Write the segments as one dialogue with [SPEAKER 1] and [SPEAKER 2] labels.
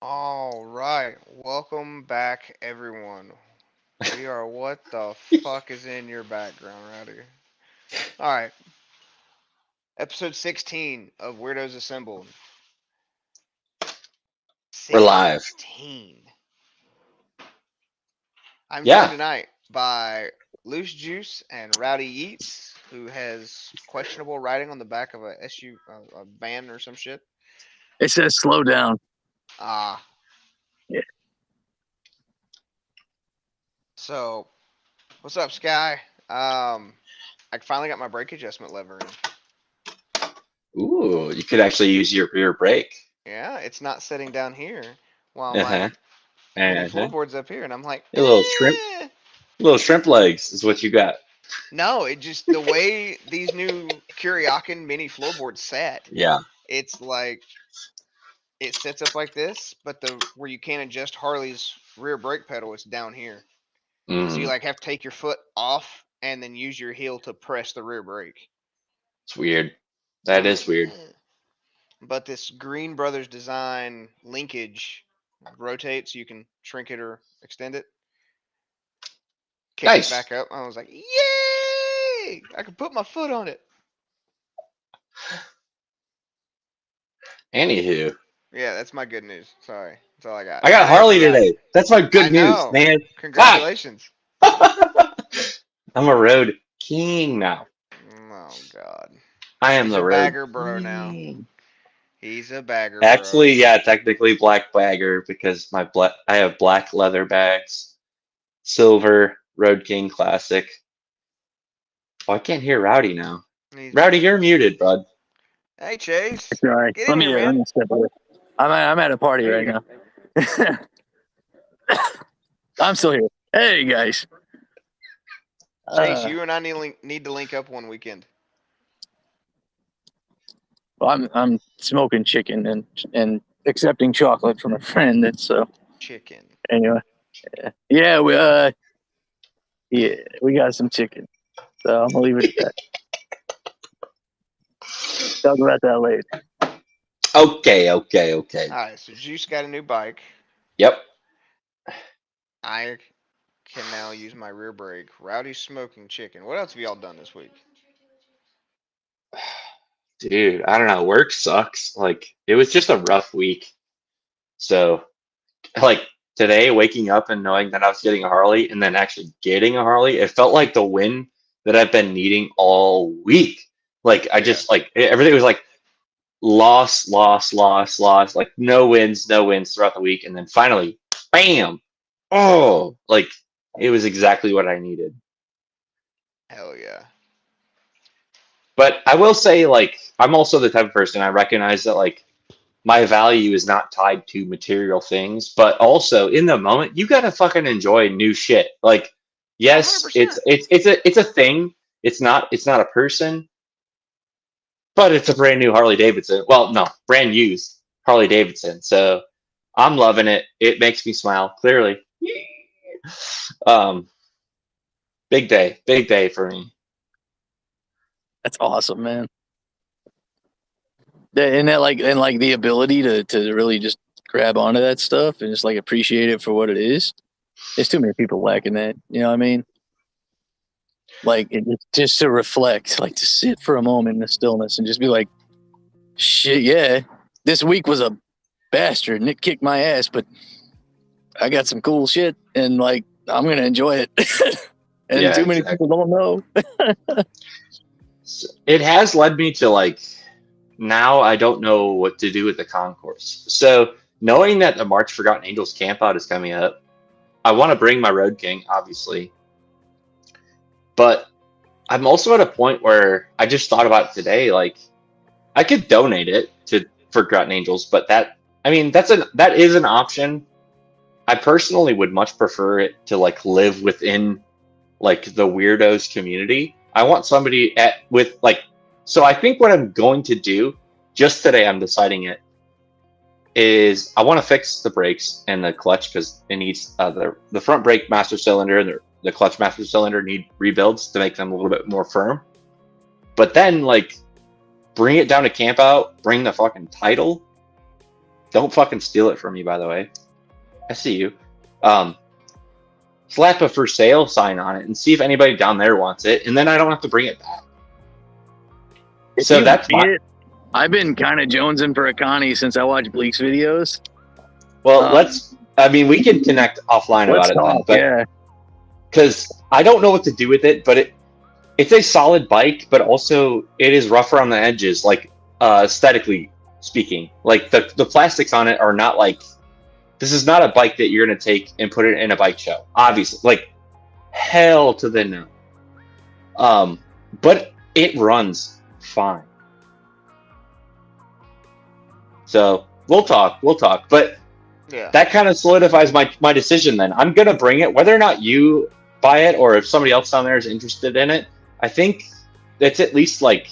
[SPEAKER 1] All right, welcome back, everyone. We are what the fuck is in your background right here? All right, episode 16 of Weirdos Assemble.
[SPEAKER 2] We're live.
[SPEAKER 1] 16. I'm joined
[SPEAKER 2] Yeah.
[SPEAKER 1] tonight by Loose Juice and Rowdy Yeets, who has questionable writing on the back of a van or some shit.
[SPEAKER 3] It says slow down.
[SPEAKER 1] Ah,
[SPEAKER 3] Yeah.
[SPEAKER 1] so what's up, Sky? I finally got my brake adjustment lever in.
[SPEAKER 2] Ooh, you could actually use your rear brake.
[SPEAKER 1] Yeah, it's not sitting down here while
[SPEAKER 2] Uh-huh.
[SPEAKER 1] my mini
[SPEAKER 2] Uh-huh.
[SPEAKER 1] floorboard's up here, and I'm like,
[SPEAKER 2] A little shrimp legs is what you got.
[SPEAKER 1] no, it just the way these new Kuryakin mini floorboards set,
[SPEAKER 2] Yeah.
[SPEAKER 1] it's like it sets up like this, but the where you can't adjust Harley's rear brake pedal, it's down here. So you
[SPEAKER 2] Mm,
[SPEAKER 1] like have to take your foot off and then use your heel to press the rear brake.
[SPEAKER 2] it's weird.
[SPEAKER 1] So
[SPEAKER 2] That
[SPEAKER 1] I'm like,
[SPEAKER 2] is weird.
[SPEAKER 1] but this Green Brothers design linkage rotates, so you can shrink it or extend it. Kicked it
[SPEAKER 2] Nice.
[SPEAKER 1] back up. I was like, yay! I can put my foot on it.
[SPEAKER 2] Anywho,
[SPEAKER 1] Yeah, that's my good news. Sorry. That's all I got.
[SPEAKER 2] I got
[SPEAKER 1] Tonight,
[SPEAKER 2] Harley
[SPEAKER 1] tonight.
[SPEAKER 2] today. That's my
[SPEAKER 1] I
[SPEAKER 2] good news,
[SPEAKER 1] know.
[SPEAKER 2] man. God.
[SPEAKER 1] Congratulations.
[SPEAKER 2] I'm a road king now.
[SPEAKER 1] Oh, God.
[SPEAKER 2] I am
[SPEAKER 1] He's a
[SPEAKER 2] the road
[SPEAKER 1] bagger bro now.
[SPEAKER 2] king.
[SPEAKER 1] He's a bagger bro.
[SPEAKER 2] Actually, yeah, technically black bagger because I have black leather bags, silver Road King Classic. Oh, I can't hear Rowdy now.
[SPEAKER 1] He's
[SPEAKER 2] Rowdy,
[SPEAKER 1] muted.
[SPEAKER 2] you're muted, bud.
[SPEAKER 1] Hey, Chase.
[SPEAKER 3] All right.
[SPEAKER 1] Get in
[SPEAKER 3] Let
[SPEAKER 1] here,
[SPEAKER 3] me let
[SPEAKER 1] man.
[SPEAKER 3] me step away. I'm at a party right now. I'm still here. Hey guys.
[SPEAKER 1] Chase,
[SPEAKER 3] Uh,
[SPEAKER 1] you and I need to link up one weekend.
[SPEAKER 3] well, I'm smoking chicken and accepting chocolate from a friend. That's so
[SPEAKER 1] Chicken.
[SPEAKER 3] anyway. Yeah, we got some chicken. So I'm gonna leave it at that. Talk about that later.
[SPEAKER 2] Okay, okay, okay.
[SPEAKER 1] All right, so Juice got a new bike.
[SPEAKER 2] Yep.
[SPEAKER 1] I can now use my rear brake. Rowdy's smoking chicken. What else have y'all done this week?
[SPEAKER 2] Dude, I don't know. Work sucks. Like, it was just a rough week. So, like, today, waking up and knowing that I was getting a Harley and then actually getting a Harley, it felt like the win that I've been needing all week. Like, I
[SPEAKER 1] Yeah.
[SPEAKER 2] just, like, everything was like loss, loss, loss, loss. Like, no wins, no wins throughout the week. And then finally, bam! Oh, like, it was exactly what I needed.
[SPEAKER 1] Hell yeah.
[SPEAKER 2] But I will say, like, I'm also the type of person I recognize that, like, my value is not tied to material things, but also in the moment, you gotta fucking enjoy new shit. Like,
[SPEAKER 1] Oh,
[SPEAKER 2] yes,
[SPEAKER 1] 100%.
[SPEAKER 2] it's a thing. It's not a person, but it's a brand new Harley Davidson. Well, no, brand used Harley Davidson. So I'm loving it. It makes me smile. Clearly, um, big day for me.
[SPEAKER 3] That's awesome, man. And the ability to really just grab onto that stuff and just like appreciate it for what it is. There's too many people lacking that. You know what I mean? Like just to reflect, like to sit for a moment in the stillness and just be like, shit, yeah, this week was a bastard and it kicked my ass, but I got some cool shit and like I'm gonna enjoy it. And
[SPEAKER 2] Yeah,
[SPEAKER 3] too many
[SPEAKER 2] exactly.
[SPEAKER 3] people don't know.
[SPEAKER 2] So it has led me to like now I don't know what to do with the concourse. So knowing that the March Forgotten Angels campout is coming up, I want to bring my Road King, obviously, but I'm also at a point where I just thought about it today. Like I could donate it to Forgotten Angels, but that is an option. I personally would much prefer it to like live within like the weirdos community. I want somebody at with like so I think what I'm going to do just today I'm deciding it is I want to fix the brakes and the clutch because it needs the front brake master cylinder and the clutch master cylinder need rebuilds to make them a little bit more firm. But then like bring it down to camp out, bring the fucking title, Don't fucking steal it from me, by the way. I see you. Slap a for sale sign on it and see if anybody down there wants it, and then I don't have to bring it back. So that's my.
[SPEAKER 3] I've been kind of jonesing for a Connie since I watched Bleak's videos.
[SPEAKER 2] Well, we can connect offline about it then. But,
[SPEAKER 3] yeah.
[SPEAKER 2] Because I don't know what to do with it, but it's a solid bike, but also it is rougher on the edges, like aesthetically speaking. Like the plastics on it are not like. This is not a bike that you're going to take and put it in a bike show. Obviously, like hell to the no. But it runs fine. So we'll talk. But
[SPEAKER 1] yeah,
[SPEAKER 2] that kind of solidifies my decision then. I'm going to bring it, whether or not you buy it or if somebody else down there is interested in it. I think it's at least like,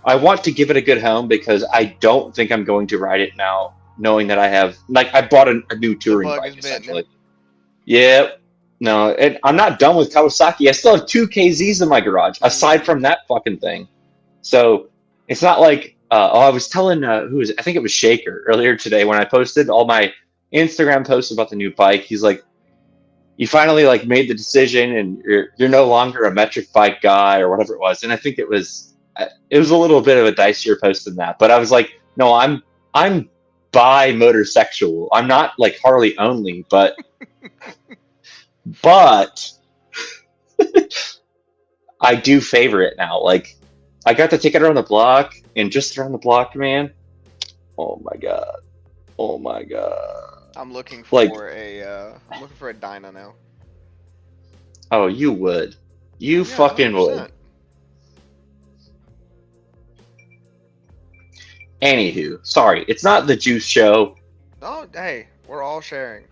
[SPEAKER 2] I want to give it a good home because I don't think I'm going to ride it now, knowing that I bought a new touring bike essentially. Yep. No, I'm not done with Kawasaki. I still have 2 KZs in my garage, aside from that fucking thing. So it's not like, I was telling, I think it was Shaker earlier today when I posted all my Instagram posts about the new bike. He's like, you finally like made the decision and you're no longer a metric bike guy or whatever it was. And I think it was a little bit of a dicier post than that, but I was like, no, I'm bi-motorsexual. I'm not like Harley only, but I do favor it now. Like I got to take it around the block, and just around the block, man. Oh my god.
[SPEAKER 1] I'm looking for a Dyna now.
[SPEAKER 2] Oh, you would. You fucking 100%. Would. Anywho, sorry, it's not the juice show.
[SPEAKER 1] Oh, hey, we're all sharing.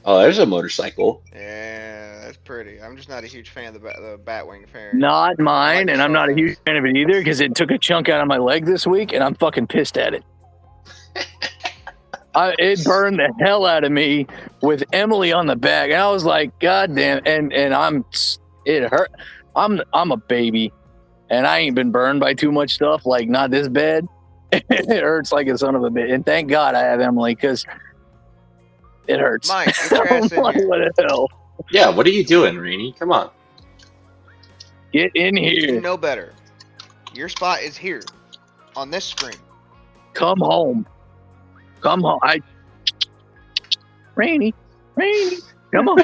[SPEAKER 2] Oh, there's a motorcycle.
[SPEAKER 1] Yeah, that's pretty. I'm just not a huge fan of the Batwing fairing.
[SPEAKER 3] Not mine, and I'm not a huge fan of it either because it took a chunk out of my leg this week, and I'm fucking pissed at it. It burned the hell out of me with Emily on the back, and I was like, God damn, and it hurt. I'm a baby, and I ain't been burned by too much stuff, like not this bad. It hurts like a son of a bitch, and thank God I have Emily because it hurts.
[SPEAKER 1] Mike, get your ass in here.
[SPEAKER 3] What the hell?
[SPEAKER 2] Yeah, what are you doing, Rainey? Come on.
[SPEAKER 3] Get in here.
[SPEAKER 1] You know better. Your spot is here on this screen.
[SPEAKER 3] Come home. Rainey, come on.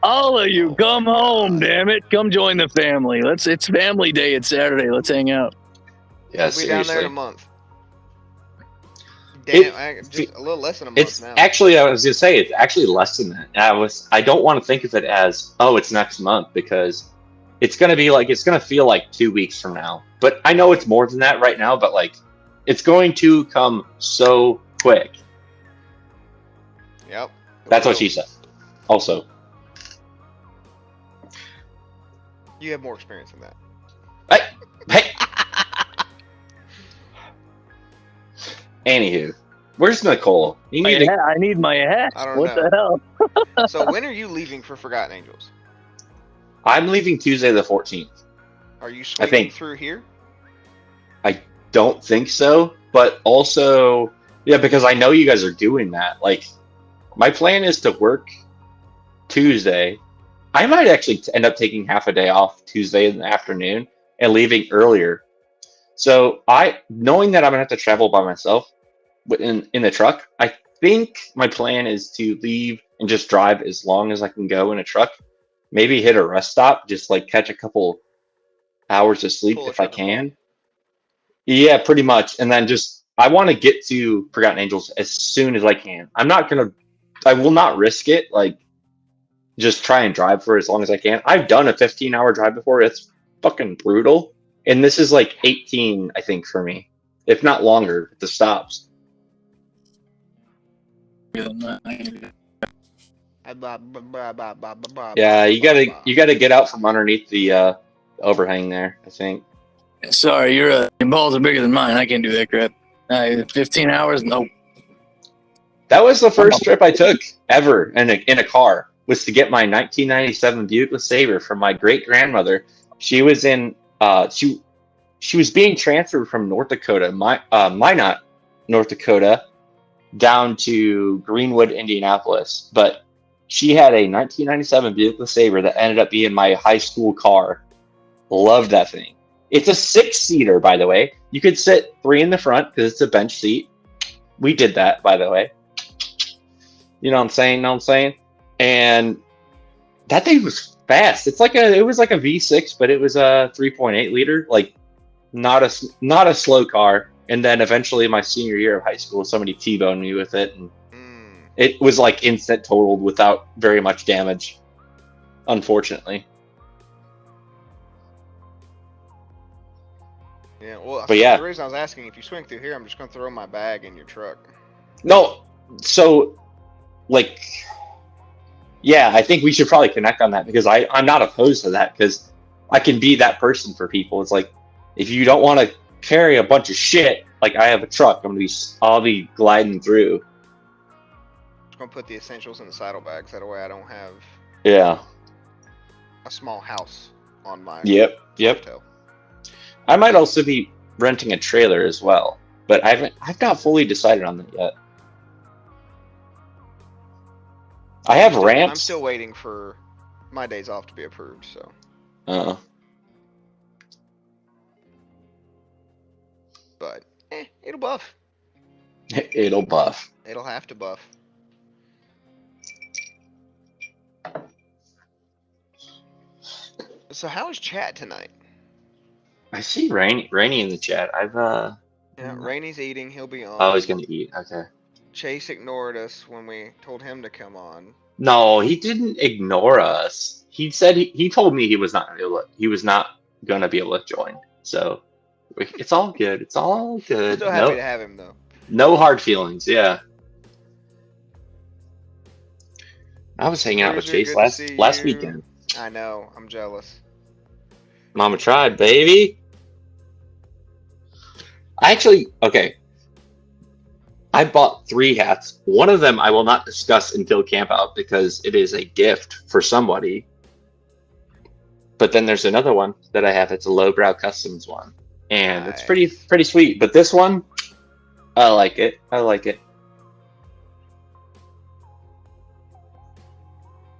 [SPEAKER 3] All of you, come home, damn it. Come join the family. It's family day. It's Saturday. Let's hang out.
[SPEAKER 2] Yeah,
[SPEAKER 1] we'll be
[SPEAKER 2] seriously.
[SPEAKER 1] down there in a month. Damn, just a little less than a month now.
[SPEAKER 2] Actually, I was going to say, it's actually less than that. I don't want to think of it as, it's next month, because it's going to be like, it's going to feel like 2 weeks from now. But I know it's more than that right now, but like, it's going to come so quick.
[SPEAKER 1] Yep.
[SPEAKER 2] That's what she said. Also.
[SPEAKER 1] You have more experience than that.
[SPEAKER 2] Hey. Anywho, where's Nicole?
[SPEAKER 3] I need my hat.
[SPEAKER 1] I don't
[SPEAKER 3] know.
[SPEAKER 1] The
[SPEAKER 3] hell?
[SPEAKER 1] So when are you leaving for Forgotten Angels?
[SPEAKER 2] I'm leaving Tuesday the 14th.
[SPEAKER 1] Are you swinging through here?
[SPEAKER 2] I don't think so, but also, yeah, because I know you guys are doing that. Like, my plan is to work Tuesday. I might actually end up taking half a day off Tuesday in the afternoon and leaving earlier. So knowing that I'm gonna have to travel by myself in the truck, I think my plan is to leave and just drive as long as I can go in a truck. Maybe hit a rest stop, just like catch a couple hours of sleep if I can. Yeah, pretty much. And then I want to get to Forgotten Angels as soon as I can. I will not risk it. Like, just try and drive for as long as I can. I've done a 15-hour drive before. It's fucking brutal. And this is like 18, I think, for me, if not longer, at the stops. Yeah, you gotta get out from underneath the overhang there, I think.
[SPEAKER 3] Sorry, your balls are bigger than mine. I can't do that crap. 15 hours? Nope.
[SPEAKER 2] That was the first trip I took ever in a car, was to get my 1997 Buick LeSabre from my great grandmother. She was in she was being transferred from North Dakota, Minot, North Dakota, down to Greenwood, Indianapolis. But she had a 1997 Buick LeSabre that ended up being my high school car. Loved that thing. It's a 6-seater, by the way. You could sit 3 in the front because it's a bench seat. We did that, by the way. You know what I'm saying? Know what I'm saying? And that thing was fast. It was like a V6, but it was a 3.8 liter. Like not a slow car. And then eventually, my senior year of high school, somebody T-boned me with it, and it was like instant totaled without very much damage. Unfortunately.
[SPEAKER 1] Yeah, well,
[SPEAKER 2] but yeah.
[SPEAKER 1] The reason I was asking, if you swing through here, I'm just going to throw my bag in your truck.
[SPEAKER 2] No, so, like, yeah, I think we should probably connect on that because I'm not opposed to that because I can be that person for people. It's like, if you don't want to carry a bunch of shit, like I have a truck, I'll be gliding through.
[SPEAKER 1] Just going to put the essentials in the saddlebags. That way I don't have a small house on my
[SPEAKER 2] Yep.
[SPEAKER 1] hotel.
[SPEAKER 2] I might also be renting a trailer as well, but I've not fully decided on that yet. I have ramps.
[SPEAKER 1] I'm still waiting for my days off to be approved, so. But, it'll buff.
[SPEAKER 2] It'll buff.
[SPEAKER 1] It'll have to buff. So how is chat tonight?
[SPEAKER 2] I see Rainy in the chat.
[SPEAKER 1] Yeah, Rainy's eating. He'll be on.
[SPEAKER 2] Oh, he's gonna eat. Okay.
[SPEAKER 1] Chase ignored us when we told him to come on.
[SPEAKER 2] No, he didn't ignore us. He said he told me he was not gonna be able to join. So it's all good. It's all good.
[SPEAKER 1] Still happy to have him though.
[SPEAKER 2] No hard feelings. Yeah. I was hanging out with Chase last weekend.
[SPEAKER 1] I know. I'm jealous.
[SPEAKER 2] Mama tried, baby. Okay. I bought 3 hats. One of them I will not discuss until camp out because it is a gift for somebody. But then there's another one that I have. It's a lowbrow customs one, and
[SPEAKER 1] nice.
[SPEAKER 2] It's pretty sweet. But this one, I like it.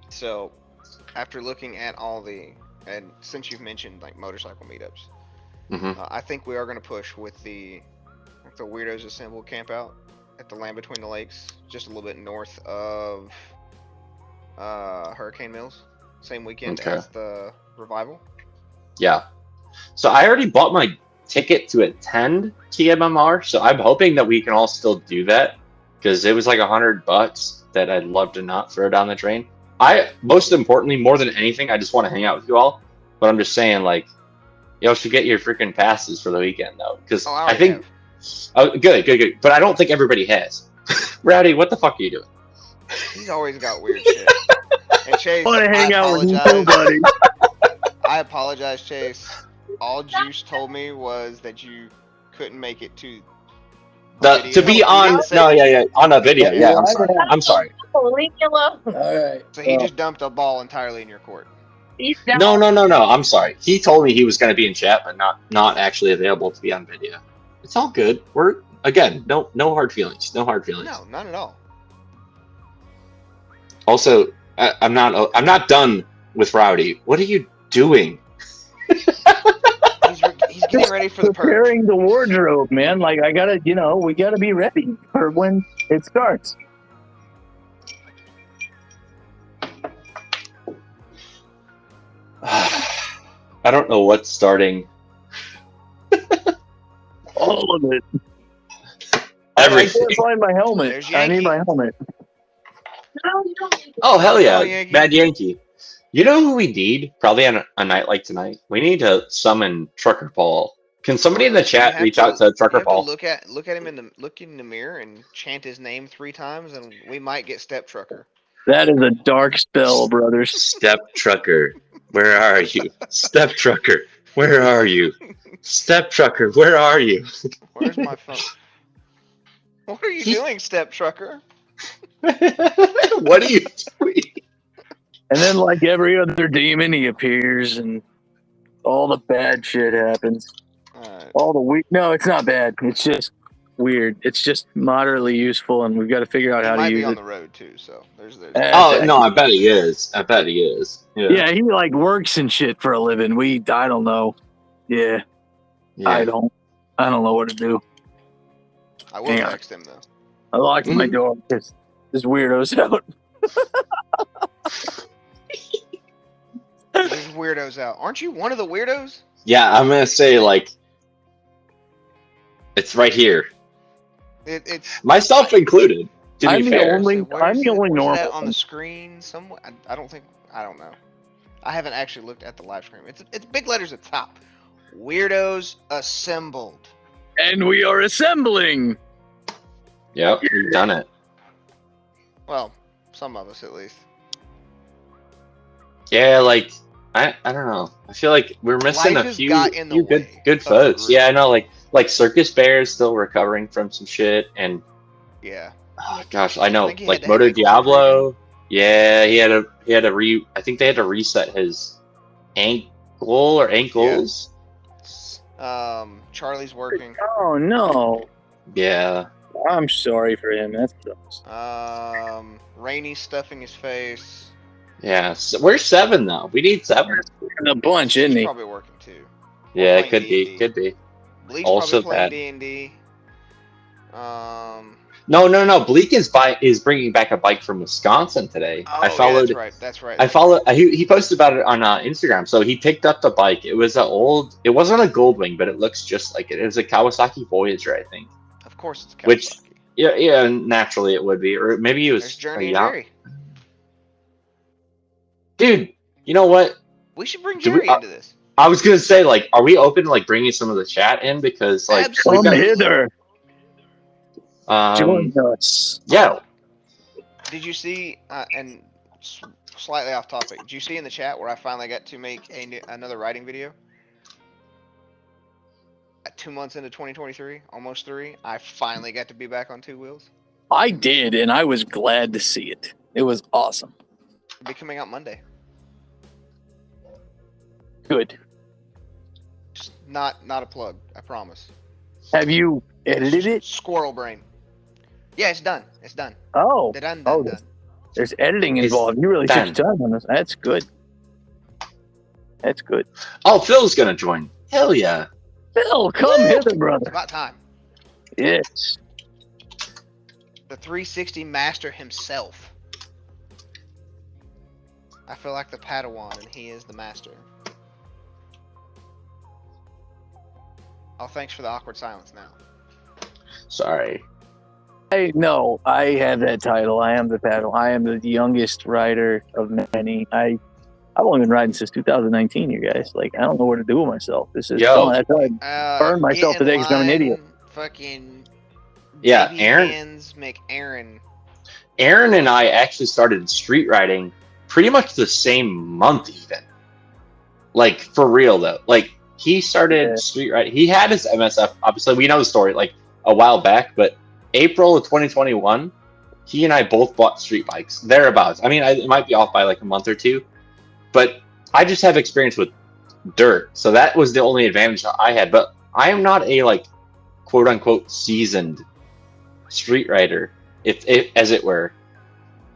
[SPEAKER 1] So, after looking at all and since you've mentioned like motorcycle meetups, I think we are going to push with the Weirdos Assemble camp out at the Land Between the Lakes, just a little bit north of Hurricane Mills. Same weekend as the Revival.
[SPEAKER 2] Yeah. So I already bought my ticket to attend TMMR, so I'm hoping that we can all still do that because it was like $100 that I'd love to not throw down the drain. Most importantly, more than anything, I just want to hang out with you all. But I'm just saying, like, y'all should get your freaking passes for the weekend, though. Because I think... Oh, good. But I don't think everybody has. Rowdy, what the fuck are you doing?
[SPEAKER 1] He's always got weird shit. And Chase,
[SPEAKER 3] I want to hang out with you, buddy.
[SPEAKER 1] I apologize, Chase. All Juice told me was that you couldn't make it to...
[SPEAKER 2] To be on... No, yeah. On a video. Yeah, I'm sorry.
[SPEAKER 4] Leave me alone.
[SPEAKER 3] All right.
[SPEAKER 1] So he just dumped a ball entirely in your court.
[SPEAKER 2] No. I'm sorry. He told me he was going to be in chat, but not actually available to be on video. It's all good. We're again, no hard feelings. No hard feelings.
[SPEAKER 1] No, not at all.
[SPEAKER 2] Also, I'm not done with Rowdy. What are you doing?
[SPEAKER 1] He's getting ready for the purge.
[SPEAKER 3] Preparing the wardrobe, man. Like we gotta be ready for when it starts.
[SPEAKER 2] I don't know what's starting.
[SPEAKER 3] All of it.
[SPEAKER 2] Everything.
[SPEAKER 3] I can't find my helmet. I need my helmet.
[SPEAKER 4] No, you don't need
[SPEAKER 2] Oh, hell yeah.
[SPEAKER 1] Yankee.
[SPEAKER 2] Bad Yankee. You know who we need? Probably on a night like tonight. We need to summon Trucker Paul. Can somebody in the chat reach out to Trucker Paul?
[SPEAKER 1] Look at him in the mirror and chant his name 3 times, and we might get Step Trucker.
[SPEAKER 3] That is a dark spell, brothers.
[SPEAKER 2] Step Trucker, where are you? Step Trucker, where are you? Step Trucker, where are you?
[SPEAKER 1] Where's my phone? What are you doing, Step Trucker?
[SPEAKER 2] What are you doing?
[SPEAKER 3] And then, like every other demon, he appears, and all the bad shit happens.
[SPEAKER 1] it.
[SPEAKER 3] all the week. No, it's not bad. It's just weird. It's just moderately useful, and we've got to figure out
[SPEAKER 1] He
[SPEAKER 3] how to
[SPEAKER 1] might be
[SPEAKER 3] use
[SPEAKER 1] on
[SPEAKER 3] it.
[SPEAKER 1] the road too, so there's
[SPEAKER 2] Oh
[SPEAKER 3] Okay.
[SPEAKER 2] no, I bet he is. I bet he is. Yeah.
[SPEAKER 3] Yeah, he like works and shit for a living. I don't know. Yeah, I don't know what to do.
[SPEAKER 1] I will
[SPEAKER 3] Hang on.
[SPEAKER 1] text him though.
[SPEAKER 3] I locked my door because this weirdo's out.
[SPEAKER 1] There's weirdos out. Aren't you one of the weirdos?
[SPEAKER 2] Yeah, I'm gonna say like it's right here,
[SPEAKER 1] It's
[SPEAKER 2] myself included. To
[SPEAKER 3] I'm
[SPEAKER 2] be
[SPEAKER 3] the
[SPEAKER 2] fair,
[SPEAKER 3] only- I'm the only
[SPEAKER 1] where's it
[SPEAKER 3] normal
[SPEAKER 1] at on the
[SPEAKER 3] one.
[SPEAKER 1] screen somewhere? I don't think. I don't know. I haven't actually looked at the live stream. It's big letters at the top. Weirdos assembled.
[SPEAKER 3] And we are assembling.
[SPEAKER 2] yep, we've done it.
[SPEAKER 1] Well, some of us at least.
[SPEAKER 2] Yeah, like I don't know. I feel like we're missing
[SPEAKER 1] Life
[SPEAKER 2] a
[SPEAKER 1] has
[SPEAKER 2] few,
[SPEAKER 1] got in the
[SPEAKER 2] few
[SPEAKER 1] way
[SPEAKER 2] good
[SPEAKER 1] of the
[SPEAKER 2] folks.
[SPEAKER 1] group.
[SPEAKER 2] Yeah, I know. Like Circus Bear is still recovering from some shit, and
[SPEAKER 1] Yeah.
[SPEAKER 2] oh gosh, I know.
[SPEAKER 1] think he had
[SPEAKER 2] Like
[SPEAKER 1] to have
[SPEAKER 2] Moto
[SPEAKER 1] ankle
[SPEAKER 2] Diablo. Yeah, he had a I think they had to reset his ankle or ankles.
[SPEAKER 1] Charlie's working.
[SPEAKER 3] Oh no!
[SPEAKER 2] Yeah.
[SPEAKER 3] I'm sorry for him. That sucks.
[SPEAKER 1] Rainy's stuffing his face.
[SPEAKER 2] Yeah. So we're 7 though. We need 7.
[SPEAKER 3] A bunch,
[SPEAKER 1] He's
[SPEAKER 3] isn't he?
[SPEAKER 1] probably working too.
[SPEAKER 2] Yeah, it
[SPEAKER 1] playing
[SPEAKER 2] could be.
[SPEAKER 1] D&D.
[SPEAKER 2] Could be.
[SPEAKER 1] Bleak's
[SPEAKER 2] Also
[SPEAKER 1] probably playing
[SPEAKER 2] bad.
[SPEAKER 1] D&D.
[SPEAKER 2] No. Bleak is bringing back a bike from Wisconsin today.
[SPEAKER 1] Oh,
[SPEAKER 2] I followed.
[SPEAKER 1] yeah, that's right.
[SPEAKER 2] I followed. He posted about it on Instagram. So he picked up the bike. It was It wasn't a Goldwing, but it looks just like it. It was a Kawasaki Voyager, I think.
[SPEAKER 1] Of course, it's Kawasaki.
[SPEAKER 2] Which, yeah. Naturally, it would be, or maybe it
[SPEAKER 1] There's
[SPEAKER 2] was
[SPEAKER 1] Journey
[SPEAKER 2] a
[SPEAKER 1] and
[SPEAKER 2] yacht.
[SPEAKER 1] Jerry.
[SPEAKER 2] Dude, you know what?
[SPEAKER 1] We should bring
[SPEAKER 2] Do we-
[SPEAKER 1] Jerry into this.
[SPEAKER 2] I was gonna say, like, are we open to like bringing some of the chat in because like
[SPEAKER 1] Absolutely.
[SPEAKER 3] Come hither.
[SPEAKER 2] um
[SPEAKER 3] Join us.
[SPEAKER 2] yeah.
[SPEAKER 1] Did you see? And slightly off topic. Did you see in the chat where I finally got to make another writing video? At 2 months into 2023, almost 3, I finally got to be back on 2 wheels.
[SPEAKER 3] I did, and I was glad to see it. It was awesome.
[SPEAKER 1] It'll be coming out Monday.
[SPEAKER 3] Good.
[SPEAKER 1] Just not a plug. I promise.
[SPEAKER 3] Have you edited it?
[SPEAKER 1] Squirrel brain. Yeah, it's done. It's done.
[SPEAKER 3] Oh,
[SPEAKER 1] Done.
[SPEAKER 3] there's editing
[SPEAKER 2] It's
[SPEAKER 3] involved. You really
[SPEAKER 2] done.
[SPEAKER 3] took your time on this. That's good. That's good.
[SPEAKER 2] Oh, Phil's gonna join. Hell yeah.
[SPEAKER 3] Phil, come hither,
[SPEAKER 1] It's
[SPEAKER 3] brother.
[SPEAKER 1] about time.
[SPEAKER 3] Yes.
[SPEAKER 1] The 360 master himself. I feel like the Padawan, and he is the master. Oh, thanks for the awkward silence now.
[SPEAKER 2] Sorry.
[SPEAKER 3] I have that title. I am the paddle. I am the youngest rider of many. I've only been riding since 2019, you guys. Like, I don't know what to do with myself. This is
[SPEAKER 2] Yo.
[SPEAKER 3] fun. That's how I burned myself
[SPEAKER 1] Get in
[SPEAKER 3] today because I'm an idiot.
[SPEAKER 1] line, Fucking
[SPEAKER 2] Yeah,
[SPEAKER 1] baby
[SPEAKER 2] Aaron.
[SPEAKER 1] hands McAaron.
[SPEAKER 2] Aaron and I actually started street riding pretty much the same month, even. Like, for real, though. Like, he started
[SPEAKER 3] Yeah.
[SPEAKER 2] street riding. He had his MSF, obviously, we know the story, like, a while back, but April of 2021, he and I both bought street bikes, thereabouts. I mean, it might be off by, like, a month or two, but I just have experience with dirt, so that was the only advantage that I had, but I am not a, like, quote-unquote seasoned street rider, if as it were.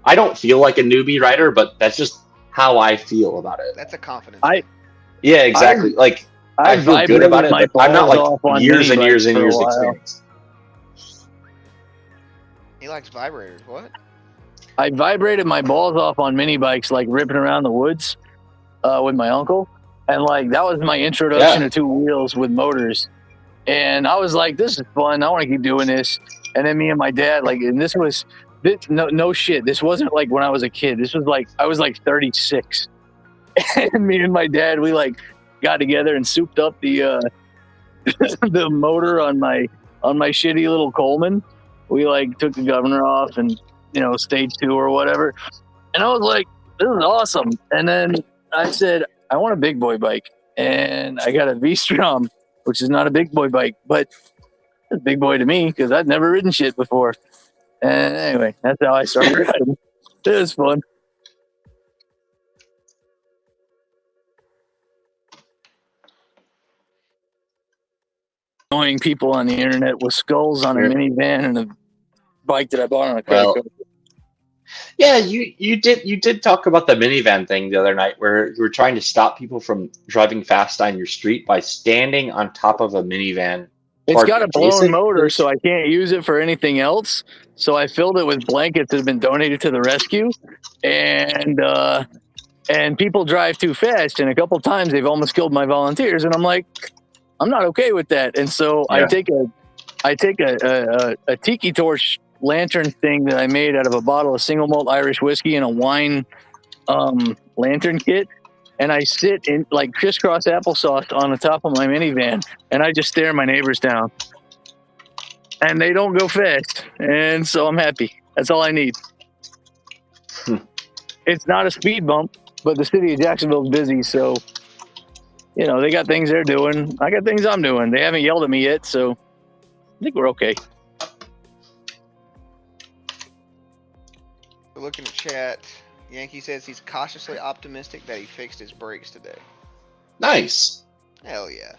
[SPEAKER 2] I don't feel like a newbie rider, but that's just how I feel about it.
[SPEAKER 1] That's a confidence.
[SPEAKER 2] Yeah, exactly. Like, I feel good
[SPEAKER 3] vibrated
[SPEAKER 2] about it,
[SPEAKER 3] my
[SPEAKER 2] but I'm not
[SPEAKER 3] balls off
[SPEAKER 2] like
[SPEAKER 3] on
[SPEAKER 2] years and
[SPEAKER 3] mini
[SPEAKER 2] years
[SPEAKER 3] bikes
[SPEAKER 2] and
[SPEAKER 3] for a
[SPEAKER 2] years
[SPEAKER 3] while.
[SPEAKER 2] experience.
[SPEAKER 1] He likes vibrators. What?
[SPEAKER 3] I vibrated my balls off on mini bikes, like ripping around the woods with my uncle. And like, that was my introduction
[SPEAKER 2] Yeah.
[SPEAKER 3] to 2 wheels with motors. And I was like, this is fun. I want to keep doing this. And then me and my dad, like, and this was, no shit. This wasn't like when I was a kid. This was like, I was like 36. And me and my dad, we like got together and souped up the the motor on my shitty little Coleman. We like took the governor off and, stage 2 or whatever. And I was like, this is awesome. And then I said, I want a big boy bike. And I got a V-Strom, which is not a big boy bike, but it's a big boy to me because I'd never ridden shit before. And anyway, that's how I started riding. It was fun. annoying people on the internet with skulls on a
[SPEAKER 2] Sure.
[SPEAKER 3] minivan and a bike that I bought on a credit
[SPEAKER 2] Well,
[SPEAKER 3] card.
[SPEAKER 2] yeah, you did talk about the minivan thing the other night, where you were trying to stop people from driving fast on your street by standing on top of a minivan.
[SPEAKER 3] It's
[SPEAKER 2] parked
[SPEAKER 3] got a blown
[SPEAKER 2] adjacent
[SPEAKER 3] motor,
[SPEAKER 2] to-
[SPEAKER 3] so I can't use it for anything else. So I filled it with blankets that have been donated to the rescue, and people drive too fast. And a couple times they've almost killed my volunteers, and I'm like, I'm not okay with that. And so
[SPEAKER 2] Yeah.
[SPEAKER 3] I take a tiki torch lantern thing that I made out of a bottle of single malt Irish whiskey and a wine lantern kit, and I sit in like crisscross applesauce on the top of my minivan, and I just stare my neighbors down, and they don't go fast, and so I'm happy. That's all I need. It's not a speed bump, but the city of Jacksonville's busy, so they got things they're doing. I got things I'm doing. They haven't yelled at me yet, so I think we're okay.
[SPEAKER 1] Looking at chat, Yankee says he's cautiously optimistic that he fixed his brakes today.
[SPEAKER 2] Nice.
[SPEAKER 1] Hell yeah.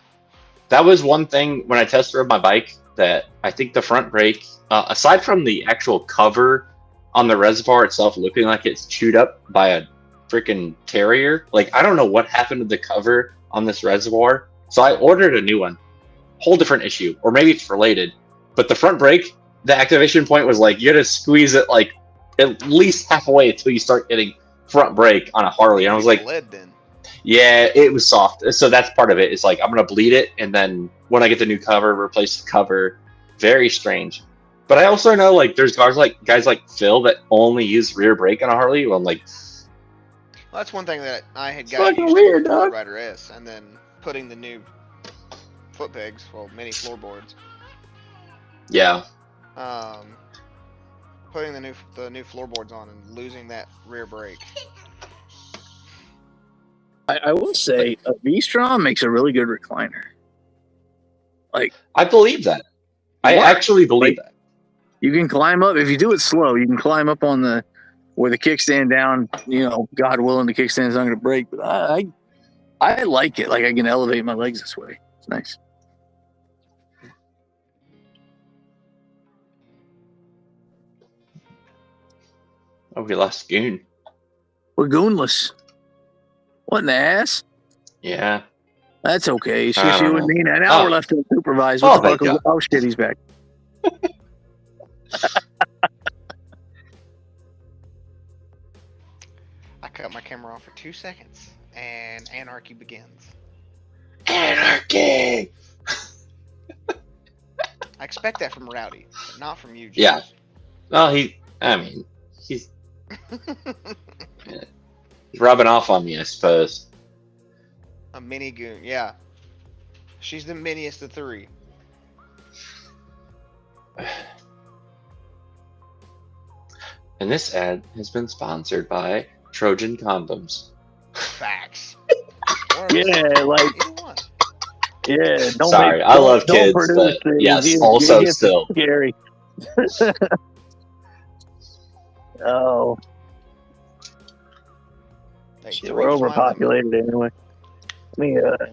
[SPEAKER 2] That was one thing when I test drove my bike that I think the front brake, aside from the actual cover on the reservoir itself looking like it's chewed up by a freaking terrier, like I don't know what happened to the cover on this reservoir. So I ordered a new one. Whole different issue, or maybe it's related. But the front brake, the activation point was like you got to squeeze it like at least halfway until you start getting front brake on a Harley. And I was like,
[SPEAKER 1] lead then.
[SPEAKER 2] yeah, it was soft. So that's part of it. It's like I'm gonna bleed it, and then when I get the new cover, replace the cover. Very strange. But I also know like there's guys like Phil that only use rear brake on a Harley. Well, I'm like,
[SPEAKER 1] Well, that's one thing that I had
[SPEAKER 2] It's
[SPEAKER 1] got
[SPEAKER 2] fucking
[SPEAKER 1] used
[SPEAKER 2] weird,
[SPEAKER 1] to with the
[SPEAKER 2] dog.
[SPEAKER 1] Rider S, and then putting the new foot pegs, well, mini floorboards.
[SPEAKER 2] yeah,
[SPEAKER 1] Putting the new floorboards on and losing that rear brake.
[SPEAKER 3] I will say a V-Strom makes a really good recliner.
[SPEAKER 2] I believe that. I
[SPEAKER 3] What?
[SPEAKER 2] actually believe that.
[SPEAKER 3] You can climb up if you do it slow. You can climb up on where the kickstand down. God willing, the kickstand's not going to break. But I like it. Like I can elevate my legs this way. It's nice.
[SPEAKER 2] Oh, we lost Goon.
[SPEAKER 3] We're goonless. What in the ass?
[SPEAKER 2] Yeah.
[SPEAKER 3] That's okay. It's
[SPEAKER 2] I
[SPEAKER 3] just
[SPEAKER 2] don't
[SPEAKER 3] you and
[SPEAKER 2] know.
[SPEAKER 3] me. An hour
[SPEAKER 2] Oh.
[SPEAKER 3] left to supervise.
[SPEAKER 2] Oh,
[SPEAKER 3] What the
[SPEAKER 2] thank
[SPEAKER 3] fuck?
[SPEAKER 2] God.
[SPEAKER 3] Oh shit, he's back.
[SPEAKER 1] I cut my camera off for 2 seconds, and anarchy begins.
[SPEAKER 2] Anarchy.
[SPEAKER 1] I expect that from Rowdy, but not from you,
[SPEAKER 2] Yeah.
[SPEAKER 1] James.
[SPEAKER 2] Well, he's rubbing off on me, I suppose.
[SPEAKER 1] A mini goon, yeah. She's the miniest of three.
[SPEAKER 2] And this ad has been sponsored by Trojan Condoms.
[SPEAKER 1] Facts.
[SPEAKER 3] Yeah, like
[SPEAKER 1] Either one.
[SPEAKER 3] yeah. Don't
[SPEAKER 2] Sorry, I love
[SPEAKER 3] don't
[SPEAKER 2] kids,
[SPEAKER 3] produce
[SPEAKER 2] but
[SPEAKER 3] things.
[SPEAKER 2] yes,
[SPEAKER 3] You
[SPEAKER 2] also
[SPEAKER 3] get
[SPEAKER 2] still.
[SPEAKER 3] scary. Oh,
[SPEAKER 1] Hey,
[SPEAKER 3] shit,
[SPEAKER 1] three's
[SPEAKER 3] we're
[SPEAKER 1] fine with me.
[SPEAKER 3] overpopulated anyway.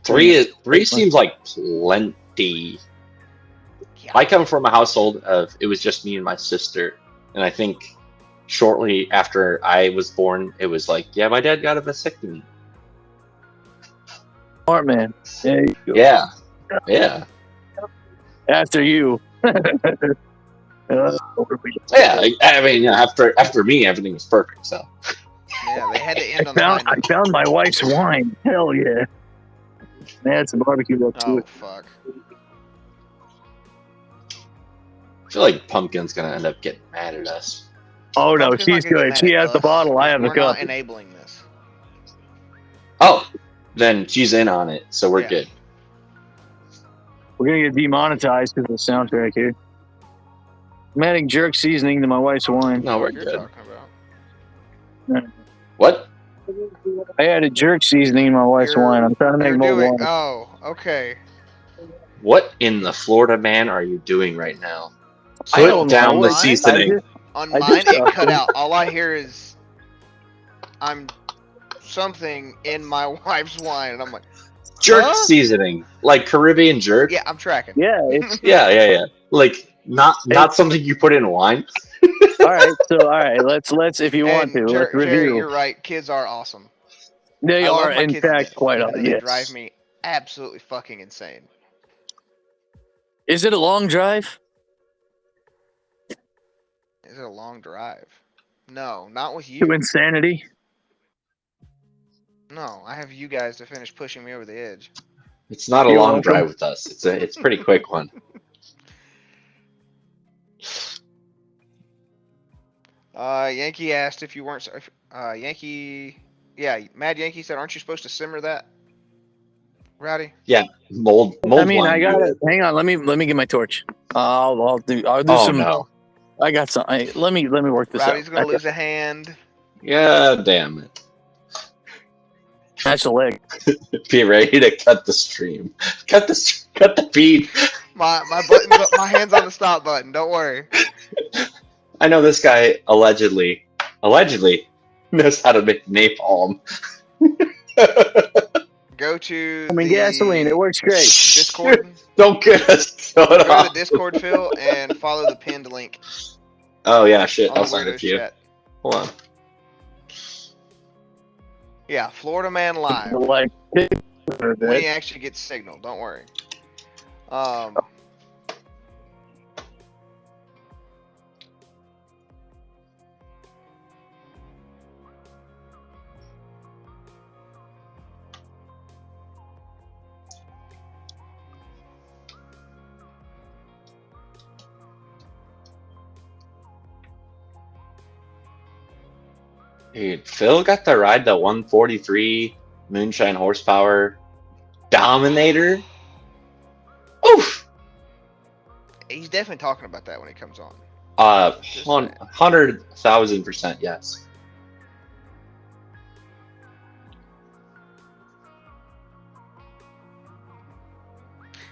[SPEAKER 2] Three seems like plenty.
[SPEAKER 1] Yeah.
[SPEAKER 2] I come from a household of it was just me and my sister, and I think shortly after I was born, it was like, yeah, my dad got a vasectomy.
[SPEAKER 3] Smart man. Yeah, you go.
[SPEAKER 2] Yeah, yeah,
[SPEAKER 3] After you.
[SPEAKER 2] yeah. I mean, after me, everything was perfect. So
[SPEAKER 1] Yeah, they had to
[SPEAKER 3] I
[SPEAKER 1] end on the
[SPEAKER 3] found,
[SPEAKER 1] high
[SPEAKER 3] I
[SPEAKER 1] note.
[SPEAKER 3] found my wife's wine. Hell yeah. Man, had some barbecue up to
[SPEAKER 1] Oh,
[SPEAKER 3] it.
[SPEAKER 1] fuck.
[SPEAKER 2] I feel like Pumpkin's gonna end up getting mad at us.
[SPEAKER 3] Oh no,
[SPEAKER 1] Pumpkin's not
[SPEAKER 3] she's
[SPEAKER 1] gonna get
[SPEAKER 3] good.
[SPEAKER 1] mad
[SPEAKER 3] She
[SPEAKER 1] at
[SPEAKER 3] has the
[SPEAKER 1] us.
[SPEAKER 3] bottle. I have the
[SPEAKER 1] We're
[SPEAKER 3] cup.
[SPEAKER 1] not enabling this.
[SPEAKER 2] Oh, then she's in on it, so we're
[SPEAKER 1] Yeah.
[SPEAKER 2] good.
[SPEAKER 3] We're gonna get demonetized because of the soundtrack here. I'm adding jerk seasoning to my wife's wine.
[SPEAKER 2] No, we're
[SPEAKER 1] What you're
[SPEAKER 2] good.
[SPEAKER 1] talking about.
[SPEAKER 2] What?
[SPEAKER 3] I added jerk seasoning in my wife's
[SPEAKER 1] You're-
[SPEAKER 3] wine. I'm trying to make
[SPEAKER 1] You're
[SPEAKER 3] more
[SPEAKER 1] doing.
[SPEAKER 3] wine.
[SPEAKER 1] Oh, okay.
[SPEAKER 2] What in the Florida man are you doing right now?
[SPEAKER 3] I
[SPEAKER 2] Put
[SPEAKER 3] don't
[SPEAKER 2] down
[SPEAKER 3] know.
[SPEAKER 2] the
[SPEAKER 1] Mine?
[SPEAKER 2] seasoning.
[SPEAKER 1] On
[SPEAKER 3] I
[SPEAKER 1] mine,
[SPEAKER 3] just
[SPEAKER 1] it
[SPEAKER 3] got
[SPEAKER 1] cut
[SPEAKER 3] them.
[SPEAKER 1] out. All I hear is I'm something in my wife's wine, and I'm like,
[SPEAKER 2] Jerk
[SPEAKER 1] Huh?
[SPEAKER 2] seasoning, like Caribbean jerk.
[SPEAKER 1] Yeah, I'm tracking.
[SPEAKER 3] Yeah, it's
[SPEAKER 2] Yeah. Like not
[SPEAKER 3] It's-
[SPEAKER 2] something you put in wine.
[SPEAKER 3] all right. So all right, let's if you want
[SPEAKER 1] And
[SPEAKER 3] to, let's
[SPEAKER 1] Jerry,
[SPEAKER 3] review.
[SPEAKER 1] you're right. Kids are awesome.
[SPEAKER 3] They
[SPEAKER 1] I
[SPEAKER 3] are
[SPEAKER 1] love my
[SPEAKER 3] in
[SPEAKER 1] kids to
[SPEAKER 3] fact
[SPEAKER 1] death,
[SPEAKER 3] quite
[SPEAKER 1] even though they drive
[SPEAKER 3] yes.
[SPEAKER 1] me absolutely fucking insane.
[SPEAKER 3] Is it a long drive?
[SPEAKER 1] Is it a long drive? No, not with
[SPEAKER 3] To
[SPEAKER 1] you.
[SPEAKER 3] insanity?
[SPEAKER 1] No, I have you guys to finish pushing me over the edge.
[SPEAKER 2] It's not a
[SPEAKER 3] You're
[SPEAKER 2] long
[SPEAKER 3] welcome.
[SPEAKER 2] drive with us. It's a pretty quick one.
[SPEAKER 1] Yankee asked if you weren't. Mad Yankee said, "Aren't you supposed to simmer that, Rowdy?"
[SPEAKER 2] Yeah, mold
[SPEAKER 3] I mean, I
[SPEAKER 2] wine.
[SPEAKER 3] got
[SPEAKER 2] Do
[SPEAKER 3] it.
[SPEAKER 2] it.
[SPEAKER 3] Hang on, let me get my torch. I'll do
[SPEAKER 2] Oh
[SPEAKER 3] some.
[SPEAKER 2] no.
[SPEAKER 3] I got some. Let me work this
[SPEAKER 1] Rowdy's
[SPEAKER 3] out.
[SPEAKER 1] gonna lose a hand.
[SPEAKER 2] Yeah, damn it.
[SPEAKER 3] That's a leg.
[SPEAKER 2] Be ready to cut the stream. Cut the feed.
[SPEAKER 1] My button's up. My hand's on the stop button. Don't worry.
[SPEAKER 2] I know this guy allegedly knows how to make napalm.
[SPEAKER 1] Go to
[SPEAKER 3] I mean,
[SPEAKER 1] the
[SPEAKER 3] gasoline. It works great.
[SPEAKER 1] Discord.
[SPEAKER 2] Don't get us going
[SPEAKER 1] Go to the
[SPEAKER 2] off.
[SPEAKER 1] Discord, Phil, and follow the pinned link
[SPEAKER 2] Oh yeah, shit.
[SPEAKER 1] on
[SPEAKER 2] I'll
[SPEAKER 1] the
[SPEAKER 2] sign it
[SPEAKER 1] Weirdos
[SPEAKER 2] to you.
[SPEAKER 1] chat.
[SPEAKER 2] Hold on.
[SPEAKER 1] Yeah, Florida Man Live.
[SPEAKER 3] Like,
[SPEAKER 1] When he actually gets signal, don't worry.
[SPEAKER 2] Dude, Phil got to ride the 143 Moonshine horsepower Dominator. Oof.
[SPEAKER 1] He's definitely talking about that when he comes on.
[SPEAKER 2] 100,000% yes.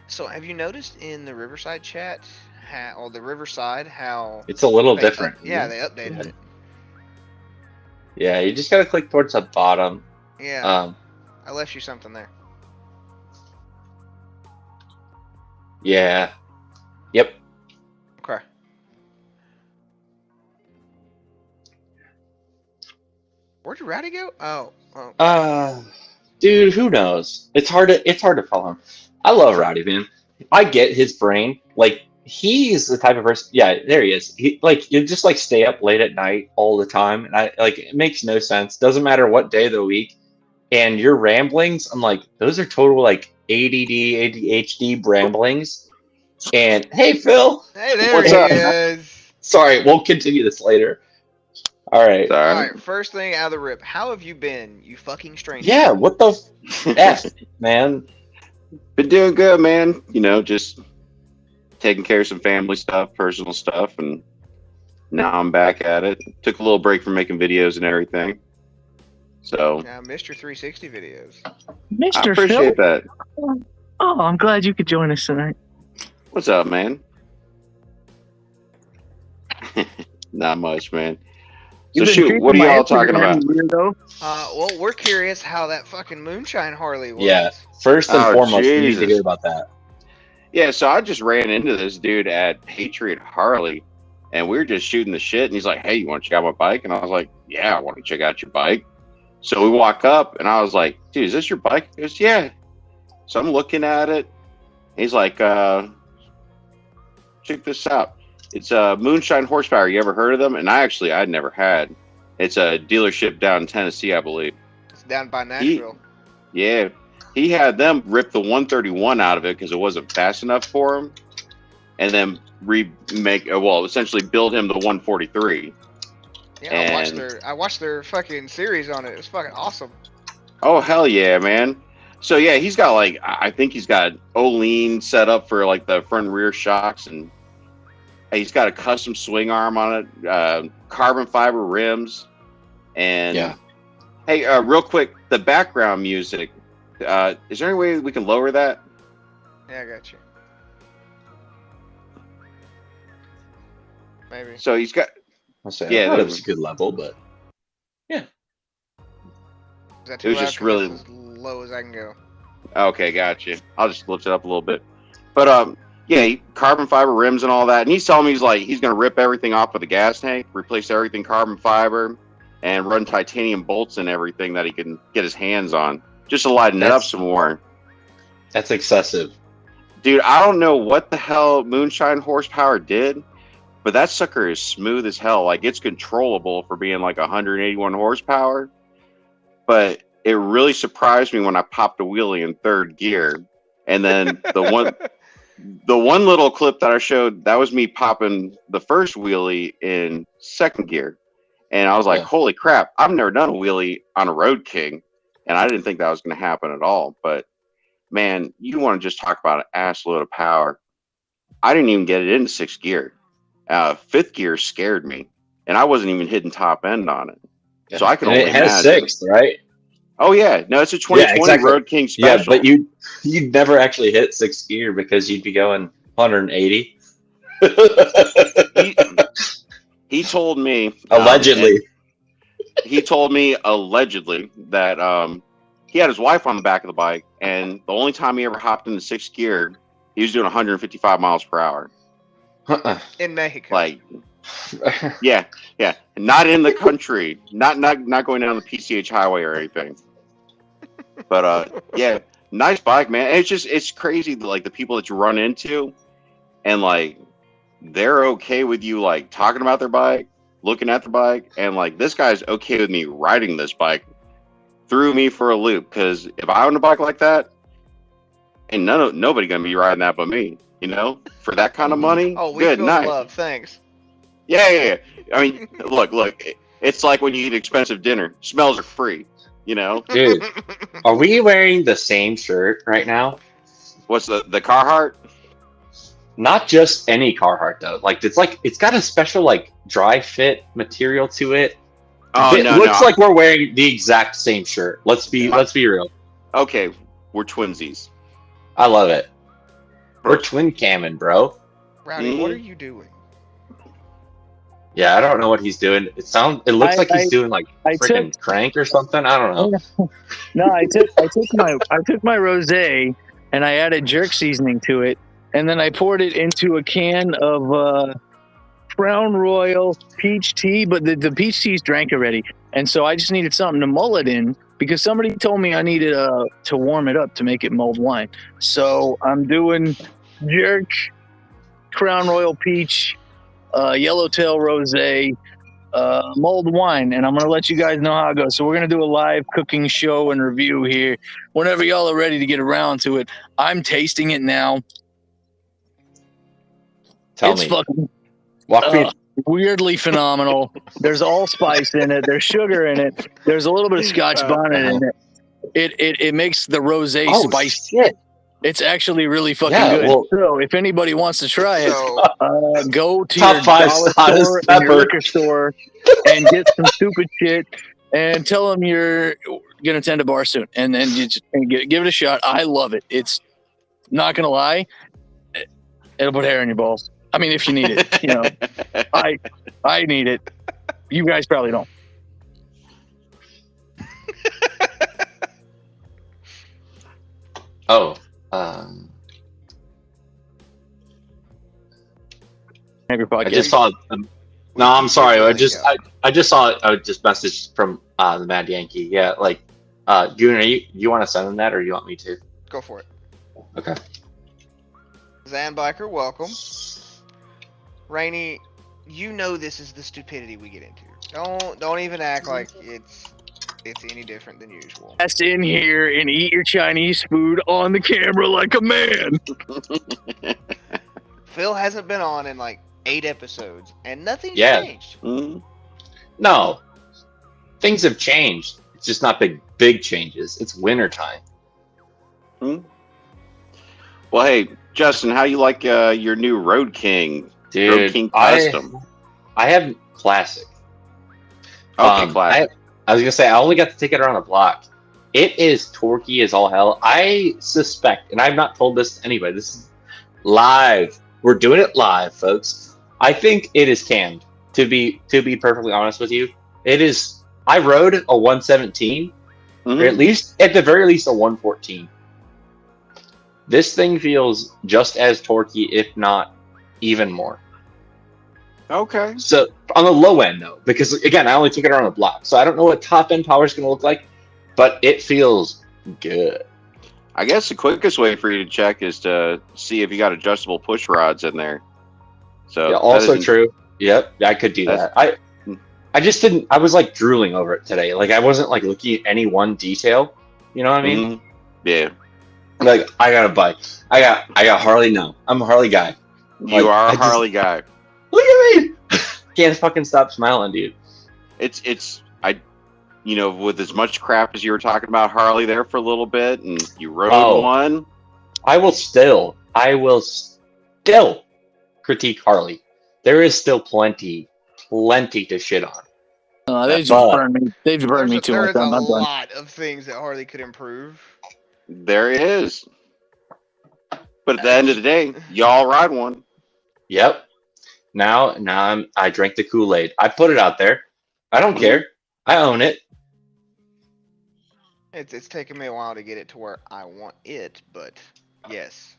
[SPEAKER 1] So, have you noticed in the Riverside chat, how
[SPEAKER 2] It's a little
[SPEAKER 1] they
[SPEAKER 2] different.
[SPEAKER 1] yeah, they updated it.
[SPEAKER 2] Yeah, you just gotta click towards the bottom.
[SPEAKER 1] Yeah, I left you something there.
[SPEAKER 2] Yeah. Yep.
[SPEAKER 1] Okay. Where'd your Rowdy go? Oh.
[SPEAKER 2] Dude, who knows? It's hard to follow him. I love Rowdy, man. I get his brain. Like he's the type of person. Yeah, there he is. He like you just like stay up late at night all the time, and I like it makes no sense. Doesn't matter what day of the week. And your ramblings, I'm like, those are total like ADD, ADHD ramblings. And hey, Phil,
[SPEAKER 1] Hey, there
[SPEAKER 2] what's
[SPEAKER 1] he
[SPEAKER 2] up?
[SPEAKER 1] is.
[SPEAKER 2] Sorry, we'll continue this later. All right.
[SPEAKER 1] All right, first thing out of the rip. How have you been, you fucking stranger?
[SPEAKER 2] Yeah, what the f, man?
[SPEAKER 5] Been doing good, man. You know, just taking care of some family stuff, personal stuff, and now I'm back at it. Took a little break from making videos and everything. So
[SPEAKER 1] Yeah, Mr. 360 videos.
[SPEAKER 5] I
[SPEAKER 3] Mr.
[SPEAKER 5] appreciate
[SPEAKER 3] Phil.
[SPEAKER 5] that.
[SPEAKER 3] Oh, I'm glad you could join us tonight.
[SPEAKER 5] What's up, man? Not much, man. So
[SPEAKER 3] You've been
[SPEAKER 5] shoot,
[SPEAKER 3] creeping
[SPEAKER 5] what are
[SPEAKER 3] my
[SPEAKER 5] y'all talking
[SPEAKER 3] Instagram,
[SPEAKER 5] about?
[SPEAKER 3] Weirdo.
[SPEAKER 1] Well, we're curious how that fucking moonshine Harley was.
[SPEAKER 2] Yeah, first and
[SPEAKER 5] Oh,
[SPEAKER 2] foremost, we need to
[SPEAKER 5] Jesus.
[SPEAKER 2] hear about that.
[SPEAKER 5] Yeah, so I just ran into this dude at Patriot Harley, and we were just shooting the shit. And he's like, "Hey, you want to check out my bike?" And I was like, "Yeah, I want to check out your bike." So we walk up, and I was like, "Dude, is this your bike?" He goes, "Yeah." So I'm looking at it. He's like, "Check this out. It's a Moonshine Horsepower. You ever heard of them?" And I'd never had. It's a dealership down in Tennessee, I believe.
[SPEAKER 1] It's down by Nashville.
[SPEAKER 5] Yeah, he had them rip the 131 out of it because it wasn't fast enough for him, and then essentially build him the 143.
[SPEAKER 1] Yeah, I watched their fucking series on it. It's fucking awesome.
[SPEAKER 5] Oh hell yeah, man! So yeah, he's got I think he's got Olean set up for like the front and rear shocks, and he's got a custom swing arm on it, carbon fiber rims, and
[SPEAKER 2] Yeah.
[SPEAKER 5] Hey, real quick, the background music. Is there any way we can lower that?
[SPEAKER 1] Yeah, I got you. Maybe.
[SPEAKER 5] So he's got.
[SPEAKER 2] I'll say,
[SPEAKER 5] Yeah,
[SPEAKER 2] I thought
[SPEAKER 5] that
[SPEAKER 2] it was a good level, but
[SPEAKER 1] Is that
[SPEAKER 5] It was
[SPEAKER 1] too loud?
[SPEAKER 5] just
[SPEAKER 1] 'Cause
[SPEAKER 5] really-
[SPEAKER 1] that's as low as I can go.
[SPEAKER 5] Okay, gotcha. I'll just lift it up a little bit. But yeah, carbon fiber rims and all that. And he's telling me he's gonna rip everything off of the gas tank, replace everything carbon fiber, and run titanium bolts and everything that he can get his hands on, just to lighten it up some more.
[SPEAKER 2] That's excessive.
[SPEAKER 5] Dude, I don't know what the hell moonshine horsepower did, but that sucker is smooth as hell. Like, it's controllable for being like 181 horsepower. But it really surprised me when I popped a wheelie in third gear. And then the one little clip that I showed, that was me popping the first wheelie in second gear. And I was like, holy crap, I've never done a wheelie on a Road King. And I didn't think that was going to happen at all. But man, you want to just talk about an ass load of power. I didn't even get it into sixth gear. Fifth gear scared me. And I wasn't even hitting top end on it.
[SPEAKER 2] Yeah.
[SPEAKER 5] So I can
[SPEAKER 2] and
[SPEAKER 5] only
[SPEAKER 2] it has
[SPEAKER 5] imagine.
[SPEAKER 2] sixth, right?
[SPEAKER 5] Oh yeah, no, it's a 2020 Road King special.
[SPEAKER 2] Yeah, but you'd never actually hit sixth gear because you'd be going 180.
[SPEAKER 5] He told me
[SPEAKER 2] allegedly.
[SPEAKER 5] He told me allegedly that he had his wife on the back of the bike, and the only time he ever hopped into sixth gear, he was doing 155 miles per hour.
[SPEAKER 1] In Mexico.
[SPEAKER 5] Like, yeah, not in the country, not going down the PCH highway or anything. But yeah, nice bike, man. And it's crazy, like the people that you run into, and like they're okay with you like talking about their bike, looking at the bike, and like this guy's okay with me riding this bike. Threw me for a loop, because if I own a bike like that, ain't nobody gonna be riding that but me. You know, for that kind of money.
[SPEAKER 1] Oh, we
[SPEAKER 5] good
[SPEAKER 1] feel
[SPEAKER 5] night.
[SPEAKER 1] love. Thanks.
[SPEAKER 5] Yeah. I mean, look. It's like when you eat expensive dinner. Smells are free. You know,
[SPEAKER 2] dude. Are we wearing the same shirt right now?
[SPEAKER 5] What's the Carhartt?
[SPEAKER 2] Not just any Carhartt though. It's got a special like dry fit material to it.
[SPEAKER 5] Oh,
[SPEAKER 2] it looks like we're wearing the exact same shirt. Let's be real.
[SPEAKER 5] Okay, we're twinsies.
[SPEAKER 2] I love it. We're twin camming, bro.
[SPEAKER 1] Rowdy, what are you doing?
[SPEAKER 2] Yeah, I don't know what he's doing. It looks like he's doing like freaking crank or something. I don't know.
[SPEAKER 3] No, I took my rosé and I added jerk seasoning to it, and then I poured it into a can of Crown Royal peach tea, but the peach tea's drank already, and so I just needed something to mull it in, because somebody told me I needed to warm it up to make it mulled wine. So I'm doing jerk, Crown Royal peach, Yellowtail rosé, mulled wine, and I'm gonna let you guys know how it goes. So we're gonna do a live cooking show and review here whenever y'all are ready to get around to it. I'm tasting it now.
[SPEAKER 2] It's
[SPEAKER 3] fucking
[SPEAKER 2] walk me.
[SPEAKER 3] Weirdly phenomenal. There's allspice in it. There's sugar in it. There's a little bit of Scotch bonnet in it. It makes the rosé spicy.
[SPEAKER 2] Shit.
[SPEAKER 3] It's actually really fucking good.
[SPEAKER 2] Well,
[SPEAKER 3] so if anybody wants to try it, go to
[SPEAKER 2] Top
[SPEAKER 3] your
[SPEAKER 2] 5
[SPEAKER 3] dollar store and your liquor store and get some stupid shit and tell them you're gonna attend a bar soon, and then you just give it a shot. I love it. It's not gonna lie, it'll put hair in your balls. I mean, if you need it, you know, I need it. You guys probably don't.
[SPEAKER 2] Oh, I just saw. No, I'm sorry. I just saw a message from the Mad Yankee. Yeah, like, Gooner, you want to send him that, or you want me to?
[SPEAKER 1] Go for it.
[SPEAKER 2] Okay.
[SPEAKER 1] Zanbiker, welcome. Rainy, you know this is the stupidity we get into. Don't even act like it's any different than usual.
[SPEAKER 3] Just in here and eat your Chinese food on the camera like a man.
[SPEAKER 1] Phil hasn't been on in like 8 episodes, and nothing's changed.
[SPEAKER 5] Mm-hmm.
[SPEAKER 2] No, things have changed. It's just not big changes. It's wintertime.
[SPEAKER 5] Mm-hmm. Well, hey, Justin, how you like your new Road King?
[SPEAKER 2] Dude,
[SPEAKER 5] Road King Custom.
[SPEAKER 2] I have Classic.
[SPEAKER 5] Okay, Classic.
[SPEAKER 2] I was gonna say I only got to take it around the block. It is torquey as all hell. I suspect, and I've not told this to anybody. This is live. We're doing it live, folks. I think it is canned. To be perfectly honest with you, it is. I rode a 117, or at the very least a 114, This thing feels just as torquey, if not even more.
[SPEAKER 5] Okay.
[SPEAKER 2] So on the low end though, because again, I only took it around a block, so I don't know what top end power is going to look like, but it feels good.
[SPEAKER 5] I guess the quickest way for you to check is to see if you got adjustable push rods in there. So
[SPEAKER 2] Yeah, also true. Yep, I could do that. I just didn't. I was like drooling over it today. Like I wasn't like looking at any one detail. You know what I mean?
[SPEAKER 5] Mm-hmm. Yeah.
[SPEAKER 2] Like I got a bike. I got Harley now. I'm a Harley guy.
[SPEAKER 5] You are a Harley guy.
[SPEAKER 2] Look at me. Can't fucking stop smiling, dude.
[SPEAKER 5] With as much crap as you were talking about Harley there for a little bit, and you rode one.
[SPEAKER 2] I will still critique Harley. There is still plenty to shit on.
[SPEAKER 3] They've burned me. They've burned me too much.
[SPEAKER 1] There's a lot of things that Harley could improve.
[SPEAKER 5] There is. But at the end of the day, y'all ride one.
[SPEAKER 2] Yep. Now I drank the Kool-Aid. I put it out there. I don't care. I own it.
[SPEAKER 1] It's taken me a while to get it to where I want it, but yes.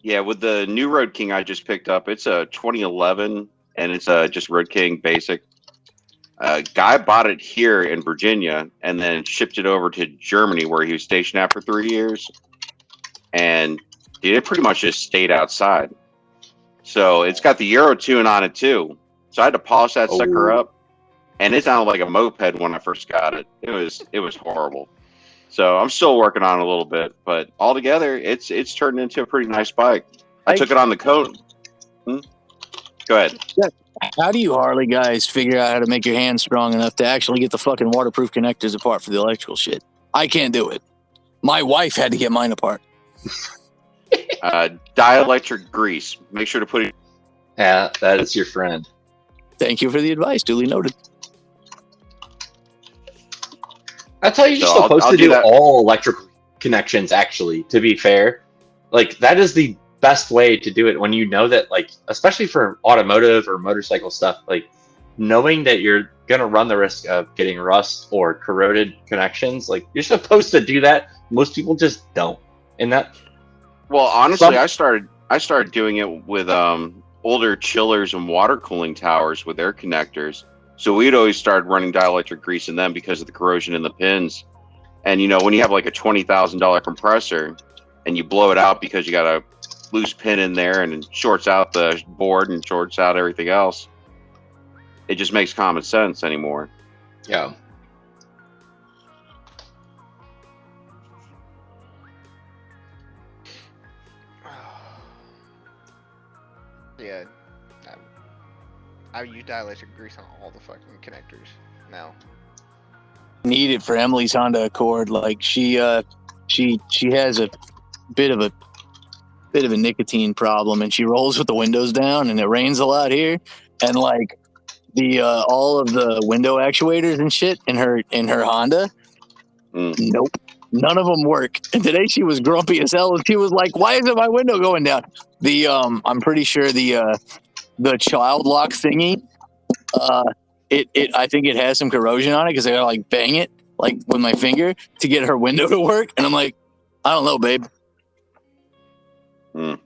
[SPEAKER 5] Yeah, with the new Road King I just picked up, it's a 2011, and it's just Road King basic. Guy bought it here in Virginia and then shipped it over to Germany, where he was stationed at for 3 years. And it pretty much just stayed outside. So it's got the Euro tune on it too. So I had to polish that sucker up, and it sounded like a moped when I first got it. It was horrible. So I'm still working on it a little bit, but altogether, it's turned into a pretty nice bike. I took it on the coat. Go ahead.
[SPEAKER 3] Yeah. How do you Harley guys figure out how to make your hands strong enough to actually get the fucking waterproof connectors apart for the electrical shit? I can't do it. My wife had to get mine apart.
[SPEAKER 5] Dielectric grease. Make sure to put it.
[SPEAKER 2] Yeah, that is your friend.
[SPEAKER 3] Thank you for the advice. Duly noted.
[SPEAKER 2] That's how you're
[SPEAKER 5] So
[SPEAKER 2] supposed
[SPEAKER 5] I'll
[SPEAKER 2] to
[SPEAKER 5] do
[SPEAKER 2] do
[SPEAKER 5] that.
[SPEAKER 2] all electrical connections, actually, to be fair. Like, that is the best way to do it when you know that, like, especially for automotive or motorcycle stuff, like, knowing that you're going to run the risk of getting rust or corroded connections, like, you're supposed to do that. Most people just don't. And that...
[SPEAKER 5] Well, honestly, I started doing it with older chillers and water cooling towers with their connectors. So we'd always start running dielectric grease in them because of the corrosion in the pins. And when you have like a $20,000 compressor and you blow it out because you got a loose pin in there and it shorts out the board and shorts out everything else, it just makes common sense anymore.
[SPEAKER 2] Yeah.
[SPEAKER 1] Yeah. I use dielectric grease on all the fucking connectors now.
[SPEAKER 3] Need it for Emily's Honda Accord. Like she has a bit of a nicotine problem, and she rolls with the windows down, and it rains a lot here, and like the all of the window actuators and shit in her Honda, nope, none of them work. And today she was grumpy as hell, and she was like, "Why isn't my window going down?" The I'm pretty sure the child lock thingy, I think it has some corrosion on it because I gotta like bang it like with my finger to get her window to work, and I'm like, I don't know, babe.
[SPEAKER 2] All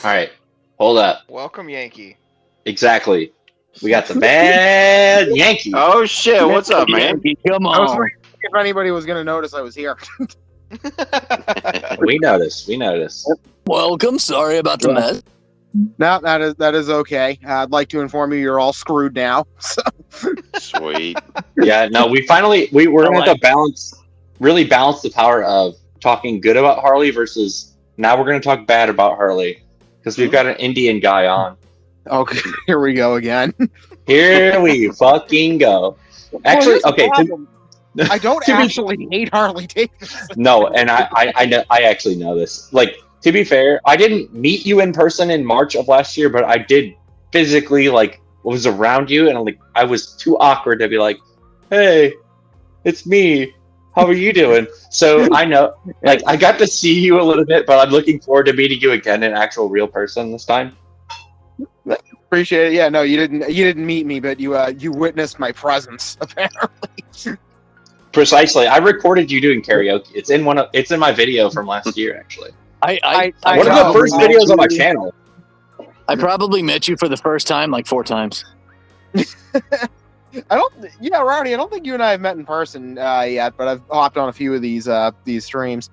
[SPEAKER 2] right, hold up.
[SPEAKER 1] Welcome, Yankee.
[SPEAKER 2] Exactly. We got the bad Yankee.
[SPEAKER 5] Oh shit! What's up, man?
[SPEAKER 3] Come
[SPEAKER 6] I was
[SPEAKER 3] on.
[SPEAKER 6] wondering if anybody was going to notice I was here.
[SPEAKER 2] We noticed.
[SPEAKER 3] Welcome. Sorry about the mess.
[SPEAKER 6] No, that is okay. I'd like to inform you you're all screwed now. So.
[SPEAKER 5] Sweet.
[SPEAKER 2] Yeah, no, we're going to really balance the power of talking good about Harley versus now we're going to talk bad about Harley because we've got an Indian guy on.
[SPEAKER 6] Okay, here we go again.
[SPEAKER 2] Here we fucking go. Actually, okay.
[SPEAKER 6] I don't actually hate Harley Davidson.
[SPEAKER 2] No, and I know, I actually know this. Like, to be fair, I didn't meet you in person in March of last year, but I did physically, like, was around you, and I was too awkward to be like, hey, it's me. How are you doing? So I know, like, I got to see you a little bit, but I'm looking forward to meeting you again in actual real person this time.
[SPEAKER 6] Appreciate it. Yeah, no, you didn't meet me, but you witnessed my presence, apparently.
[SPEAKER 2] Precisely. I recorded you doing karaoke. It's in it's in my video from last year, actually.
[SPEAKER 3] I
[SPEAKER 2] One of the
[SPEAKER 3] probably
[SPEAKER 2] first
[SPEAKER 3] met
[SPEAKER 2] videos on my
[SPEAKER 3] you-
[SPEAKER 2] channel.
[SPEAKER 3] I probably met you for the first time like 4 times.
[SPEAKER 6] Rowdy, I don't think you and I have met in person yet, but I've hopped on a few of these streams.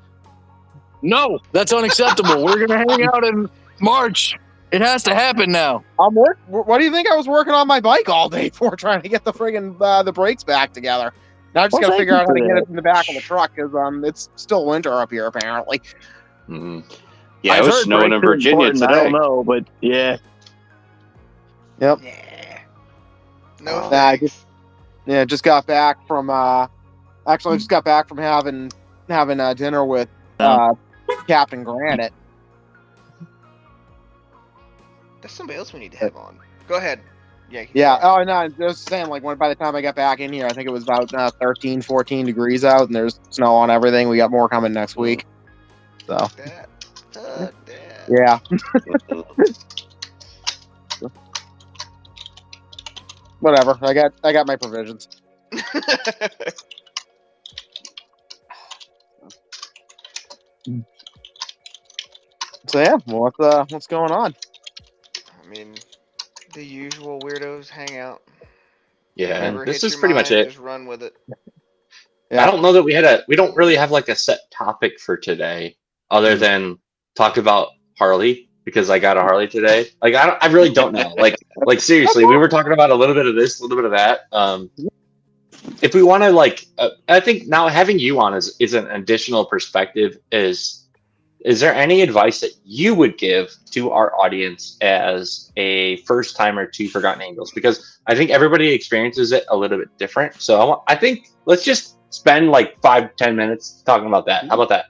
[SPEAKER 3] No, that's unacceptable. We're gonna hang out in March. It has to happen now.
[SPEAKER 6] What do you think I was working on my bike all day for, trying to get the friggin' the brakes back together? Now I just
[SPEAKER 3] Well,
[SPEAKER 6] gotta
[SPEAKER 3] thank
[SPEAKER 6] figure
[SPEAKER 3] you
[SPEAKER 6] out how
[SPEAKER 3] for
[SPEAKER 6] to get
[SPEAKER 3] that.
[SPEAKER 6] it in the back of the truck because it's still winter up here apparently.
[SPEAKER 2] Mhm.
[SPEAKER 5] Yeah,
[SPEAKER 3] I've
[SPEAKER 5] it was
[SPEAKER 3] heard
[SPEAKER 5] snowing in
[SPEAKER 3] brakes are
[SPEAKER 5] Virginia
[SPEAKER 3] important. I
[SPEAKER 5] today.
[SPEAKER 3] don't know, but yeah.
[SPEAKER 6] Yep.
[SPEAKER 1] Yeah. No
[SPEAKER 6] I
[SPEAKER 1] thanks.
[SPEAKER 6] just got back from actually I just got back from having dinner with Captain Granite.
[SPEAKER 1] That's somebody else we need to have on. Go ahead. Yeah.
[SPEAKER 6] Yeah. Oh no, I was saying like by the time I got back in here, I think it was about 13, 14 degrees out, and there's snow on everything. We got more coming next week. So
[SPEAKER 1] Fuck that. Fuck that.
[SPEAKER 6] yeah. Whatever. I got my provisions. So yeah, well, what's going on?
[SPEAKER 1] I mean, the usual weirdos hang out.
[SPEAKER 2] Yeah,
[SPEAKER 1] Whatever
[SPEAKER 2] this
[SPEAKER 1] hits
[SPEAKER 2] is
[SPEAKER 1] your
[SPEAKER 2] pretty much
[SPEAKER 1] mind,
[SPEAKER 2] it.
[SPEAKER 1] Just run with it.
[SPEAKER 6] Yeah.
[SPEAKER 2] I don't know that we don't really have like a set topic for today, other than talk about Harley because I got a Harley today. Like I really don't know. Like seriously, we were talking about a little bit of this, a little bit of that. If we want to I think now having you on is an additional perspective. Is there any advice that you would give to our audience as a first timer to Forgotten Angels? Because I think everybody experiences it a little bit different. So I think let's just spend like 5-10 minutes talking about that. How about that?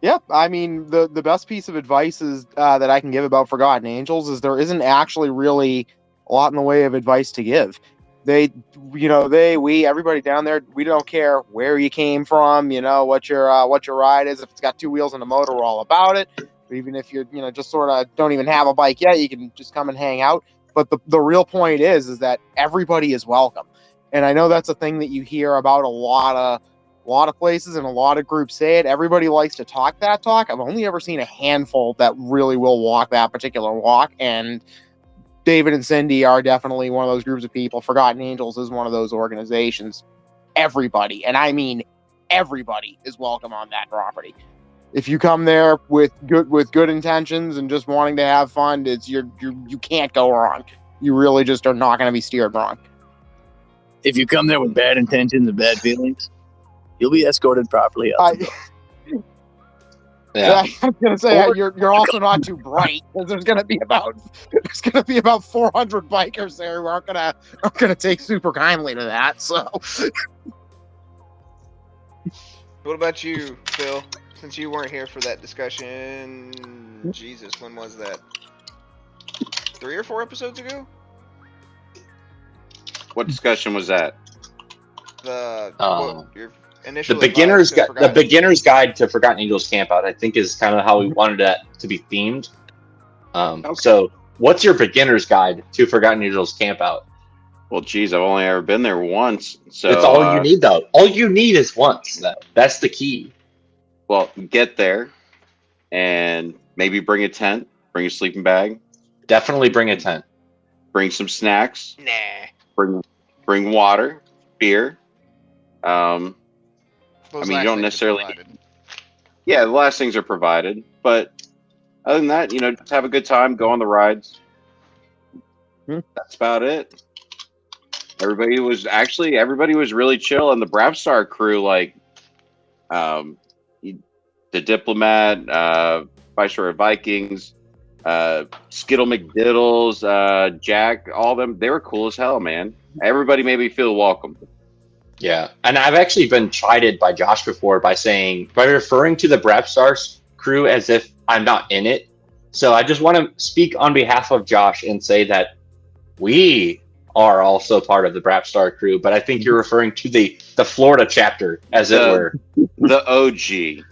[SPEAKER 6] Yeah, I mean the best piece of advice is that I can give about Forgotten Angels is there isn't actually really a lot in the way of advice to give. Everybody down there, we don't care where you came from, what your ride is. If it's got 2 wheels and a motor, we're all about it. But even if you're, just sort of don't even have a bike yet, you can just come and hang out. But the real point is that everybody is welcome. And I know that's a thing that you hear about a lot of places and a lot of groups say it. Everybody likes to talk that talk. I've only ever seen a handful that really will walk that particular walk, and David and Cindy are definitely one of those groups of people. Forgotten Angels is one of those organizations. Everybody, and I mean everybody, is welcome on that property. If you come there with good intentions and just wanting to have fun, you can't go wrong. You really just are not going to be steered wrong.
[SPEAKER 3] If you come there with bad intentions and bad feelings, you'll be escorted properly out.
[SPEAKER 2] Yeah.
[SPEAKER 6] I was gonna say you're also not too bright because there's gonna be about 400 bikers there who aren't gonna take super kindly to that. So,
[SPEAKER 1] What about you, Phil? Since you weren't here for that discussion, Jesus, when was that? 3 or 4 episodes ago?
[SPEAKER 5] What discussion was that?
[SPEAKER 1] Your initial
[SPEAKER 2] The
[SPEAKER 1] advice to
[SPEAKER 2] beginner's guide to Forgotten Angels Campout, I think, is kind of how we wanted that to be themed. So, what's your beginner's guide to Forgotten Angels Campout?
[SPEAKER 5] Well, geez, I've only ever been there once. So
[SPEAKER 2] That's all you need, though. All you need is once. That's the key.
[SPEAKER 5] Well, get there and maybe bring a tent, bring a sleeping bag,
[SPEAKER 2] Definitely bring a tent.
[SPEAKER 5] bring some snacks,
[SPEAKER 1] Nah.
[SPEAKER 5] bring water, beer.
[SPEAKER 1] Those
[SPEAKER 5] I mean, you
[SPEAKER 1] last
[SPEAKER 5] don't
[SPEAKER 1] things are
[SPEAKER 5] necessarily.
[SPEAKER 1] provided.
[SPEAKER 5] Yeah, the last things are provided, but other than that, just have a good time, go on the rides. That's about it. Everybody was really chill, and the Bravstar crew, the Diplomat, Viceroy Vikings, Skittle McDiddles, Jack, all of them, they were cool as hell, man. Everybody made me feel welcome.
[SPEAKER 2] Yeah, and I've actually been chided by Josh before by referring to the Bravstar crew as if I'm not in it. So I just want to speak on behalf of Josh and say that we are also part of the Bravstar crew, but I think you're referring to the Florida chapter, as it were.
[SPEAKER 5] The OG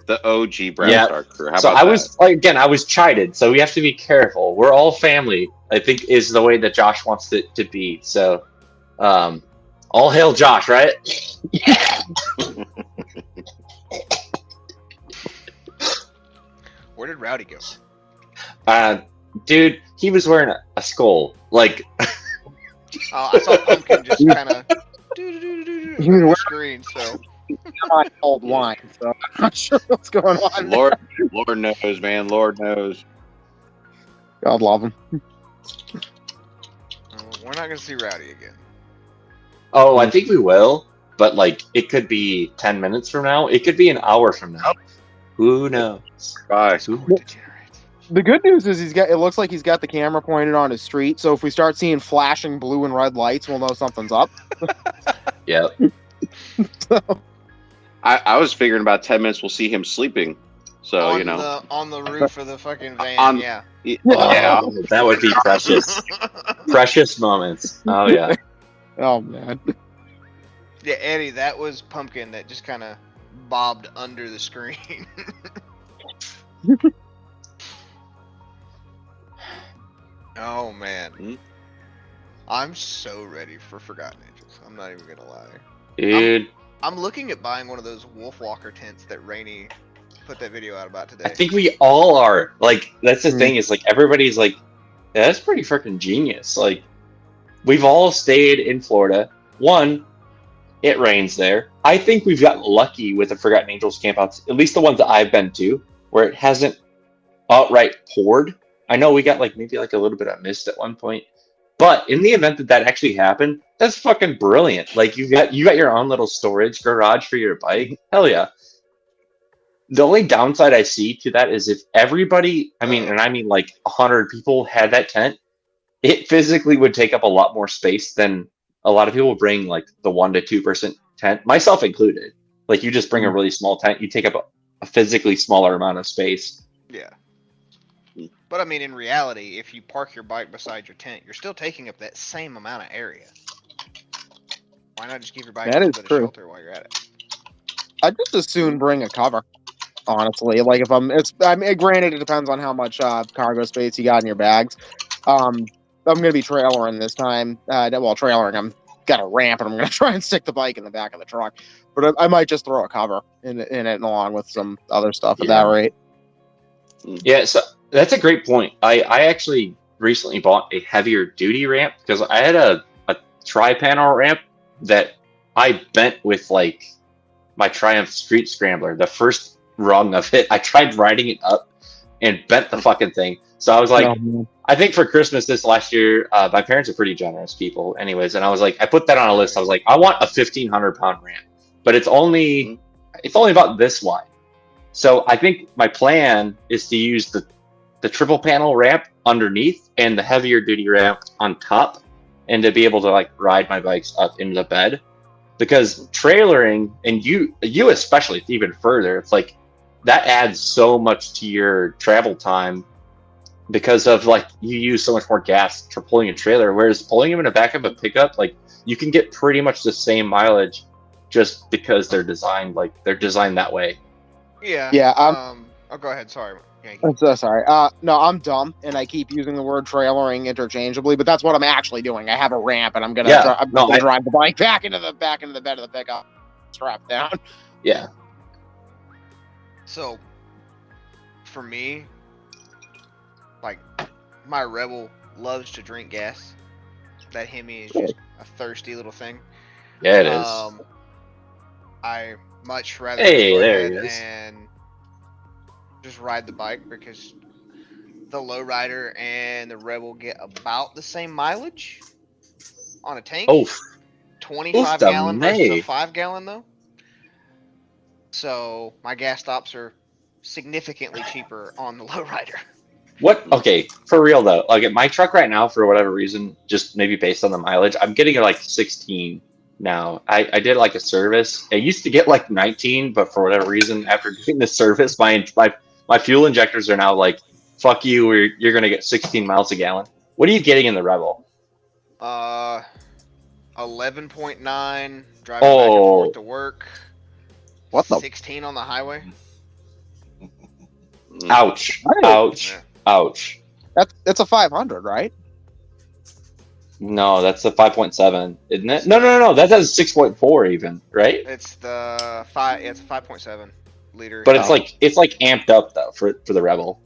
[SPEAKER 5] Bravstar crew. How
[SPEAKER 2] So
[SPEAKER 5] about
[SPEAKER 2] I was chided. So we have to be careful. We're all family, I think, is the way that Josh wants it to be. So, All hail Josh, right?
[SPEAKER 1] Where did Rowdy go?
[SPEAKER 2] Dude, he was wearing a skull. Like,
[SPEAKER 1] I saw Pumpkin just kind of over the screen. So
[SPEAKER 6] I old wine, so I'm not sure what's going on.
[SPEAKER 5] Lord knows, man. Lord knows.
[SPEAKER 6] God love him.
[SPEAKER 1] we're not gonna see Rowdy again.
[SPEAKER 2] oh, I think we will, but like, it could be 10 minutes from now. It could be an hour from now. Who knows?
[SPEAKER 5] Bye.
[SPEAKER 1] Discord degenerate.
[SPEAKER 6] The good news is it looks like he's got the camera pointed on his street, so if we start seeing flashing blue and red lights, we'll know something's up.
[SPEAKER 2] Yeah.
[SPEAKER 5] I was figuring about 10 minutes we'll see him sleeping. So,
[SPEAKER 1] on on the roof of the fucking van.
[SPEAKER 5] On-
[SPEAKER 1] yeah.
[SPEAKER 5] Yeah.
[SPEAKER 2] Oh, that would be precious. Precious moments. Oh, yeah.
[SPEAKER 6] Oh man.
[SPEAKER 1] Yeah, Eddie, that was Pumpkin that just kind of bobbed under the screen. Oh man, I'm so ready for Forgotten Angels. I'm not even gonna lie.
[SPEAKER 2] Dude,
[SPEAKER 1] I'm looking at buying one of those Wolfwalker tents that Rainey put that video out about
[SPEAKER 2] I
[SPEAKER 1] today.
[SPEAKER 2] think we all are. Like, that's the thing, is like, everybody's like, yeah, that's pretty freaking genius. Like, we've all stayed in Florida. One, it rains there. I think we've gotten lucky with the Forgotten Angels campouts, at least the ones that I've been to, where it hasn't outright poured. I know we got like maybe like a little bit of mist at one point, but in the event that that actually happened, that's fucking brilliant. Like, you got your own little storage garage for your bike. Hell yeah. The only downside I see to that is if everybody, I mean like 100 people had that tent, it physically would take up a lot more space than a lot of people bring, like the 1 to 2% tent, myself included. Like, you just bring a really small tent, you take up a physically smaller amount of space.
[SPEAKER 1] Yeah. But I mean, in reality, if you park your bike beside your tent, you're still taking up that same amount of area. Why not just give your bike
[SPEAKER 6] That
[SPEAKER 1] a
[SPEAKER 6] is
[SPEAKER 1] little bit
[SPEAKER 6] true.
[SPEAKER 1] of shelter while you're at it?
[SPEAKER 6] I'd just as soon bring a cover. Honestly, like if granted, it depends on how much cargo space you got in your bags. I'm gonna be trailering this time. Trailering. I'm got a ramp, and I'm gonna try and stick the bike in the back of the truck. But I might just throw a cover in it along with some other stuff at that rate.
[SPEAKER 2] Yeah, so that's a great point. I actually recently bought a heavier duty ramp because I had a tri-panel ramp that I bent with like my Triumph Street Scrambler. The first rung of it, I tried riding it up and bent the fucking thing. So I was like, I think for Christmas this last year, my parents are pretty generous people anyways, and I was like, I put that on a list. I was like, I want a 1,500-pound ramp, but it's only about this wide. So I think my plan is to use the triple panel ramp underneath and the heavier duty ramp on top, and to be able to like ride my bikes up into the bed. Because trailering, and you especially, it's even further, it's like that adds so much to your travel time because of like you use so much more gas for pulling a trailer, whereas pulling them in the back of a pickup, like you can get pretty much the same mileage just because they're designed that way.
[SPEAKER 1] Yeah.
[SPEAKER 6] Yeah.
[SPEAKER 1] Go ahead. Sorry.
[SPEAKER 6] I'm so sorry. No, I'm dumb, and I keep using the word trailering interchangeably, but that's what I'm actually doing. I have a ramp, and I'm gonna drive the bike back into the bed of the pickup, strapped down.
[SPEAKER 2] Yeah.
[SPEAKER 1] So, for me, like, my Rebel loves to drink gas. That Hemi is just a thirsty little thing.
[SPEAKER 2] Yeah, it is.
[SPEAKER 1] I much rather
[SPEAKER 2] Hey,
[SPEAKER 1] go
[SPEAKER 2] there
[SPEAKER 1] ahead
[SPEAKER 2] he is.
[SPEAKER 1] and just ride the bike because the lowrider and the Rebel get about the same mileage on a tank.
[SPEAKER 2] Oh,
[SPEAKER 1] 25 gallon versus a 5 gallon though. So my gas stops are significantly cheaper on the lowrider.
[SPEAKER 2] What? Okay, for real though. Like my truck right now, for whatever reason, just maybe based on the mileage, I'm getting like 16 now. I did like a service. I used to get like 19, but for whatever reason, after doing the service, my fuel injectors are now like, fuck you, you're gonna get 16 miles a gallon. What are you getting in the Rebel?
[SPEAKER 1] 11.9 driving back and forth to work.
[SPEAKER 6] What the?
[SPEAKER 1] 16 on the highway.
[SPEAKER 2] Ouch! Ouch!
[SPEAKER 1] Yeah.
[SPEAKER 2] Ouch!
[SPEAKER 6] That's a 500, right?
[SPEAKER 2] No, that's the 5.7, isn't it? No. That has 6.4 even, right?
[SPEAKER 1] It's the 5. Yeah, it's a 5.7 liter.
[SPEAKER 2] But it's like amped up though for the Rebel.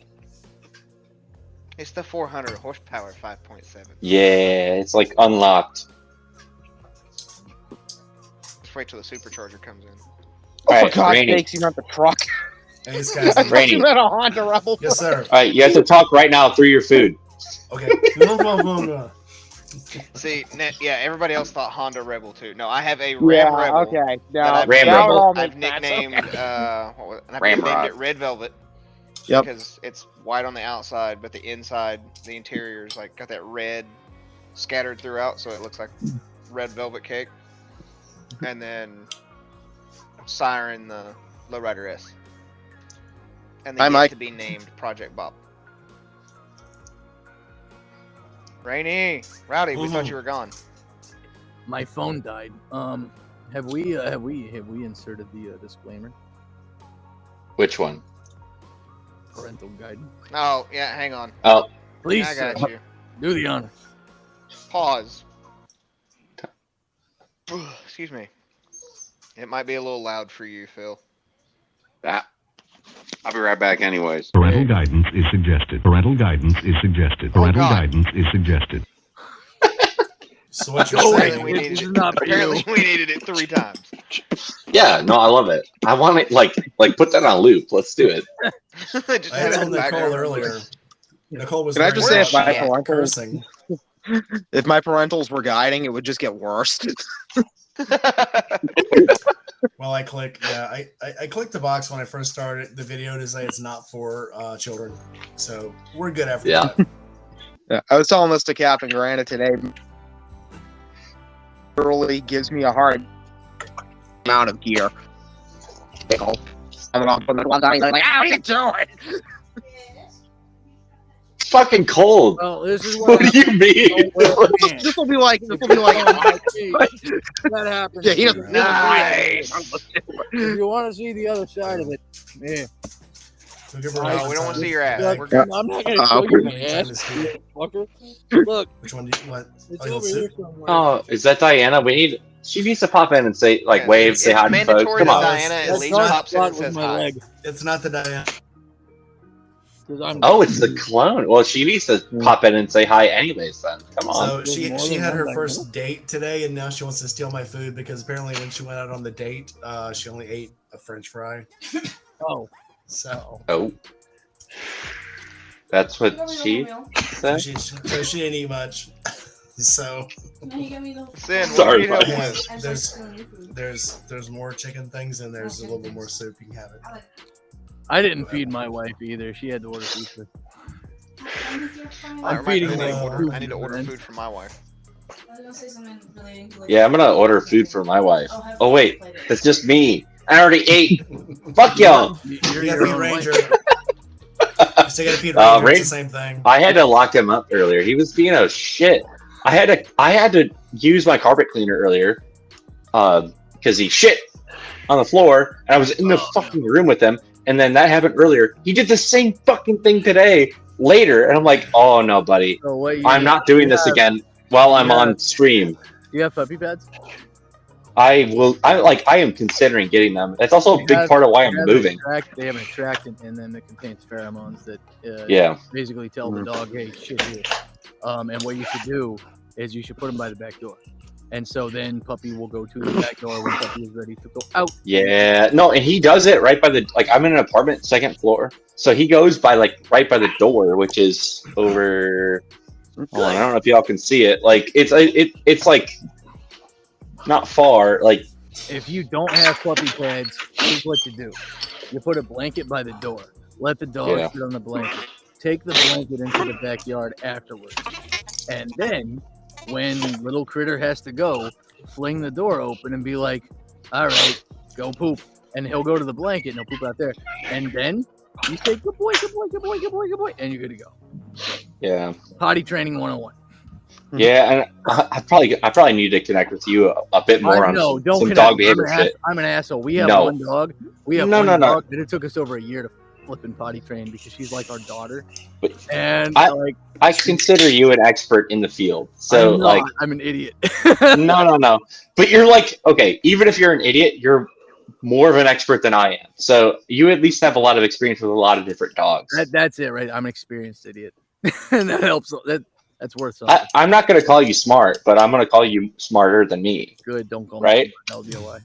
[SPEAKER 1] It's the 400 horsepower 5.7.
[SPEAKER 2] Yeah, it's like unlocked.
[SPEAKER 1] Just wait till the supercharger comes in.
[SPEAKER 6] Oh,
[SPEAKER 2] Alright,
[SPEAKER 6] for God's
[SPEAKER 2] Rainy.
[SPEAKER 6] sakes, you meant the truck.
[SPEAKER 7] Hey, this guy's
[SPEAKER 2] Rainy.
[SPEAKER 6] You meant a Honda Rebel.
[SPEAKER 7] Yes, sir.
[SPEAKER 2] All right, you have to talk right now through your food.
[SPEAKER 7] Okay. Go.
[SPEAKER 1] See, yeah, everybody else thought Honda Rebel too. No, I have a Ram
[SPEAKER 6] Yeah,
[SPEAKER 1] Rebel.
[SPEAKER 6] okay. No,
[SPEAKER 1] that I've,
[SPEAKER 2] Ram
[SPEAKER 6] now
[SPEAKER 2] Rebel.
[SPEAKER 6] it all
[SPEAKER 1] I've
[SPEAKER 6] makes sense.
[SPEAKER 1] nicknamed
[SPEAKER 6] Okay.
[SPEAKER 1] what was, and I've
[SPEAKER 5] Ramrod.
[SPEAKER 1] nicknamed it Red Velvet.
[SPEAKER 6] Yep.
[SPEAKER 1] Because it's white on the outside, but the inside, the interior is like got that red scattered throughout, so it looks like red velvet cake. And then Siren, the Lowrider S. And
[SPEAKER 6] Hi,
[SPEAKER 1] then
[SPEAKER 6] Mike.
[SPEAKER 1] to be named Project Bob. Rainy, Rowdy, we thought you were gone.
[SPEAKER 3] My phone died. Have we inserted the disclaimer?
[SPEAKER 2] Which one?
[SPEAKER 3] Parental guidance.
[SPEAKER 1] Oh, yeah, hang on.
[SPEAKER 2] Oh,
[SPEAKER 3] Please,
[SPEAKER 1] I got
[SPEAKER 3] sir,
[SPEAKER 1] you.
[SPEAKER 3] do the honors.
[SPEAKER 1] Pause. Excuse me. It might be a little loud for you, Phil.
[SPEAKER 5] That. I'll be right back anyways.
[SPEAKER 8] Parental guidance is suggested. Parental guidance is suggested. Parental
[SPEAKER 1] God.
[SPEAKER 8] guidance is suggested.
[SPEAKER 7] So what you're
[SPEAKER 3] Go
[SPEAKER 1] Apparently
[SPEAKER 7] saying?
[SPEAKER 1] we
[SPEAKER 3] This
[SPEAKER 1] needed
[SPEAKER 3] is
[SPEAKER 1] it.
[SPEAKER 3] not for
[SPEAKER 1] Apparently
[SPEAKER 3] you.
[SPEAKER 1] we needed it 3 times.
[SPEAKER 2] yeah, no, I love it. I want it like put that on loop. Let's do it.
[SPEAKER 1] Just
[SPEAKER 7] I
[SPEAKER 1] had
[SPEAKER 7] told
[SPEAKER 1] it in the
[SPEAKER 7] Nicole
[SPEAKER 1] background.
[SPEAKER 7] earlier. Nicole was
[SPEAKER 6] Can I
[SPEAKER 7] worried
[SPEAKER 6] just say if
[SPEAKER 7] about
[SPEAKER 6] my
[SPEAKER 1] Yeah.
[SPEAKER 6] parentals,
[SPEAKER 7] cursing.
[SPEAKER 6] if my parentals were guiding, it would just get worse.
[SPEAKER 7] Well, I click. Yeah, I clicked the box when I first started the video to say it's not for children. So we're good after
[SPEAKER 2] Yeah.
[SPEAKER 7] that.
[SPEAKER 6] Yeah, I was telling this to Captain Granda today. Literally gives me a hard amount of gear. I'm off on the one time. He's like, "How are you doing?"
[SPEAKER 2] It's fucking cold.
[SPEAKER 3] Well, this is
[SPEAKER 2] What
[SPEAKER 3] what
[SPEAKER 2] do you mean?
[SPEAKER 6] This will be like.
[SPEAKER 3] that happens.
[SPEAKER 6] Yeah, he doesn't.
[SPEAKER 1] Nice.
[SPEAKER 3] If you want to see the other side of it, yeah.
[SPEAKER 7] So give her
[SPEAKER 1] No,
[SPEAKER 7] another
[SPEAKER 1] we don't want to
[SPEAKER 7] time.
[SPEAKER 1] see your ass.
[SPEAKER 3] Look,
[SPEAKER 1] We're good.
[SPEAKER 3] I'm not gonna show you my
[SPEAKER 7] Trying
[SPEAKER 3] ass,
[SPEAKER 7] to see.
[SPEAKER 3] fucker. Look,
[SPEAKER 7] Which one do you want?
[SPEAKER 3] it's
[SPEAKER 7] Oh, you
[SPEAKER 3] over
[SPEAKER 7] want
[SPEAKER 3] here
[SPEAKER 7] soup?
[SPEAKER 3] somewhere.
[SPEAKER 2] Oh, is that Diana? She needs to pop in and say like
[SPEAKER 1] Yeah,
[SPEAKER 2] wave,
[SPEAKER 1] it's
[SPEAKER 2] say hi to folks.
[SPEAKER 1] mandatory
[SPEAKER 2] Come
[SPEAKER 1] that
[SPEAKER 2] on.
[SPEAKER 1] Diana at
[SPEAKER 7] That's
[SPEAKER 1] least
[SPEAKER 3] dark
[SPEAKER 1] pops in
[SPEAKER 3] spot
[SPEAKER 1] and
[SPEAKER 3] was
[SPEAKER 1] says
[SPEAKER 3] my
[SPEAKER 1] hi.
[SPEAKER 3] leg.
[SPEAKER 7] It's not the Diana.
[SPEAKER 3] 'Cause I'm
[SPEAKER 2] Oh, it's the clone. Well, she needs to pop in and say hi anyways then. Come on.
[SPEAKER 7] So
[SPEAKER 3] There's
[SPEAKER 7] she
[SPEAKER 3] more
[SPEAKER 7] she
[SPEAKER 3] than
[SPEAKER 7] had
[SPEAKER 3] one
[SPEAKER 7] her
[SPEAKER 3] Diana.
[SPEAKER 7] first date today, and now she wants to steal my food because apparently when she went out on the date, she only ate a French fry.
[SPEAKER 3] Oh,
[SPEAKER 7] So
[SPEAKER 2] Oh. That's what
[SPEAKER 4] You
[SPEAKER 2] she
[SPEAKER 4] got me
[SPEAKER 2] said?
[SPEAKER 7] she didn't eat much. So
[SPEAKER 4] the whole meal. No, you got me the whole.
[SPEAKER 1] Sin, what
[SPEAKER 2] Sorry
[SPEAKER 1] do you need help
[SPEAKER 2] about
[SPEAKER 1] with?
[SPEAKER 4] I just
[SPEAKER 7] there's
[SPEAKER 4] like your food.
[SPEAKER 7] there's more chicken things and there's a little bit more soup. You can have it.
[SPEAKER 4] I like.
[SPEAKER 3] I didn't feed my wife either. She had to order pizza.
[SPEAKER 4] I'm with your friend.
[SPEAKER 1] That
[SPEAKER 3] I'm
[SPEAKER 1] reminds me,
[SPEAKER 3] feeding
[SPEAKER 1] I need to
[SPEAKER 7] her
[SPEAKER 1] order-
[SPEAKER 3] food,
[SPEAKER 1] I need to order
[SPEAKER 3] man.
[SPEAKER 1] food for my wife.
[SPEAKER 4] I was gonna say something relating to like.
[SPEAKER 2] Yeah, I'm gonna order food for my wife.
[SPEAKER 4] have
[SPEAKER 2] Oh
[SPEAKER 4] fun
[SPEAKER 2] wait,
[SPEAKER 4] with it.
[SPEAKER 2] that's just me. I already ate. Fuck y'all.
[SPEAKER 3] You're
[SPEAKER 7] You gotta
[SPEAKER 3] your
[SPEAKER 7] feed
[SPEAKER 3] own
[SPEAKER 7] Ranger.
[SPEAKER 3] wife.
[SPEAKER 7] You still gotta feed Ranger.
[SPEAKER 2] Ranger-
[SPEAKER 7] It's the same thing.
[SPEAKER 2] I had to lock him up earlier. He was being a shit. I had to use my carpet cleaner earlier, because he shit on the floor, and I was in the fucking room with him, and then that happened earlier. He did the same fucking thing today later, and I'm like, oh no, buddy,
[SPEAKER 3] So what you
[SPEAKER 2] I'm not doing this again while I'm on stream.
[SPEAKER 3] You have puppy pads?
[SPEAKER 2] I am considering getting them. That's also a
[SPEAKER 3] They
[SPEAKER 2] big
[SPEAKER 3] have-
[SPEAKER 2] part of why I'm
[SPEAKER 3] They have
[SPEAKER 2] moving.
[SPEAKER 3] They have an attractant in them that contains pheromones that
[SPEAKER 2] Yeah.
[SPEAKER 3] basically tell the dog, hey, shit here. And what you should do is you should put them by the back door. And so then puppy will go to the back door when puppy is ready to go out.
[SPEAKER 2] Yeah, no, and he does it right by the I'm in an apartment, 2nd floor, so he goes by right by the door, which is over. Hold on, I don't know if y'all can see it. Like it's like not far. Like
[SPEAKER 3] If you don't have puppy pads, here's what you do. You put a blanket by the door. Let the dog
[SPEAKER 2] Yeah.
[SPEAKER 3] sit on the blanket. Take the blanket into the backyard afterwards. And then, when little critter has to go, fling the door open and be like, all right, go poop. And he'll go to the blanket and he'll poop out there. And then you say, good boy, good boy, good boy, good boy, good boy. And you're good to go.
[SPEAKER 2] yeah,
[SPEAKER 3] Potty training 101.
[SPEAKER 2] yeah, and I probably need to connect with you a bit more on
[SPEAKER 3] No, don't
[SPEAKER 2] some
[SPEAKER 3] connect.
[SPEAKER 2] dog behavior shit.
[SPEAKER 3] I'm an asshole. We have
[SPEAKER 2] No.
[SPEAKER 3] one dog. We have
[SPEAKER 2] No,
[SPEAKER 3] one
[SPEAKER 2] no, no.
[SPEAKER 3] dog, and it took us over a year to flipping potty trained because she's like our daughter.
[SPEAKER 2] But
[SPEAKER 3] And
[SPEAKER 2] I consider you an expert in the field. So
[SPEAKER 3] I'm not.
[SPEAKER 2] like,
[SPEAKER 3] I'm an idiot.
[SPEAKER 2] no. But you're like, okay, even if you're an idiot, you're more of an expert than I am. So you at least have a lot of experience with a lot of different dogs.
[SPEAKER 3] That's it, right? I'm an experienced idiot, and that helps. That's worth something.
[SPEAKER 2] I'm not going to call you smart, but I'm going to call you smarter than me.
[SPEAKER 3] Good, don't call
[SPEAKER 2] right?
[SPEAKER 3] me smart. That'll be a lie.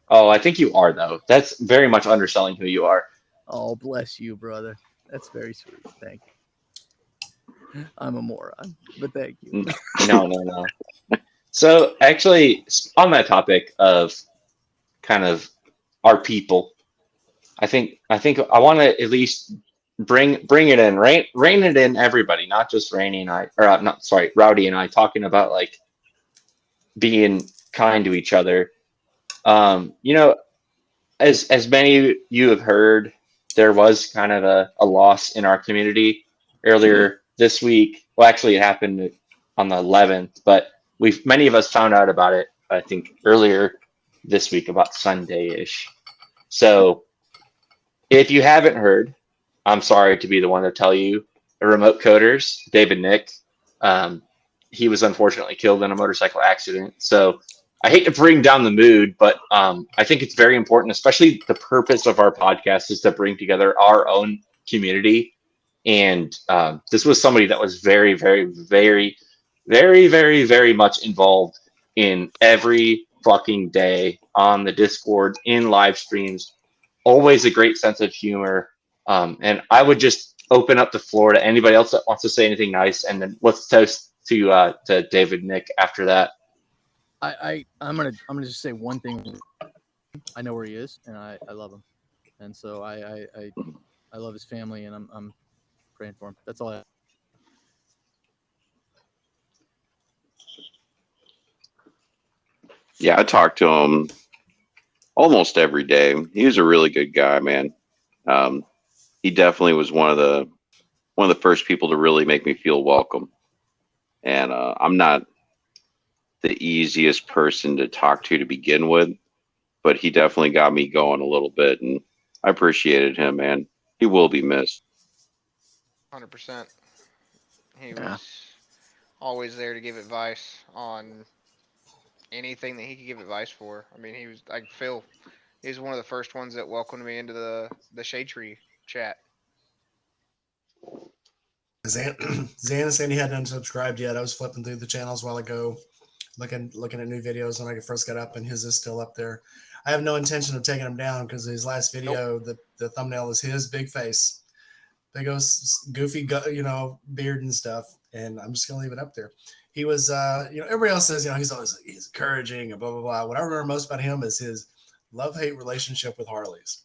[SPEAKER 2] Oh, I think you are though. That's very much underselling who you are.
[SPEAKER 3] Oh, bless you, brother. That's very sweet. Thank you. I'm a moron, but thank you.
[SPEAKER 2] No. So actually, on that topic of kind of our people, I think I want to at least bring it in, right? Rein it in, everybody, not just Rowdy and I talking about like being kind to each other. You know, as many of you have heard, there was kind of a loss in our community earlier this week. Well, actually, it happened on the 11th, but many of us found out about it, I think, earlier this week, about Sunday-ish. So if you haven't heard, I'm sorry to be the one to tell you. The remote coders, David Nick, he was unfortunately killed in a motorcycle accident. So I hate to bring down the mood, but I think it's very important, especially the purpose of our podcast is to bring together our own community. And this was somebody that was very, very, very, very, very, very much involved in every fucking day on the Discord, in live streams, always a great sense of humor. And I would just open up the floor to anybody else that wants to say anything nice, and then let's toast to David Nick after that.
[SPEAKER 3] I'm gonna just say one thing. I know where he is, and I love him, and so I love his family, and I'm praying for him. That's all I have.
[SPEAKER 5] Yeah, I talk to him almost every day. He was a really good guy, man. He definitely was one of the first people to really make me feel welcome. And I'm not the easiest person to talk to begin with, but he definitely got me going a little bit, and I appreciated him, man. He will be missed.
[SPEAKER 1] 100%. He was always there to give advice on anything that he could give advice for. I mean, he was like Phil. He was one of the first ones that welcomed me into the Shade Tree chat.
[SPEAKER 7] Zan is saying he hadn't unsubscribed yet. I was flipping through the channels a while ago, looking at new videos when I first got up, and his is still up there. I have no intention of taking him down because his last video, the thumbnail is his big face, big old goofy, beard and stuff, and I'm just gonna leave it up there. He was, everybody else says, he's encouraging and blah blah blah. What I remember most about him is his love-hate relationship with Harleys,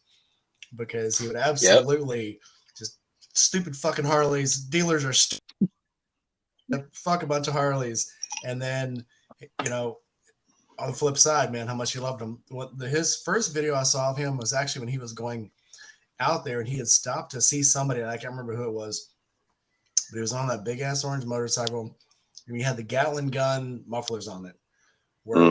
[SPEAKER 7] because he would absolutely just stupid fucking Harleys. Dealers are fuck a bunch of Harleys, and then on the flip side, man, how much he loved them. His first video I saw of him was actually when he was going out there and he had stopped to see somebody, and I can't remember who it was, but he was on that big ass orange motorcycle, and he had the Gatling gun mufflers on it, where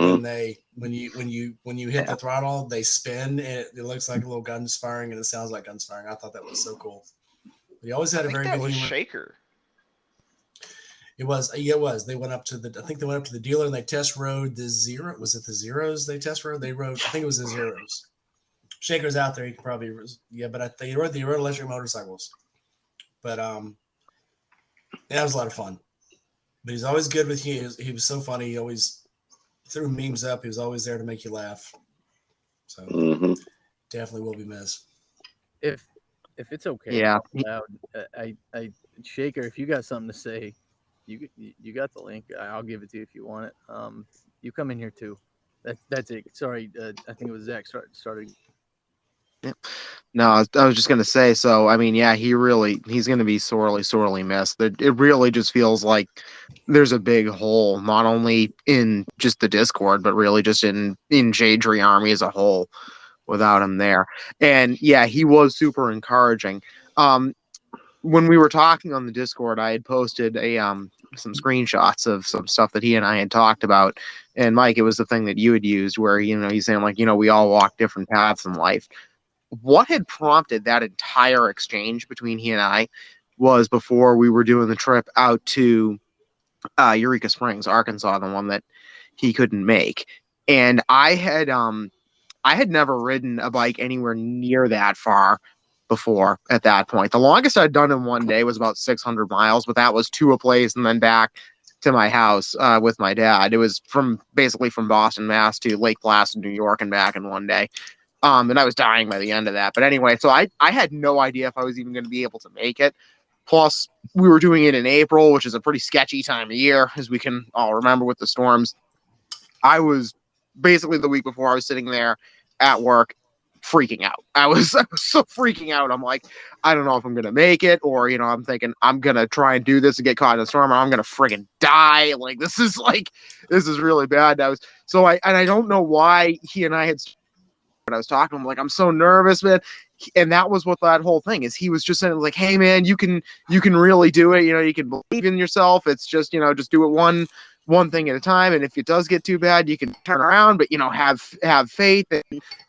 [SPEAKER 7] when you hit the throttle, they spin, and it looks like a little guns firing, and it sounds like guns firing. I thought that was so cool. But he always had a very good humor.
[SPEAKER 1] Shaker.
[SPEAKER 7] It was. They went up to the dealer and they test rode the Zero. Was it the Zeros they test rode? They rode, I think it was the Zeros. Shaker's out there. He could probably, but they rode electric motorcycles. But that was a lot of fun. But he's always good with you. He was so funny. He always threw memes up. He was always there to make you laugh. So definitely will be missed.
[SPEAKER 3] If it's okay, I Shaker, if you got something to say, you got the link. I'll give it to you if you want it. You come in here too. That's it. Sorry, I think it was Zach started.
[SPEAKER 6] Yeah. No, I was just gonna say. So I mean, yeah, he's gonna be sorely missed. It really just feels like there's a big hole, not only in just the Discord, but really just in Shade Tree Army as a whole, without him there. And yeah, he was super encouraging. When we were talking on the Discord, I had posted some screenshots of some stuff that he and I had talked about. And Mike, it was the thing that you had used where, he's saying like, we all walk different paths in life. what had prompted that entire exchange between he and I was before we were doing the trip out to Eureka Springs, Arkansas, the one that he couldn't make. And I had never ridden a bike anywhere near that far before at that point. The longest I'd done in one day was about 600 miles, but that was to a place and then back to my house with my dad. It was basically from Boston, Mass to Lake Placid, New York and back in one day. And I was dying by the end of that. But anyway, so I had no idea if I was even going to be able to make it. Plus, we were doing it in April, which is a pretty sketchy time of year, as we can all remember with the storms. I was basically the week before, I was sitting there at work freaking out. I was so freaking out. I'm like, I don't know if I'm going to make it, or, I'm thinking I'm going to try and do this and get caught in a storm, or I'm going to friggin' die. This is really bad. I don't know why he and I had, when I was talking to him, like, I'm so nervous, man. And that was what that whole thing is. He was just saying, like, hey man, you can really do it. You can believe in yourself. It's just, just do it one thing at a time. And if it does get too bad, you can turn around, but have faith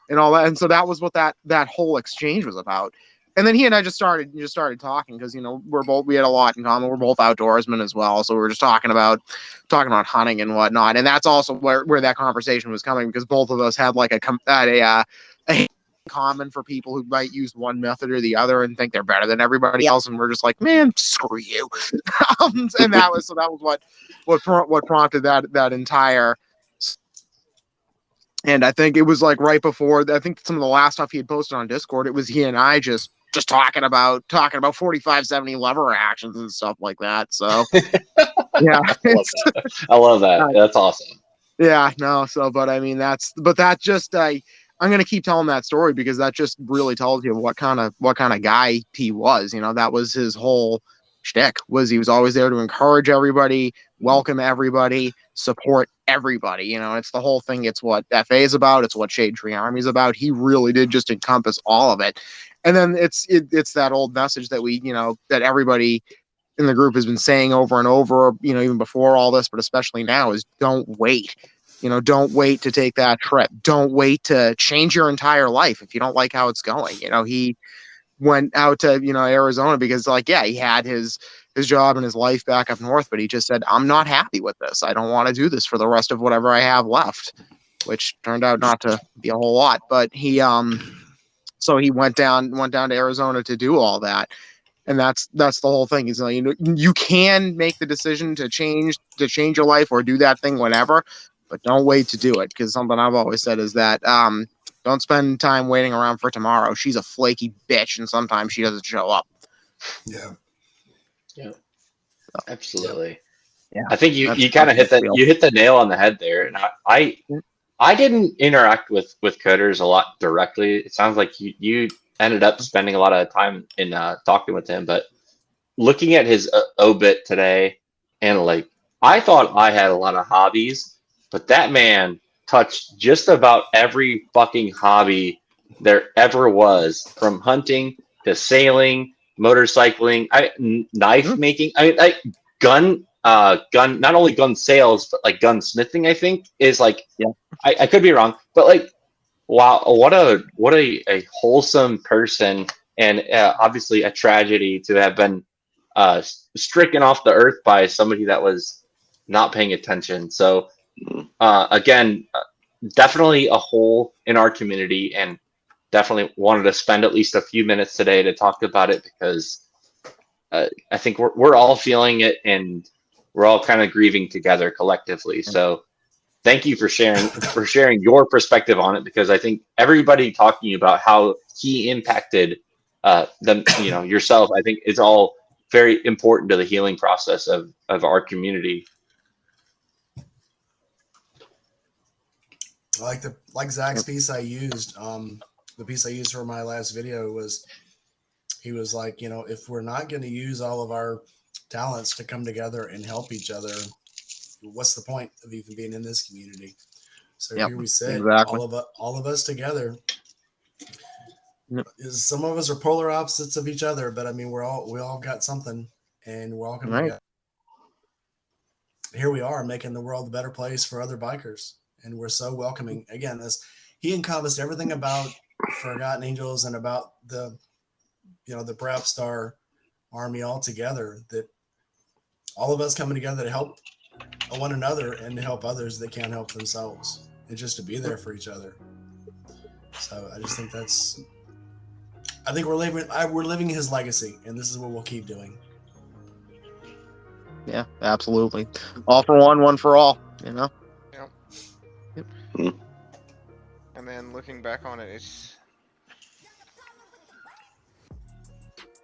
[SPEAKER 6] and all that. And so that was what that whole exchange was about. And then he and I just started talking because, we had a lot in common. We're both outdoorsmen as well. So we were just talking about hunting and whatnot. And that's also where that conversation was coming, because both of us had like a common for people who might use one method or the other and think they're better than everybody else. And we're just like, man, screw you. And that was what prompted that entire. And I think it was like right before, I think some of the last stuff he had posted on Discord, it was he and I just talking about 4570 lever actions and stuff like that. So yeah,
[SPEAKER 2] I love that. That's awesome.
[SPEAKER 6] Yeah, no. So, but I mean, I'm going to keep telling that story because that just really tells you what kind of guy he was. That was his whole shtick. He was always there to encourage everybody, welcome everybody, support everybody. It's the whole thing. It's what FA is about. It's what Shade Tree Army is about. He really did just encompass all of it. And then it's that old message that that everybody in the group has been saying over and over, even before all this, but especially now, is don't wait. Don't wait to take that trip. Don't wait to change your entire life if you don't like how it's going. He went out to, Arizona because he had his job and his life back up north, but he just said, I'm not happy with this. I don't want to do this for the rest of whatever I have left, which turned out not to be a whole lot. But so he went down to Arizona to do all that. And that's the whole thing is, you can make the decision to change your life or do that thing whenever, but don't wait to do it. Because something I've always said is that don't spend time waiting around for tomorrow. She's a flaky bitch, and sometimes she doesn't show up.
[SPEAKER 7] Yeah.
[SPEAKER 2] Absolutely.
[SPEAKER 6] Yeah.
[SPEAKER 2] I think you kind of hit the nail on the head there. And I didn't interact with coders a lot directly. It sounds like you ended up spending a lot of time in talking with him, but looking at his obit today, and I thought I had a lot of hobbies, but that man touched just about every fucking hobby there ever was, from hunting to sailing, motorcycling, knife making. Gun, not only gun sales, but gunsmithing, I think is I could be wrong, but wow, what a wholesome person, and obviously a tragedy to have been stricken off the earth by somebody that was not paying attention. So again, definitely a hole in our community, and definitely wanted to spend at least a few minutes today to talk about it, because I think we're all feeling it, and we're all kind of grieving together collectively. So thank you for sharing your perspective on it, because I think everybody talking about how he impacted them, yourself, I think is all very important to the healing process of our community.
[SPEAKER 7] Like Zach's piece I used, the piece I used for my last video was, he was like, if we're not going to use all of our talents to come together and help each other, what's the point of even being in this community? So here we sit, exactly. all of us together. Some of us are polar opposites of each other, but I mean, we all got something, and we're all coming together. Here we are, making the world a better place for other bikers, and we're so welcoming. Again, he encompassed everything about Forgotten Angels and about the the Brap Star army all together, that all of us coming together to help one another and to help others that can't help themselves, and just to be there for each other. So I just think we're living his legacy, and this is what we'll keep doing.
[SPEAKER 6] Yeah, absolutely. All for one for all.
[SPEAKER 1] Yep. And then looking back on it,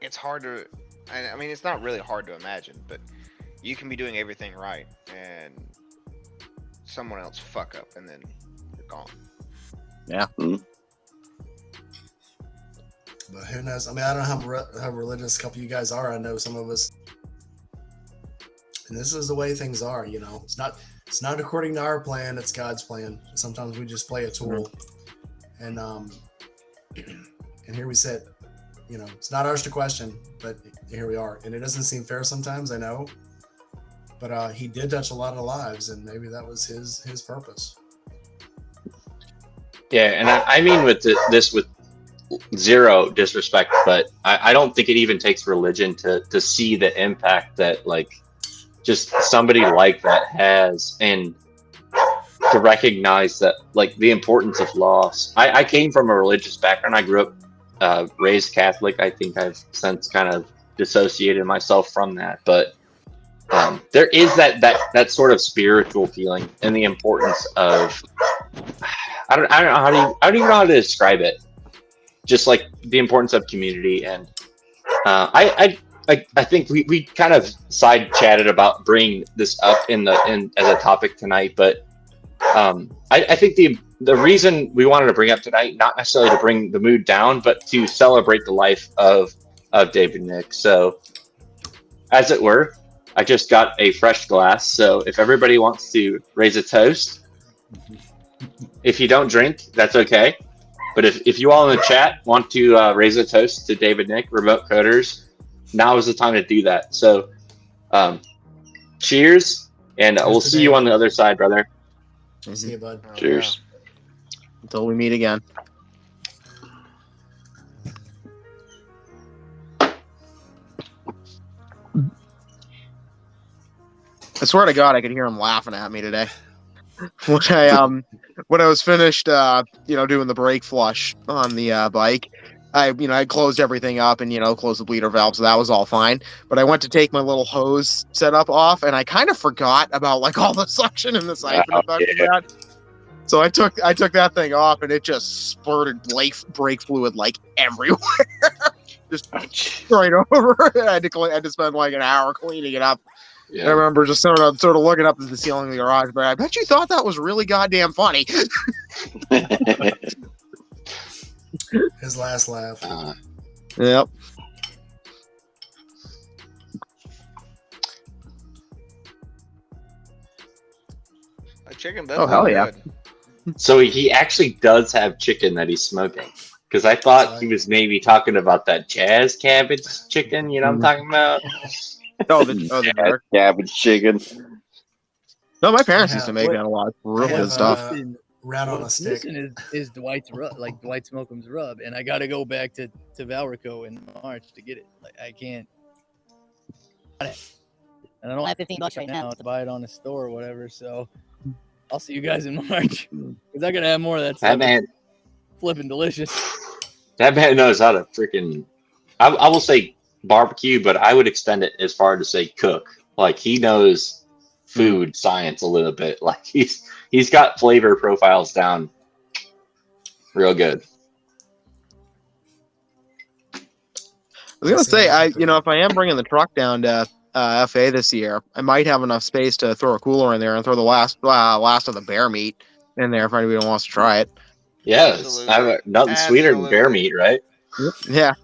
[SPEAKER 1] it's hard to. I mean, it's not really hard to imagine, but you can be doing everything right, and someone else fuck up, and then you're gone.
[SPEAKER 6] Yeah.
[SPEAKER 7] But who knows? I mean, I don't know how religious a couple of you guys are. I know some of us, and this is the way things are. It's not according to our plan. It's God's plan. Sometimes we just play a tool, and here we sit. It's not ours to question, but here we are. And it doesn't seem fair sometimes, I know, but he did touch a lot of lives, and maybe that was his purpose.
[SPEAKER 2] Yeah, and I mean with this with zero disrespect, but I don't think it even takes religion to see the impact that just somebody like that has, and to recognize that the importance of loss. I came from a religious background. I grew up raised Catholic. I think I've since kind of dissociated myself from that, but there is that sort of spiritual feeling and the importance of I don't know I don't even know how to describe it. Just the importance of community, and I think we kind of side chatted about bringing this up in as a topic tonight, but I think the reason we wanted to bring up tonight, not necessarily to bring the mood down, but to celebrate the life of David Nick. So, as it were, I just got a fresh glass. So if everybody wants to raise a toast, if you don't drink, that's okay. But if you all in the chat want to raise a toast to David Nick, remote coders, now is the time to do that. So, cheers, and we'll see you on the other side, brother.
[SPEAKER 7] See you, bud.
[SPEAKER 5] Cheers.
[SPEAKER 6] Until we meet again. I swear to God, I could hear him laughing at me today. When I was finished, doing the brake flush on the bike, I closed everything up and closed the bleeder valve, so that was all fine. But I went to take my little hose setup off, and I kind of forgot about all the suction and the siphon effect of that. So I took that thing off, and it just spurted brake fluid everywhere, just right over. I had to spend an hour cleaning it up. Yeah. I remember just sort of looking up at the ceiling of the garage, but I bet you thought that was really goddamn funny.
[SPEAKER 7] His last laugh.
[SPEAKER 6] Yep.
[SPEAKER 1] A chicken does.
[SPEAKER 6] Oh, hell yeah.
[SPEAKER 1] Good.
[SPEAKER 2] So he actually does have chicken that he's smoking. Because I thought he was maybe talking about that jazz cabbage chicken, what I'm talking about?
[SPEAKER 6] the
[SPEAKER 5] cabbage chicken.
[SPEAKER 6] No, my parents used to make that a lot. Real good stuff.
[SPEAKER 7] Rat on a stick.
[SPEAKER 3] Listen is Dwight's rub, Dwight Smokum's rub, and I got to go back to Valrico in March to get it. I can't. And I don't have $15 right now to buy it on the store or whatever. So I'll see you guys in March because I gotta have more of that stuff.
[SPEAKER 2] That man,
[SPEAKER 3] flipping delicious.
[SPEAKER 2] That man knows how to freaking. I will say barbecue, but I would extend it as far to say cook. He knows food science a little bit. He's got flavor profiles down real good.
[SPEAKER 6] I was gonna say, if I am bringing the truck down to FA this year, I might have enough space to throw a cooler in there and throw the last of the bear meat in there if anybody wants to try it.
[SPEAKER 2] Yeah, nothing sweeter than bear meat, right?
[SPEAKER 6] Yeah.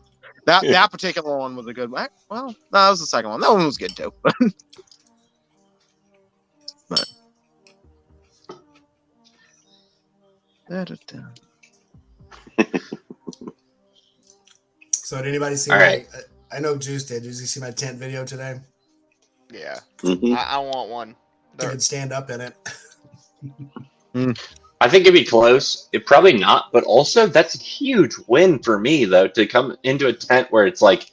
[SPEAKER 6] That particular one was a good one. Well, no, that was the second one. That one was good too. But.
[SPEAKER 7] So did anybody see I know Juice did. Did you see my tent video today?
[SPEAKER 1] Yeah.
[SPEAKER 5] Mm-hmm.
[SPEAKER 1] I want one.
[SPEAKER 7] You could stand up in it.
[SPEAKER 2] I think it'd be close. It probably not, but also that's a huge win for me though to come into a tent where it's like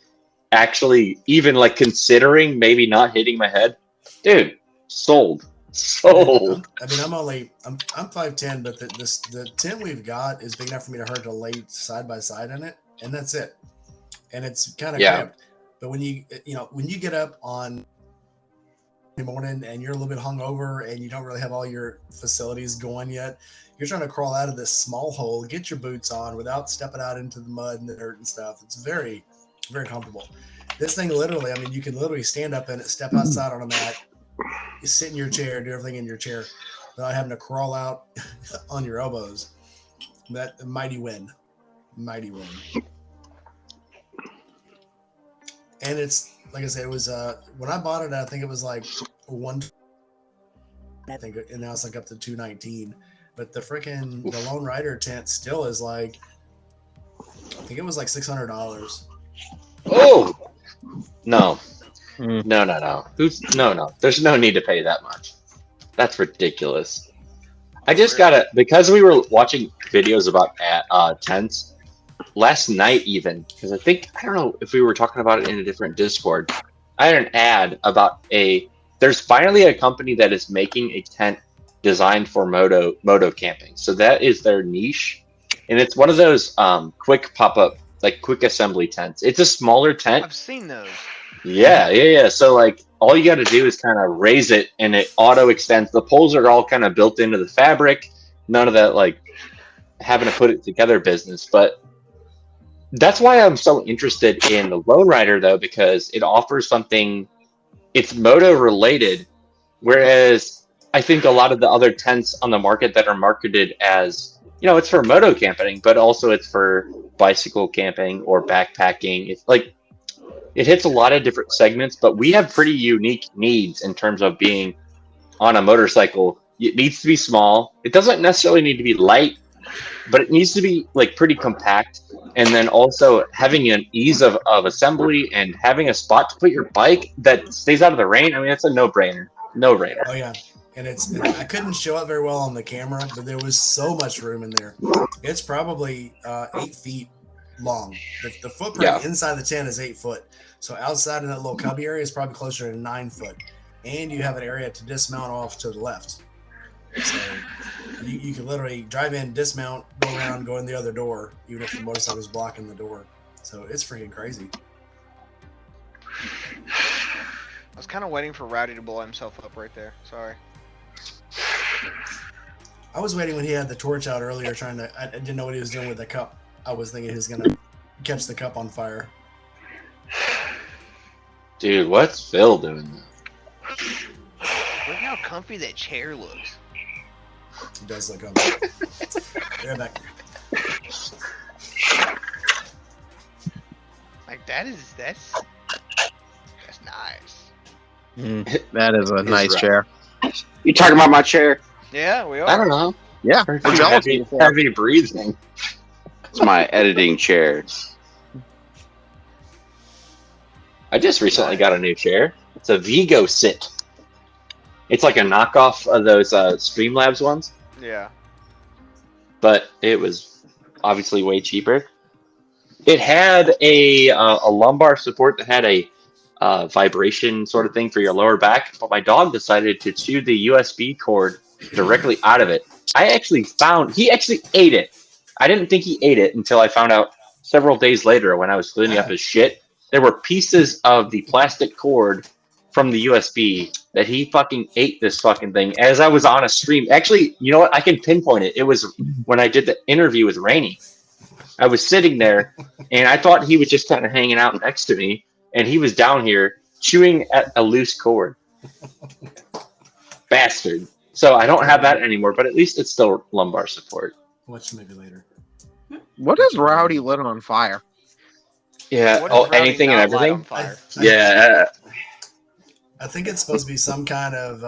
[SPEAKER 2] actually even like considering maybe not hitting my head. Dude, sold. Sold.
[SPEAKER 7] I mean, I'm 5'10", but the tent we've got is big enough for me to hurt to lay side by side in it, and that's it. And it's kind of cramped. But when you get up on the morning and you're a little bit hungover and you don't really have all your facilities going yet, you're trying to crawl out of this small hole, get your boots on without stepping out into the mud and the dirt and stuff. It's very, very comfortable. This thing literally, I mean, you can literally stand up in it, step outside on a mat, you sit in your chair, do everything in your chair without having to crawl out on your elbows. That mighty win. And it's like I said, it was when I bought it, I think it was like I think, and now it's like up to $219. But the Lone Rider tent still is like, I think it was like $600.
[SPEAKER 2] Oh no. No. No. There's no need to pay that much. That's ridiculous. I just gotta, because we were watching videos about tents last night even, because I don't know if we were talking about it in a different Discord. I had an ad about there's finally a company that is making a tent designed for moto camping. So that is their niche. And it's one of those quick pop-up, like quick assembly tents. It's a smaller tent.
[SPEAKER 1] I've seen those.
[SPEAKER 2] Yeah. So like all you got to do is kind of raise it and it auto extends. The poles are all kind of built into the fabric. None of that like having to put it together business. But that's why I'm so interested in the Lone Rider though, because it offers something, it's moto related. Whereas I think a lot of the other tents on the market that are marketed as, it's for moto camping, but also it's for bicycle camping or backpacking. It's like, it hits a lot of different segments, but we have pretty unique needs in terms of being on a motorcycle. It needs to be small. It doesn't necessarily need to be light, but it needs to be like pretty compact. And then also having an ease of assembly and having a spot to put your bike that stays out of the rain. I mean, that's a no-brainer.
[SPEAKER 7] Oh yeah. And I couldn't show it very well on the camera, but there was so much room in there. It's probably 8 feet long. The footprint inside the tent is 8 foot. So outside in that little cubby area is probably closer to 9 foot. And you have an area to dismount off to the left. So you can literally drive in, dismount, go around, go in the other door, even if the motorcycle is blocking the door. So it's freaking crazy.
[SPEAKER 1] I was kind of waiting for Rowdy to blow himself up right there. Sorry.
[SPEAKER 7] I was waiting when he had the torch out earlier I didn't know what he was doing with the cup. I was thinking he was going to catch the cup on fire.
[SPEAKER 2] Dude, what's Phil doing?
[SPEAKER 1] Look how comfy that chair looks.
[SPEAKER 7] It does look comfy. Yeah, back.
[SPEAKER 1] Like that's nice.
[SPEAKER 6] That is a nice
[SPEAKER 2] right.
[SPEAKER 6] chair.
[SPEAKER 5] You talking about my chair?
[SPEAKER 1] Yeah, we are.
[SPEAKER 2] I don't know.
[SPEAKER 6] Yeah.
[SPEAKER 2] Heavy breathing.
[SPEAKER 5] It's my editing chair.
[SPEAKER 2] I just recently got a new chair. It's a Vigo Sit. It's like a knockoff of those Streamlabs ones,
[SPEAKER 1] Yeah.
[SPEAKER 2] but it was obviously way cheaper. It had a lumbar support that had a vibration sort of thing for your lower back, but my dog decided to chew the USB cord directly out of it. He actually ate it. I didn't think he ate it until I found out several days later when I was cleaning up his shit. There were pieces of the plastic cord from the USB that he fucking ate this fucking thing as I was on a stream. Actually, you know what? I can pinpoint it. It was when I did the interview with Rainey. I was sitting there and I thought he was just kind of hanging out next to me, and he was down here chewing at a loose cord. Bastard. So I don't have that anymore, but at least it's still lumbar support.
[SPEAKER 7] Watch maybe later.
[SPEAKER 6] What is Rowdy lit on fire?
[SPEAKER 2] Yeah.
[SPEAKER 1] What is Rowdy
[SPEAKER 2] Anything and
[SPEAKER 1] not light
[SPEAKER 2] everything.
[SPEAKER 1] on fire?
[SPEAKER 2] Yeah.
[SPEAKER 7] I think it's supposed to be some kind of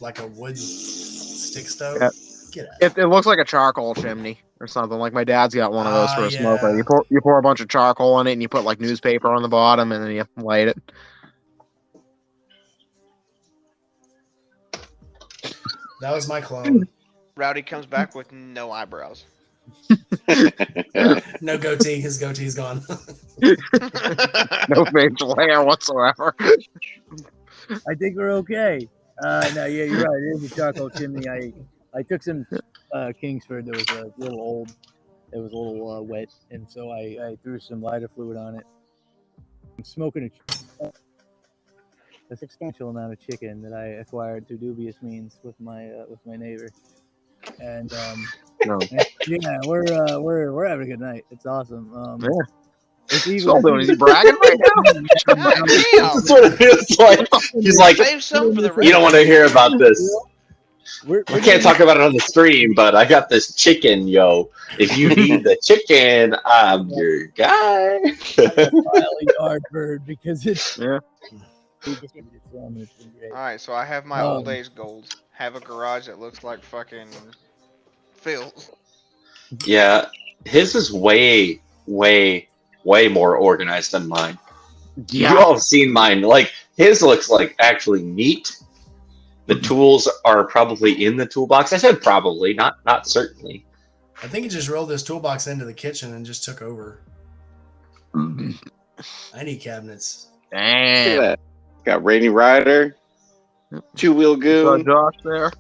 [SPEAKER 7] like a wood stick stove.
[SPEAKER 6] Yeah.
[SPEAKER 7] Get out.
[SPEAKER 6] It looks like a charcoal chimney or something. Like my dad's got one of those for a smoker.
[SPEAKER 7] Yeah.
[SPEAKER 6] You pour a bunch of charcoal in it and you put like newspaper on the bottom and then you light it.
[SPEAKER 7] That was my clone.
[SPEAKER 1] Rowdy comes back with no eyebrows.
[SPEAKER 7] No goatee. His goatee's gone.
[SPEAKER 6] No facial hair whatsoever.
[SPEAKER 9] I think we're okay. No, yeah, you're right. It is a charcoal chimney. I took some Kingsford that was a little old. It was a little wet, and so I threw some lighter fluid on it. I'm smoking a substantial amount of chicken that I acquired through dubious means with my neighbor, and
[SPEAKER 6] No.
[SPEAKER 9] yeah, we're having a good night. It's awesome.
[SPEAKER 6] Yeah.
[SPEAKER 9] It's
[SPEAKER 6] Is he bragging right now?
[SPEAKER 1] God damn!
[SPEAKER 2] That's what it feels like. He's like,
[SPEAKER 1] Save some for the
[SPEAKER 2] you don't want to hear about this.
[SPEAKER 9] We're
[SPEAKER 2] I can't talk about it on the stream, but I got this chicken, yo. If you need the chicken, I'm your guy.
[SPEAKER 9] Wily yard bird because it's
[SPEAKER 6] Yeah.
[SPEAKER 1] All right, so I have my old age goals. Have a garage that looks like fucking Phil's.
[SPEAKER 2] Yeah, his is way, way, way more organized than mine. You all have seen mine. Like, his looks like actually neat. The tools are probably in the toolbox. I said probably, not certainly.
[SPEAKER 7] I think he just rolled his toolbox into the kitchen and just took over. I need cabinets.
[SPEAKER 5] Look at
[SPEAKER 6] Damn.
[SPEAKER 5] that. Got Rainy Rider, two-wheel
[SPEAKER 6] Saw
[SPEAKER 5] goon.
[SPEAKER 6] Josh there.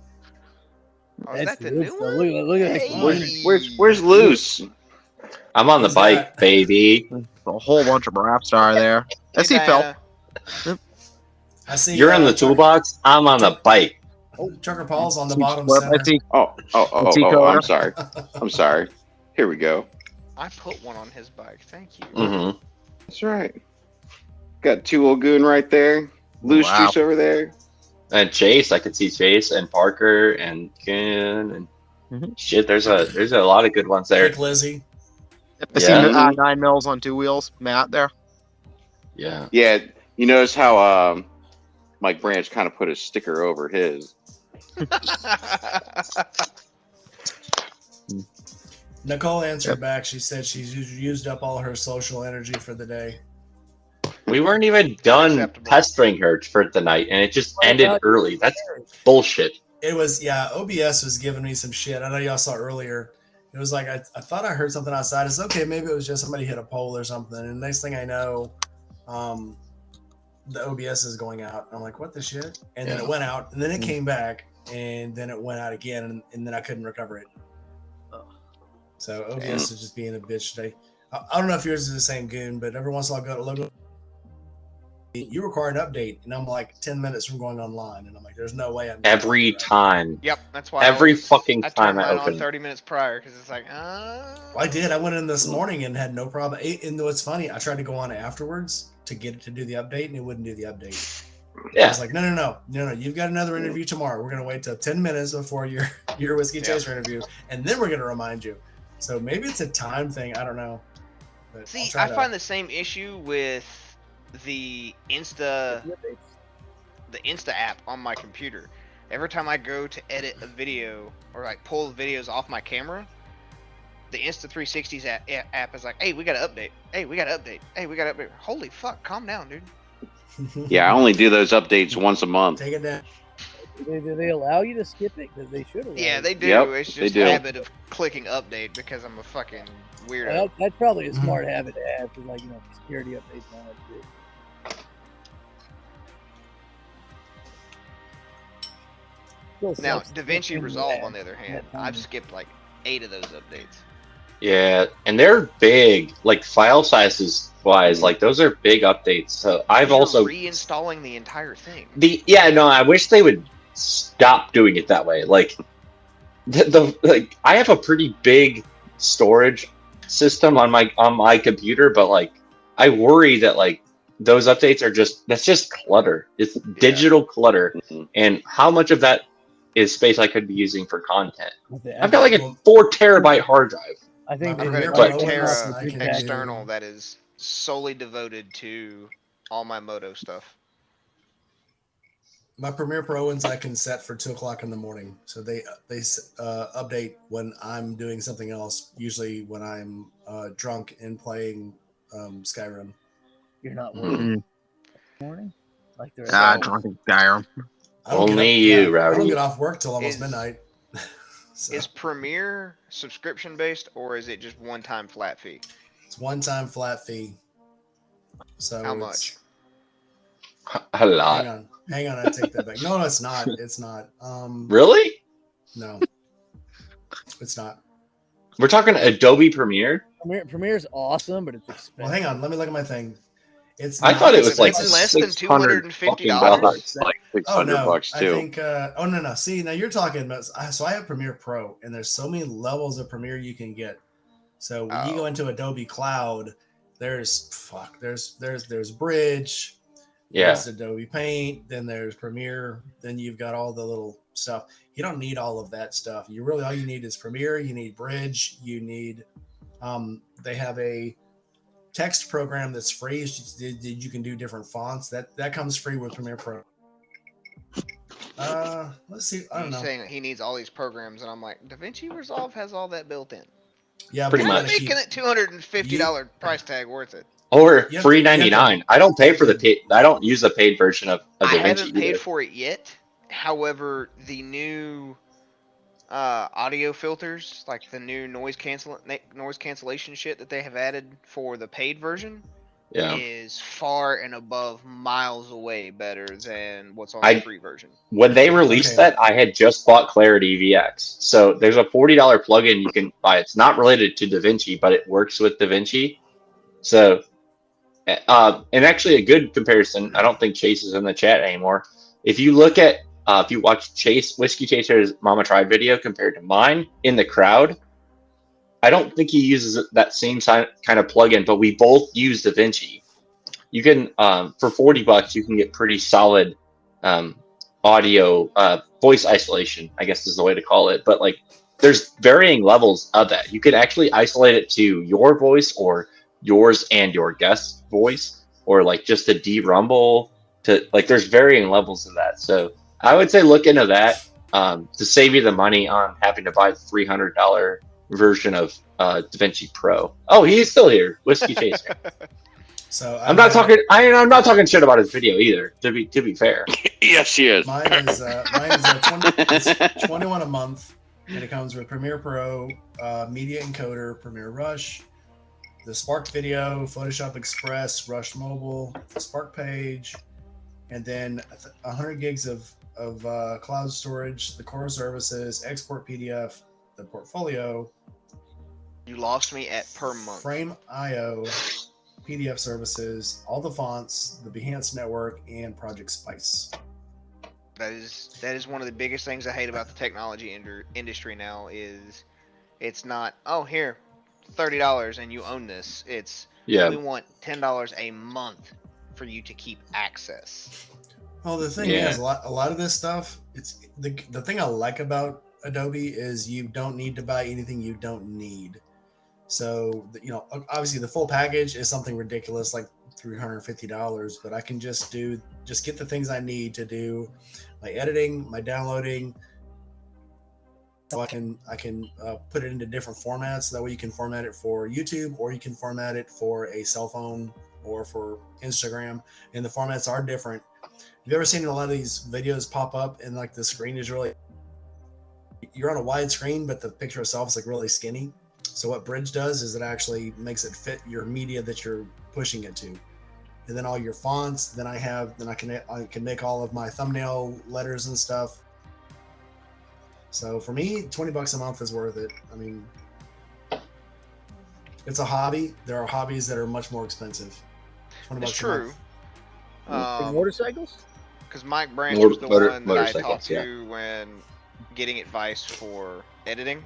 [SPEAKER 1] Oh, is that the
[SPEAKER 9] good
[SPEAKER 1] new
[SPEAKER 9] stuff.
[SPEAKER 1] one?
[SPEAKER 9] Look at that.
[SPEAKER 1] Hey.
[SPEAKER 5] Where's Loose?
[SPEAKER 2] I'm on the
[SPEAKER 7] Who's
[SPEAKER 2] bike,
[SPEAKER 7] that?
[SPEAKER 2] baby.
[SPEAKER 6] A whole bunch of rap star there. I
[SPEAKER 1] Hey,
[SPEAKER 6] see Phil.
[SPEAKER 1] Diana.
[SPEAKER 7] I see
[SPEAKER 2] You're in the
[SPEAKER 7] Trucker-
[SPEAKER 2] toolbox. I'm on the bike.
[SPEAKER 7] Trucker Paul's on the
[SPEAKER 6] See
[SPEAKER 7] bottom
[SPEAKER 6] Flip.
[SPEAKER 7] center.
[SPEAKER 6] I see
[SPEAKER 5] Oh, I'm sorry. I'm sorry. Here we go.
[SPEAKER 1] I put one on his bike. Thank you.
[SPEAKER 2] Mm-hmm.
[SPEAKER 5] That's right. Got two-wheel goon right there. Loose
[SPEAKER 6] Wow.
[SPEAKER 5] Juice over there.
[SPEAKER 2] And Chase, I could see Chase and Parker and Ken and shit. There's a lot of good ones there.
[SPEAKER 7] Big Lizzie.
[SPEAKER 6] I see
[SPEAKER 2] Yeah.
[SPEAKER 6] 9 mils on 2 wheels. Matt there.
[SPEAKER 2] Yeah.
[SPEAKER 5] Yeah, you notice how Mike Branch kind of put a sticker over his.
[SPEAKER 7] Nicole answered back. She said she's used up all her social energy for the day.
[SPEAKER 2] We weren't even done
[SPEAKER 1] Acceptable.
[SPEAKER 2] pestering her for the night, and it just ended early. That's bullshit.
[SPEAKER 7] It was, yeah, OBS was giving me some shit. I know y'all saw earlier. It was like, I thought I heard something outside. It's okay, maybe it was just somebody hit a pole or something. And next thing I know, the OBS is going out. I'm like, what the shit? And then it went out, and then it came back, and then it went out again, and then I couldn't recover it. So OBS is just being a bitch today. I don't know if yours is the same goon, but every once in a while I go to logo. You require an update, and I'm like 10 minutes from going online, and I'm like, there's no way I'm gonna
[SPEAKER 2] Every
[SPEAKER 7] do that.
[SPEAKER 2] time.
[SPEAKER 1] Yep, that's why.
[SPEAKER 2] Every fucking
[SPEAKER 1] I
[SPEAKER 2] time
[SPEAKER 1] turned
[SPEAKER 2] I
[SPEAKER 1] mine on
[SPEAKER 2] open.
[SPEAKER 1] 30 minutes prior because it's like,
[SPEAKER 7] I did. I went in this morning and had no problem. And what's funny, I tried to go on afterwards to get it to do the update, and it wouldn't do the update. I
[SPEAKER 2] Yeah.
[SPEAKER 7] was like, no. You've got another interview tomorrow. We're gonna wait till 10 minutes before your whiskey chaser interview, and then we're gonna remind you. So maybe it's a time thing. I don't know. But
[SPEAKER 1] see,
[SPEAKER 7] I'll try
[SPEAKER 1] I
[SPEAKER 7] to-
[SPEAKER 1] find the same issue with the Insta app on my computer. Every time I go to edit a video or like pull videos off my camera, the Insta 360s app is like, hey, we got to update. Hey, we got to update. Hey, we got to update. Holy fuck, calm down, dude.
[SPEAKER 5] Yeah, I only do those updates once a month.
[SPEAKER 7] Take it down.
[SPEAKER 9] Do they allow you to skip it? Because they should allow
[SPEAKER 1] Yeah,
[SPEAKER 9] you.
[SPEAKER 1] they do.
[SPEAKER 5] Yep,
[SPEAKER 1] It's
[SPEAKER 5] they
[SPEAKER 1] just
[SPEAKER 5] do.
[SPEAKER 1] a habit of clicking update because I'm a fucking weirdo.
[SPEAKER 9] That's probably a smart habit to have, because security updates and all that shit. Still
[SPEAKER 1] Now,
[SPEAKER 9] sucks.
[SPEAKER 1] DaVinci Resolve, on the other
[SPEAKER 9] Yeah,
[SPEAKER 1] hand,
[SPEAKER 9] time.
[SPEAKER 1] I've skipped like 8 of those updates.
[SPEAKER 2] Yeah, and they're big, like file sizes wise. Like those are big updates. So I've
[SPEAKER 1] You're
[SPEAKER 2] also
[SPEAKER 1] reinstalling the entire thing.
[SPEAKER 2] I wish they would stop doing it that way. Like like I have a pretty big storage system on my computer, but like I worry that like those updates are that's just clutter. It's digital clutter,
[SPEAKER 5] Mhm.
[SPEAKER 2] and how much of that is space I could be using for content?
[SPEAKER 9] Okay,
[SPEAKER 2] I've got like a 4 terabyte hard drive.
[SPEAKER 9] I think
[SPEAKER 7] My
[SPEAKER 1] I've
[SPEAKER 9] they
[SPEAKER 1] got a
[SPEAKER 7] Premiere
[SPEAKER 2] But-
[SPEAKER 7] Pro
[SPEAKER 1] Terra
[SPEAKER 7] ones, I can do-
[SPEAKER 1] external that is solely devoted to all my Moto stuff.
[SPEAKER 7] My Premiere Pro ones I can set for 2:00 in the morning, so they update when I'm doing something else. Usually when I'm drunk and playing Skyrim.
[SPEAKER 9] you're not
[SPEAKER 2] Mhm.
[SPEAKER 9] working in the morning. Like the rest
[SPEAKER 5] Ah,
[SPEAKER 9] of us.
[SPEAKER 6] Drunken Skyrim.
[SPEAKER 7] I don't
[SPEAKER 2] Only
[SPEAKER 7] get
[SPEAKER 2] you,
[SPEAKER 7] I don't
[SPEAKER 2] Rowdy.
[SPEAKER 7] get off work till almost
[SPEAKER 1] Is-
[SPEAKER 7] midnight. So
[SPEAKER 1] Is Premiere subscription based or is it just one time flat fee?
[SPEAKER 7] it's one-time flat fee. So
[SPEAKER 1] How
[SPEAKER 7] it's,
[SPEAKER 1] much?
[SPEAKER 2] A
[SPEAKER 7] Hang
[SPEAKER 2] lot.
[SPEAKER 7] on, I take that back. No, it's not. It's not.
[SPEAKER 2] Really?
[SPEAKER 7] No, it's not.
[SPEAKER 2] We're talking Adobe Premiere?
[SPEAKER 9] Premiere's awesome, but it's expensive.
[SPEAKER 7] Well, hang on. Let me look at my thing. It's.
[SPEAKER 2] I
[SPEAKER 7] not
[SPEAKER 2] thought it was like
[SPEAKER 7] expensive.
[SPEAKER 1] less than
[SPEAKER 2] 600
[SPEAKER 1] $250?
[SPEAKER 2] fucking dollars.
[SPEAKER 5] Like
[SPEAKER 7] Oh
[SPEAKER 5] 600
[SPEAKER 7] no,
[SPEAKER 5] bucks
[SPEAKER 7] I
[SPEAKER 5] too.
[SPEAKER 7] think. Oh no. See, now you're talking about. So I have Premiere Pro, and there's so many levels of Premiere you can get. So when you go
[SPEAKER 1] Oh.
[SPEAKER 7] into Adobe Cloud, there's Bridge,
[SPEAKER 2] Yeah.
[SPEAKER 7] there's Adobe Paint, then there's Premiere, then you've got all the little stuff. You don't need all of that stuff. You really all you need is Premiere. You need Bridge. You need. They have a text program that's free. You can do different fonts. That comes free with Premiere Pro. Let's see. I don't
[SPEAKER 1] He's
[SPEAKER 7] know.
[SPEAKER 1] saying that he needs all these programs, and I'm like, DaVinci Resolve has all that built in.
[SPEAKER 7] Yeah,
[SPEAKER 2] Pretty
[SPEAKER 7] but you
[SPEAKER 1] You're
[SPEAKER 7] gotta
[SPEAKER 2] much.
[SPEAKER 1] making
[SPEAKER 7] keep-
[SPEAKER 1] it $250 price tag worth it.
[SPEAKER 2] Or
[SPEAKER 7] You have
[SPEAKER 2] free
[SPEAKER 7] to- you have to-
[SPEAKER 2] $99. I don't pay
[SPEAKER 7] you
[SPEAKER 2] for the
[SPEAKER 7] have to-
[SPEAKER 2] paid. I don't use the paid version of
[SPEAKER 1] I
[SPEAKER 2] DaVinci
[SPEAKER 1] haven't paid
[SPEAKER 2] either.
[SPEAKER 1] for it yet. However, the new audio filters, like the new noise cancellation shit that they have added for the paid version,
[SPEAKER 2] Yeah.
[SPEAKER 1] is far and above miles away better than what's on
[SPEAKER 2] I-
[SPEAKER 1] the free version.
[SPEAKER 2] When they released
[SPEAKER 7] Okay.
[SPEAKER 2] that, I had just bought Clarity VX. So there's a $40 plugin you can buy. It's not related to DaVinci, but it works with DaVinci. So, and actually a good comparison. I don't think Chase is in the chat anymore. If you look at, if you watch Whiskey Chaser's Mama Tried video compared to mine in the crowd, I don't think he uses that same kind of plugin, but we both use DaVinci. You can, for $40, you can get pretty solid audio, voice isolation, I guess is the way to call it. But like, there's varying levels of that. You could actually isolate it to your voice or yours and your guest's voice, or like just a de-rumble to like, there's varying levels of that. So I would say look into that to save you the money on having to buy the $300 version of DaVinci Pro. Oh, he's still here, Whiskey Chaser.
[SPEAKER 7] So
[SPEAKER 2] I'm not talking. I'm not talking shit about his video either. To be fair.
[SPEAKER 5] Yes, she is.
[SPEAKER 7] Mine is 21 a month, and it comes with Premiere Pro, Media Encoder, Premiere Rush, the Spark Video, Photoshop Express, Rush Mobile, Spark Page, and then 100 gigs of cloud storage, the core services, export PDF, the portfolio,
[SPEAKER 1] You lost me at per month.
[SPEAKER 7] Frame IO, PDF services, all the fonts, the Behance network, and Project Spice.
[SPEAKER 1] That is one of the biggest things I hate about the technology industry now is it's not, oh, here, $30 and you own this. It's,
[SPEAKER 2] Yeah.
[SPEAKER 1] we want $10 a month for you to keep access.
[SPEAKER 7] Well, the thing
[SPEAKER 2] Yeah.
[SPEAKER 7] is, a lot of this stuff, it's the thing I like about Adobe is you don't need to buy anything you don't need. So, obviously the full package is something ridiculous like $350, but I can just get the things I need to do my editing, my downloading. So I can put it into different formats. That way you can format it for YouTube, or you can format it for a cell phone or for Instagram, and the formats are different. You've ever seen a lot of these videos pop up and like the screen is really, you're on a wide screen, but the picture itself is like really skinny. So what Bridge does is it actually makes it fit your media that you're pushing it to. And then all your fonts, then I can make all of my thumbnail letters and stuff. So for me, $20 a month is worth it. I mean, it's a hobby. There are hobbies that are much more expensive. $20
[SPEAKER 1] It's
[SPEAKER 7] a month.
[SPEAKER 1] true.
[SPEAKER 9] Like motorcycles?
[SPEAKER 1] Because Mike Branch was the one that I
[SPEAKER 2] motorcycles,
[SPEAKER 1] talked to when getting advice for editing.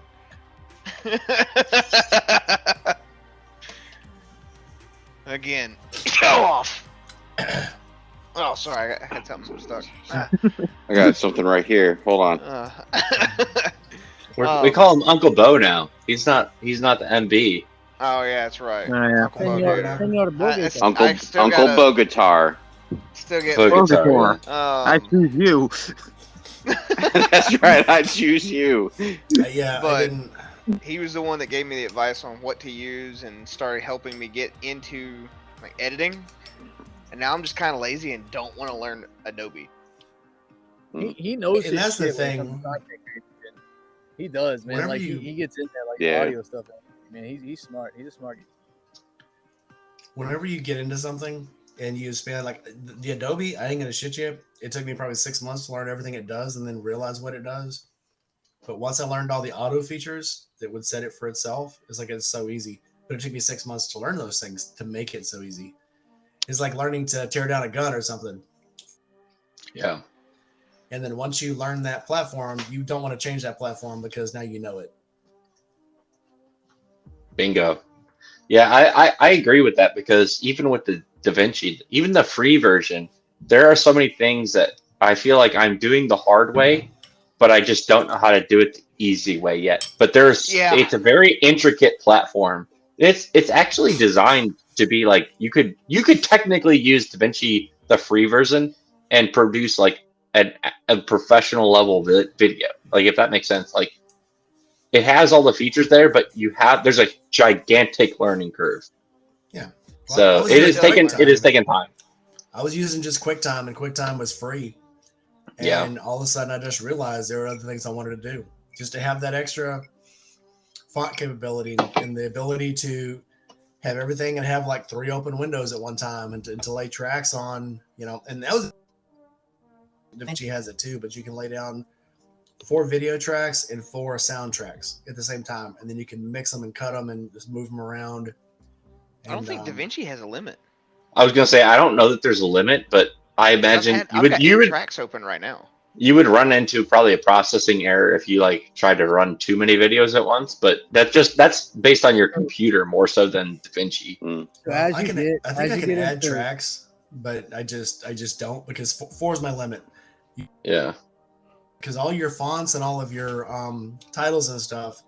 [SPEAKER 1] Again, go off. Oh, sorry, I had something stuck.
[SPEAKER 5] I got something right here. Hold on.
[SPEAKER 2] We call him Uncle Bo now. He's not the MB.
[SPEAKER 1] Oh yeah, that's right.
[SPEAKER 9] Oh, yeah.
[SPEAKER 1] Uncle Bo Gator.
[SPEAKER 9] Senor Boogie.
[SPEAKER 5] Uncle
[SPEAKER 1] I still
[SPEAKER 5] Uncle
[SPEAKER 1] gotta-
[SPEAKER 5] Bogatar.
[SPEAKER 1] Still get
[SPEAKER 2] Bogatar,
[SPEAKER 9] I
[SPEAKER 1] um,
[SPEAKER 9] choose you.
[SPEAKER 5] That's right. I choose you.
[SPEAKER 7] Yeah, I
[SPEAKER 1] But-
[SPEAKER 7] didn't.
[SPEAKER 1] he was the one that gave me the advice on what to use and started helping me get into like editing. And now I'm just kind of lazy and don't want to learn Adobe.
[SPEAKER 9] He knows
[SPEAKER 7] And
[SPEAKER 9] his
[SPEAKER 7] that's the
[SPEAKER 9] shit when it
[SPEAKER 7] thing.
[SPEAKER 9] comes to content creation. He does, man.
[SPEAKER 7] Whenever
[SPEAKER 9] Like
[SPEAKER 7] you-
[SPEAKER 9] he gets in there like
[SPEAKER 5] Yeah.
[SPEAKER 9] audio stuff. Man, he's smart. He's a smart.
[SPEAKER 7] Whenever you get into something and you spend like the Adobe, I ain't gonna shit you. It took me probably 6 months to learn everything it does and then realize what it does. But once I learned all the auto features that would set it for itself, it's so easy. But it took me 6 months to learn those things to make it so easy. It's like learning to tear down a gun or something.
[SPEAKER 2] Yeah.
[SPEAKER 7] And then once you learn that platform, you don't want to change that platform because now you know it.
[SPEAKER 2] Bingo. Yeah, I agree with that because even with the DaVinci, even the free version, there are so many things that I feel like I'm doing the hard way, but I just don't know how to do it the easy way yet. But it's a very intricate platform. It's actually designed to be like you could technically use DaVinci the free version and produce like a professional level video. Like if that makes sense. Like it has all the features there, but there's a gigantic learning curve.
[SPEAKER 7] Yeah.
[SPEAKER 2] So it is taking time.
[SPEAKER 7] I was using just QuickTime, and QuickTime was free. And all of a sudden, I just realized there were other things I wanted to do, just to have that extra font capability and the ability to have everything and have like 3 open windows at one time and to lay tracks on, and that was DaVinci has it too, but you can lay down 4 video tracks and 4 sound tracks at the same time, and then you can mix them and cut them and just move them around.
[SPEAKER 1] I don't think DaVinci has a limit.
[SPEAKER 2] I was gonna say I don't know that there's a limit, but I imagine
[SPEAKER 1] I've got 8 tracks open right now.
[SPEAKER 2] You would run into probably a processing error if you like tried to run too many videos at once, but that's based on your computer more so than DaVinci.
[SPEAKER 9] So
[SPEAKER 7] I think I can add tracks, but I just don't because 4 is my limit.
[SPEAKER 2] Yeah.
[SPEAKER 7] Because all your fonts and all of your titles and stuff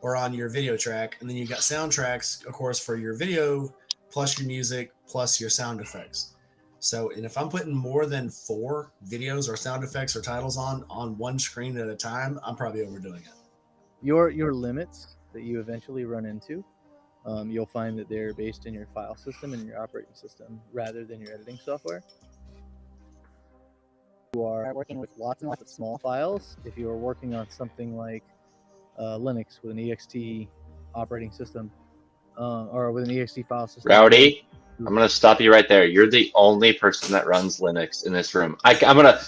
[SPEAKER 7] are on your video track, and then you got soundtracks, of course, for your video, plus your music, plus your sound effects. So, and if I'm putting more than 4 videos or sound effects or titles on one screen at a time, I'm probably overdoing it.
[SPEAKER 9] Your limits that you eventually run into, you'll find that they're based in your file system and your operating system rather than your editing software. You are working with lots and lots of small files. If you are working on something like Linux with an ext operating system or with an ext file system.
[SPEAKER 2] Rowdy, I'm gonna stop you right there. You're the only person that runs Linux in this room. I'm gonna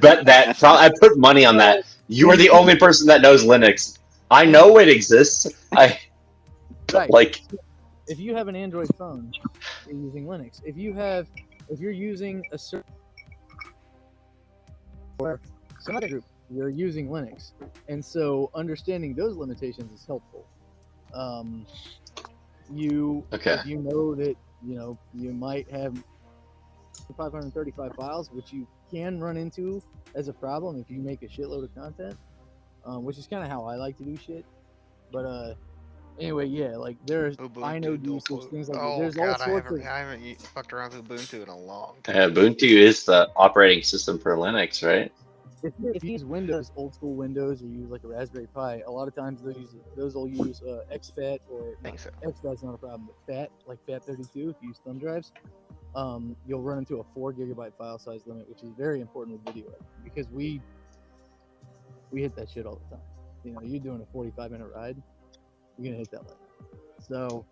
[SPEAKER 2] bet that. I put money on that. You are the only person that knows Linux. I know it exists.
[SPEAKER 9] Right.
[SPEAKER 2] Like,
[SPEAKER 9] if you have an Android phone, you're using Linux. If you're using a certain or some other group, you're using Linux, and so understanding those limitations is helpful. If you know that you might have 535 files, which you can run into as a problem if you make a shitload of content, which is kind of how I like to do shit. But anyway, yeah, like there's inode usage, things like that. There's all sorts of.
[SPEAKER 1] I haven't fucked around with Ubuntu in a long time.
[SPEAKER 2] Ubuntu is the operating system for Linux, right?
[SPEAKER 9] If you use Windows, old school Windows, or you use like a Raspberry Pi, a lot of times those will use exFAT or exFAT's not a problem, but FAT32. If you use thumb drives, you'll run into a 4 gigabyte file size limit, which is very important with video editing because we hit that shit all the time. You're doing a 45-minute ride, you're gonna hit that limit. So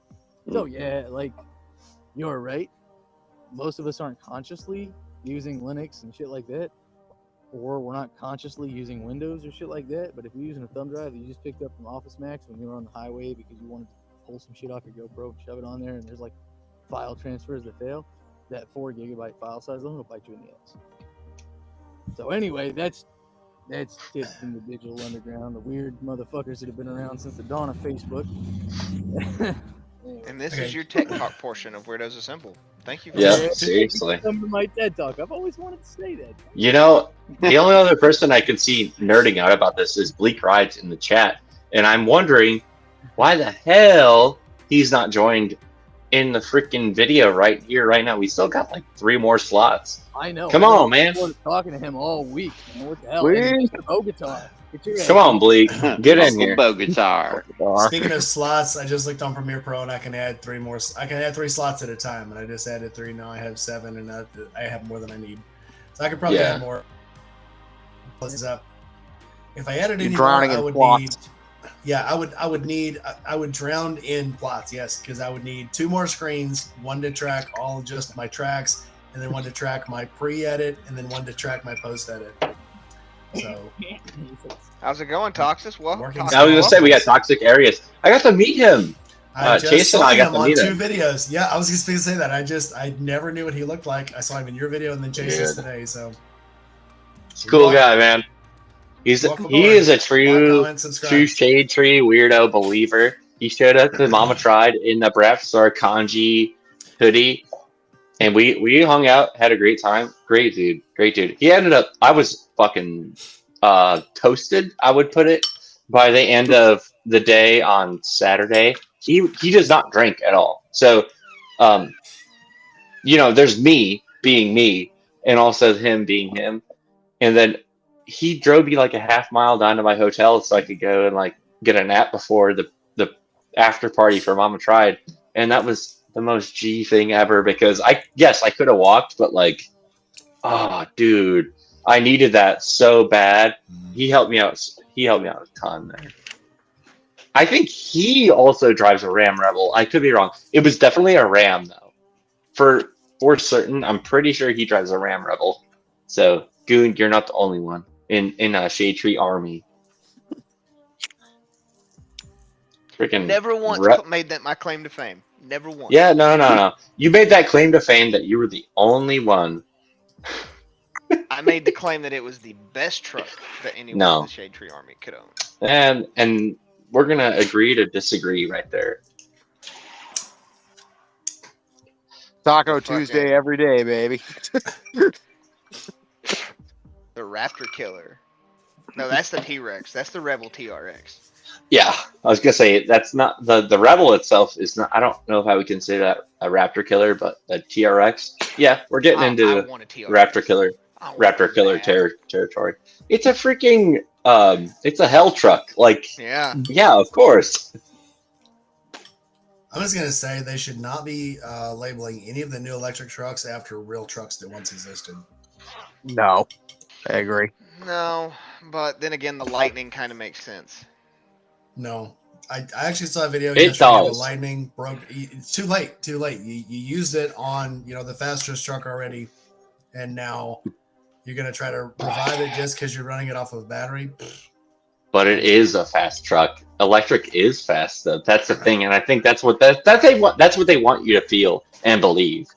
[SPEAKER 9] yeah, like you're right. Most of us aren't consciously using Linux and shit like that. Or we're not consciously using Windows or shit like that, but if you're using a thumb drive that you just picked up from Office Max when you were on the highway because you wanted to pull some shit off your GoPro and shove it on there, and there's like file transfers that fail, that 4 gigabyte file size limit will bite you in the ass. So anyway, that's tips from the digital underground, the weird motherfuckers that have been around since the dawn of Facebook.
[SPEAKER 1] And this is your tech talk portion of Weirdos Assemble. Thank you.
[SPEAKER 2] Seriously.
[SPEAKER 9] Come to my TED Talk. I've always wanted to say that.
[SPEAKER 2] The only other person I could see nerding out about this is Bleak Rides in the chat, and I'm wondering why the hell he's not joined in the freaking video right here, right now. We still got like 3 more slots.
[SPEAKER 9] I know.
[SPEAKER 2] Come on, man.
[SPEAKER 9] I was talking to him all week. What the hell? Mr. Bow Guitar.
[SPEAKER 2] Come on, Bleak. Get in here.
[SPEAKER 5] Bow Guitar.
[SPEAKER 7] Speaking of slots, I just looked on Premiere Pro and I can add 3 more. I can add 3 slots at a time, and I just added 3. Now I have 7, and I have more than I need. So I could probably add more. Plus up. If I added
[SPEAKER 6] You're
[SPEAKER 7] any more,
[SPEAKER 6] drowning
[SPEAKER 7] I
[SPEAKER 6] in
[SPEAKER 7] would
[SPEAKER 6] plots.
[SPEAKER 7] need. Yeah, I would drown in plots. Yes, because I would need 2 more screens, one to track all just my tracks, and then one to track my pre-edit, and then one to track my post-edit. So,
[SPEAKER 1] How's it going, Toxis? Well,
[SPEAKER 7] Working
[SPEAKER 2] I was gonna say we got
[SPEAKER 7] Welcome.
[SPEAKER 2] Toxic Areas. I got to meet him.
[SPEAKER 7] I just
[SPEAKER 2] Chase and
[SPEAKER 7] saw
[SPEAKER 2] I got
[SPEAKER 7] him
[SPEAKER 2] to
[SPEAKER 7] on
[SPEAKER 2] meet
[SPEAKER 7] 2
[SPEAKER 2] him.
[SPEAKER 7] videos. Yeah, I was just going to say that. I never knew what he looked like. I saw him in your video and then Chase's
[SPEAKER 2] Dude.
[SPEAKER 7] today. So,
[SPEAKER 2] He's a cool guy, man. He
[SPEAKER 7] Welcome
[SPEAKER 2] is a
[SPEAKER 7] Like,
[SPEAKER 2] true
[SPEAKER 7] comment, subscribe.
[SPEAKER 2] true shade tree weirdo believer. He showed up to Mama Tried in the Braff Star kanji hoodie, and we hung out, had a great time. Great dude. He ended up, I was fucking toasted, I would put it, by the end of the day on Saturday. He does not drink at all. So, there's me being me, and also him being him, and then he drove me like a half mile down to my hotel so I could go and like get a nap before the after party for Mama Tried, and that was the most G thing ever because I could have walked, but like, oh dude, I needed that so bad. He helped me out. He helped me out a ton there. I think he also drives a Ram Rebel. I could be wrong. It was definitely a Ram though. For certain, I'm pretty sure he drives a Ram Rebel. So Goon, you're not the only one in a Shade Tree Army. Freaking
[SPEAKER 1] never once made that my claim to fame. Never once.
[SPEAKER 2] Yeah, no. You made that claim to fame that you were the only one.
[SPEAKER 1] I made the claim that it was the best truck that anyone in the Shade Tree Army could own.
[SPEAKER 2] And we're gonna agree to disagree right there.
[SPEAKER 6] Taco Tuesday every day, baby.
[SPEAKER 1] The Raptor Killer. No, that's the T-Rex. That's the Rebel TRX.
[SPEAKER 2] Yeah, I was gonna say that's not the Rebel itself is not. I don't know if I would consider that a Raptor Killer, but a TRX. Yeah, we're getting into Raptor Killer territory. It's a freaking it's a hell truck. Like yeah, of course.
[SPEAKER 7] I'm just gonna say they should not be labeling any of the new electric trucks after real trucks that once existed.
[SPEAKER 6] No, I agree.
[SPEAKER 1] No, but then again, the Lightning kind of makes sense.
[SPEAKER 7] No, I actually saw a video
[SPEAKER 2] it
[SPEAKER 7] yesterday of a
[SPEAKER 2] does.
[SPEAKER 7] Lightning broke. It's too late. You used it on the fastest truck already, and now you're gonna try to revive it just because you're running it off of a battery.
[SPEAKER 2] But it is a fast truck. Electric is fast though. That's the thing, and I think that's what that's what they want you to feel and believe.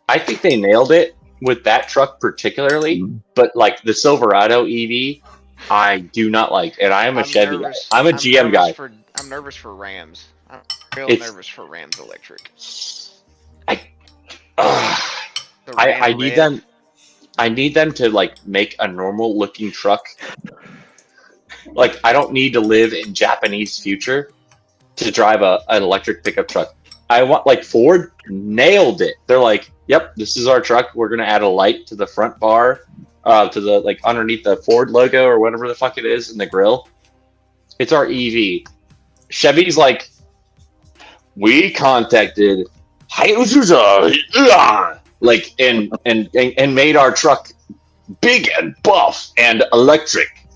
[SPEAKER 2] I think they nailed it with that truck particularly, but like the Silverado EV, I do not like, and I am a Chevy guy. I'm a GM guy.
[SPEAKER 1] I'm nervous for Rams. I'm real nervous for Rams electric.
[SPEAKER 2] I need them. I need them to like make a normal looking truck. Like I don't need to live in Japanese future to drive an electric pickup truck. I want like Ford nailed it. They're like, yep, this is our truck. We're gonna add a light to the front bar, to the like underneath the Ford logo or whatever the fuck it is in the grill. It's our EV. Chevy's like, we contacted like and made our truck big and buff and electric.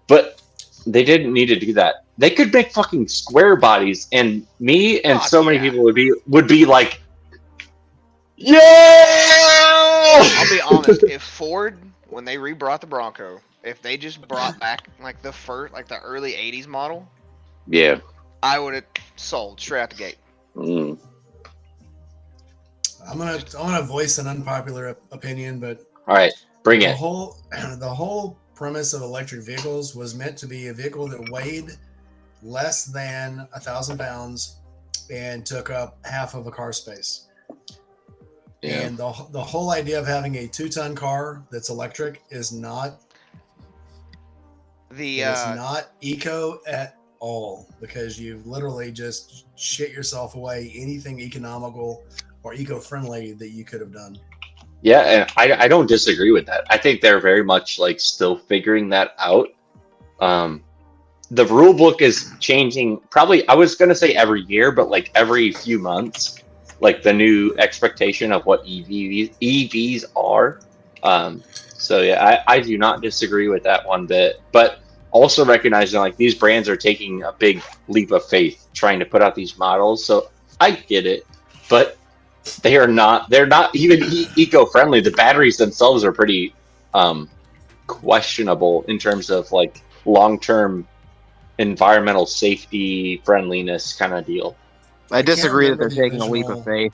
[SPEAKER 2] But they didn't need to do that. They could make fucking square bodies, and me and many people would be like, yeah.
[SPEAKER 1] I'll be honest. If Ford, when they rebrought the Bronco, if they just brought back like the early '80s model,
[SPEAKER 5] yeah,
[SPEAKER 1] I would have sold straight out the gate.
[SPEAKER 5] Mm.
[SPEAKER 7] I'm gonna voice an unpopular opinion, but
[SPEAKER 2] all right, bring it.
[SPEAKER 7] The whole premise of electric vehicles was meant to be a vehicle that weighed less than 1,000 pounds and took up half of a car space. Yeah. And the whole idea of having a 2-ton car that's electric is not not eco at all, because you've literally just shit yourself away anything economical or eco-friendly that you could have done.
[SPEAKER 2] Yeah, and I don't disagree with that. I think they're very much like still figuring that out. The rule book is changing probably, I was going to say every year, but like every few months, like the new expectation of what EVs are. So yeah, I do not disagree with that one bit. But also recognizing like these brands are taking a big leap of faith trying to put out these models. So I get it, but they're not even eco-friendly. The batteries themselves are pretty questionable in terms of like long-term environmental safety friendliness kind of deal.
[SPEAKER 6] I
[SPEAKER 7] can't
[SPEAKER 6] disagree that
[SPEAKER 7] remember
[SPEAKER 6] they're
[SPEAKER 7] the
[SPEAKER 6] taking a leap of
[SPEAKER 7] original.
[SPEAKER 6] faith.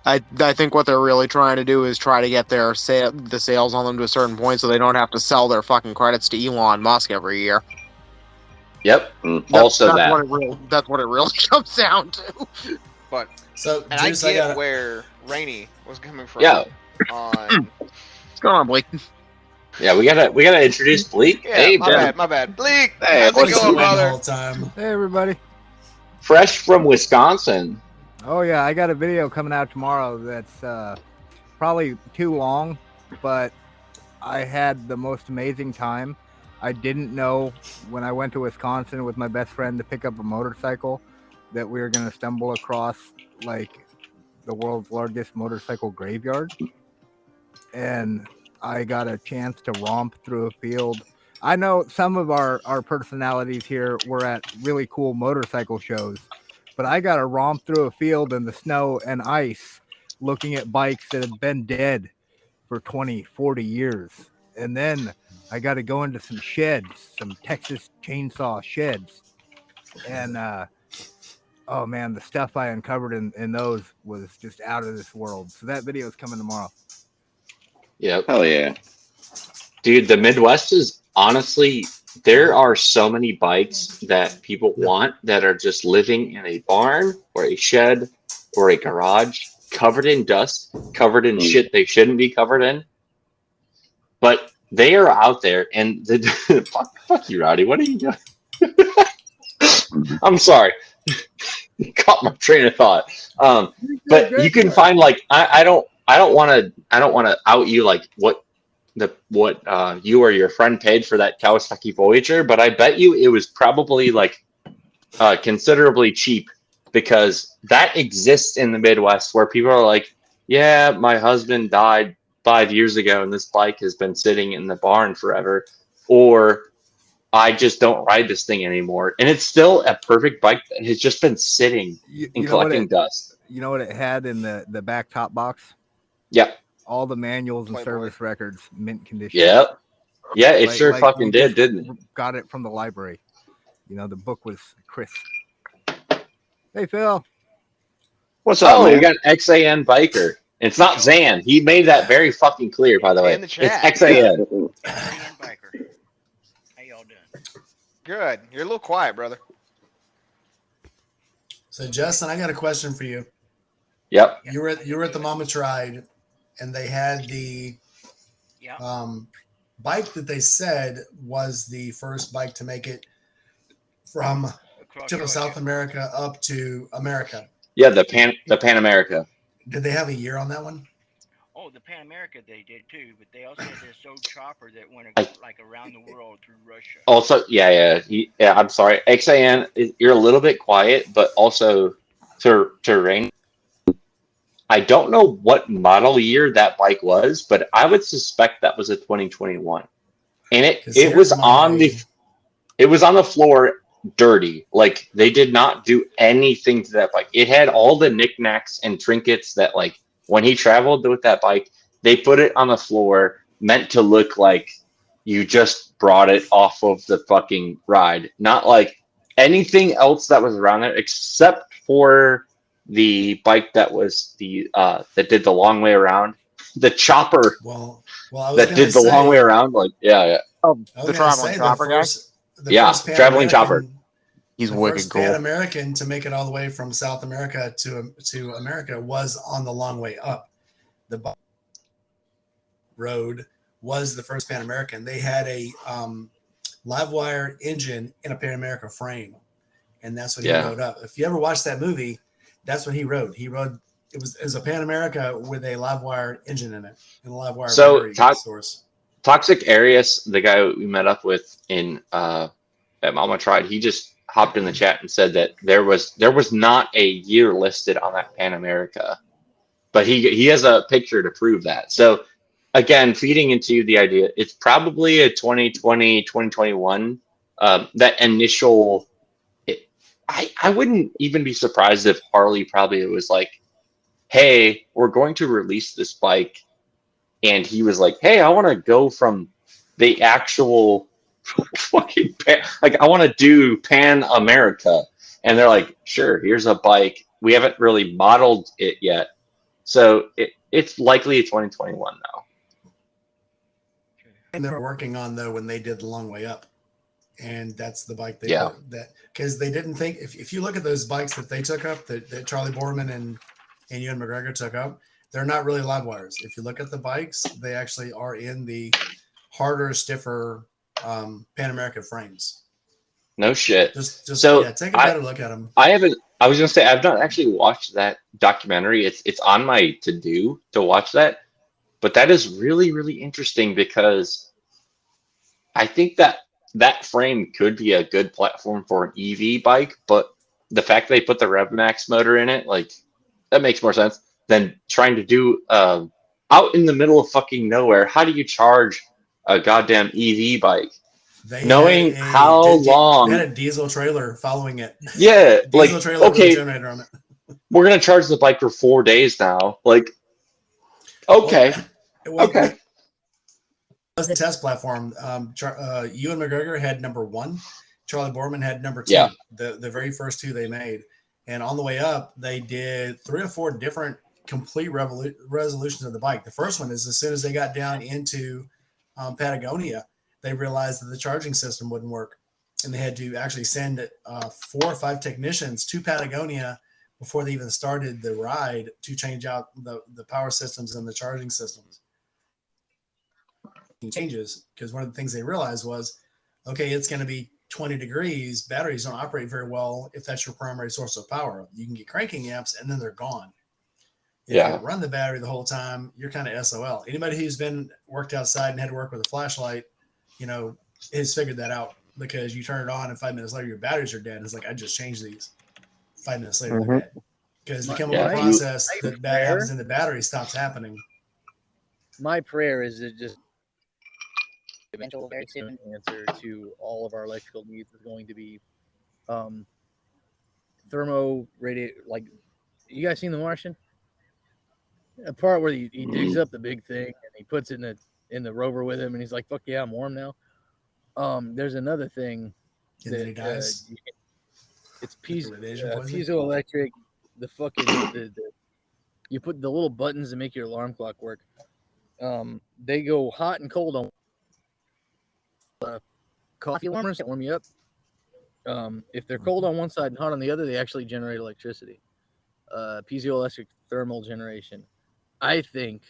[SPEAKER 6] I think what they're really trying to do is try to get the sales on them to a certain point so they don't have to sell their fucking credits to Elon Musk every year.
[SPEAKER 2] Yep.
[SPEAKER 5] Mm.
[SPEAKER 2] Also
[SPEAKER 6] that's
[SPEAKER 2] that.
[SPEAKER 6] That's what it really comes down to.
[SPEAKER 1] But
[SPEAKER 7] So,
[SPEAKER 1] and
[SPEAKER 7] Juice,
[SPEAKER 1] I
[SPEAKER 7] I
[SPEAKER 1] get
[SPEAKER 7] got
[SPEAKER 1] where Rainey was coming from.
[SPEAKER 2] Yeah.
[SPEAKER 1] On
[SPEAKER 6] What's going on, Blake?
[SPEAKER 2] Yeah, we gotta introduce Bleak.
[SPEAKER 1] yeah,
[SPEAKER 2] Hey,
[SPEAKER 1] my bad. Bleak,
[SPEAKER 5] Hey,
[SPEAKER 1] how's it
[SPEAKER 5] what's
[SPEAKER 1] going,
[SPEAKER 7] the
[SPEAKER 1] brother?
[SPEAKER 7] whole time.
[SPEAKER 9] Hey, everybody.
[SPEAKER 2] fresh from Wisconsin.
[SPEAKER 9] Oh, yeah, I got a video coming out tomorrow that's probably too long, but I had the most amazing time. I didn't know when I went to Wisconsin with my best friend to pick up a motorcycle that we were going to stumble across like the world's largest motorcycle graveyard. And I got a chance to romp through a field. I know some of our personalities here were at really cool motorcycle shows, but I got to romp through a field in the snow and ice looking at bikes that have been dead for 20, 40 years. And then I got to go into some sheds, some Texas chainsaw sheds. And, oh man, the stuff I uncovered in those was just out of this world. So that video is coming tomorrow.
[SPEAKER 2] Yep.
[SPEAKER 5] Hell yeah.
[SPEAKER 2] Dude, the Midwest is honestly, there are so many bikes that people want that are just living in a barn or a shed or a garage covered in dust, covered in shit they shouldn't be covered in. But they are out there, and the fuck you, Rowdy. What are you doing? I'm sorry. You caught my train of thought. But you can find like I don't want to out you like what you or your friend paid for that Kawasaki Voyager, but I bet you it was probably like considerably cheap because that exists in the Midwest where people are like, yeah, my husband died 5 years ago and this bike has been sitting in the barn forever, or I just don't ride this thing anymore. And it's still a perfect bike that has just been sitting and collecting dust.
[SPEAKER 9] You know what it had in the back top box?
[SPEAKER 2] Yep.
[SPEAKER 9] All the manuals and
[SPEAKER 1] Playboy.
[SPEAKER 9] service records, mint condition.
[SPEAKER 2] Yep. Yeah, it sure
[SPEAKER 9] Like
[SPEAKER 2] fucking
[SPEAKER 9] we
[SPEAKER 2] did,
[SPEAKER 9] just
[SPEAKER 2] didn't it?
[SPEAKER 9] Got it from the library. You know, the book was crisp. Hey, Phil.
[SPEAKER 5] What's up,
[SPEAKER 2] Oh,
[SPEAKER 5] man?
[SPEAKER 2] we got XAN Biker. It's not Zan. He made that very fucking clear, by the way.
[SPEAKER 1] In the chat.
[SPEAKER 2] It's XAN.
[SPEAKER 10] Biker. How y'all doing?
[SPEAKER 1] Good. You're a little quiet, brother.
[SPEAKER 7] So, Justin, I got a question for you.
[SPEAKER 2] Yep.
[SPEAKER 7] You were at the Mama Tried, and they had the
[SPEAKER 10] Yep.
[SPEAKER 7] bike that they said was the first bike to make it from
[SPEAKER 10] Across
[SPEAKER 7] tip of
[SPEAKER 10] Georgia.
[SPEAKER 7] South America up to America.
[SPEAKER 2] Yeah, the Pan America.
[SPEAKER 7] Did they have a year on that one?
[SPEAKER 10] Oh, the Pan America they did too, but they also had this old chopper that went like around the world through Russia.
[SPEAKER 2] Also, yeah. I'm sorry. XAN, you're a little bit quiet, but also to rain. I don't know what model year that bike was, but I would suspect that was a 2021. And it was on the floor dirty. Like they did not do anything to that bike. It had all the knickknacks and trinkets that like when he traveled with that bike, they put it on the floor meant to look like you just brought it off of the fucking ride. Not like anything else that was around there except for the bike that was that did the long way around. The chopper that did the long way around. Like, yeah.
[SPEAKER 6] Oh, the traveling chopper guy?
[SPEAKER 7] First
[SPEAKER 2] traveling chopper.
[SPEAKER 6] He's
[SPEAKER 7] the
[SPEAKER 6] wicked
[SPEAKER 7] first
[SPEAKER 6] cool.
[SPEAKER 7] Pan American to make it all the way from South America to America was on the long way up. The road was the first Pan American. They had a live wire engine in a Pan America frame, and that's what he rode up. If you ever watched that movie, that's what he rode. He rode. It was a Pan America with a live wire engine in it and a live wire battery source.
[SPEAKER 2] Toxic Arius, the guy we met up with in at Mama Tried, he just hopped in the chat and said that there was not a year listed on that Pan America, but he has a picture to prove that. So again, feeding into the idea, it's probably a 2020, 2021. That initial, I wouldn't even be surprised if Harley probably was like, hey, we're going to release this bike. And he was like, hey, I want to go from the actual fucking, like, I want to do Pan America. And they're like, sure, here's a bike. We haven't really modeled it yet. So it's likely 2021 now.
[SPEAKER 7] And they were working on, though, when they did the Long Way Up. And that's the bike they
[SPEAKER 2] Yeah.
[SPEAKER 7] put that, because they didn't think, if you look at those bikes that they took up, that Charlie Borman and Ewan McGregor took up, they're not really live wires. If you look at the bikes, they actually are in the harder, stiffer Pan America frames.
[SPEAKER 2] No shit.
[SPEAKER 7] Just
[SPEAKER 2] So
[SPEAKER 7] yeah, take a better look at them.
[SPEAKER 2] I haven't. I was gonna say I've not actually watched that documentary. It's on my to watch that, but that is really really interesting because I think that frame could be a good platform for an EV bike, but the fact they put the RevMax motor in it, like that makes more sense than trying to do out in the middle of fucking nowhere. How do you charge a goddamn EV bike? Knowing how long
[SPEAKER 7] they had a diesel trailer following it.
[SPEAKER 2] Yeah, like
[SPEAKER 7] diesel trailer with a generator on it.
[SPEAKER 2] We're gonna charge the bike for 4 days now. Like, okay, okay.
[SPEAKER 7] That was the test platform. Ewan McGregor had number 1. Charlie Borman had number 2.
[SPEAKER 2] Yeah.
[SPEAKER 7] The very first 2 they made. And on the way up, they did 3 or 4 different complete resolutions of the bike. The first one is as soon as they got down into Patagonia, they realized that the charging system wouldn't work. And they had to actually send 4 or 5 technicians to Patagonia before they even started the ride to change out the power systems and the charging systems. Changes, because one of the things they realized was, okay, it's going to be 20 degrees. Batteries don't operate very well if that's your primary source of power. You can get cranking amps and then they're gone. If you run the battery the whole time, you're kind of SOL. Anybody who's been worked outside and had to work with a flashlight, has figured that out, because you turn it on and 5 minutes later your batteries are dead. It's like, I just changed these. 5 minutes later they're dead, because the chemical process that happens in the battery stops happening.
[SPEAKER 9] My prayer is to just eventual answer to all of our electrical needs is going to be like, you guys seen The Martian? A part where he digs up the big thing and he puts it in the rover with him, and he's like, fuck yeah, I'm warm now. There's another thing that he dies. It's piezoelectric. The fucking you put the little buttons that make your alarm clock work. They go hot and cold on coffee warmers that warm you up. If they're cold on one side and hot on the other, they actually generate electricity. Piezoelectric thermal generation. I think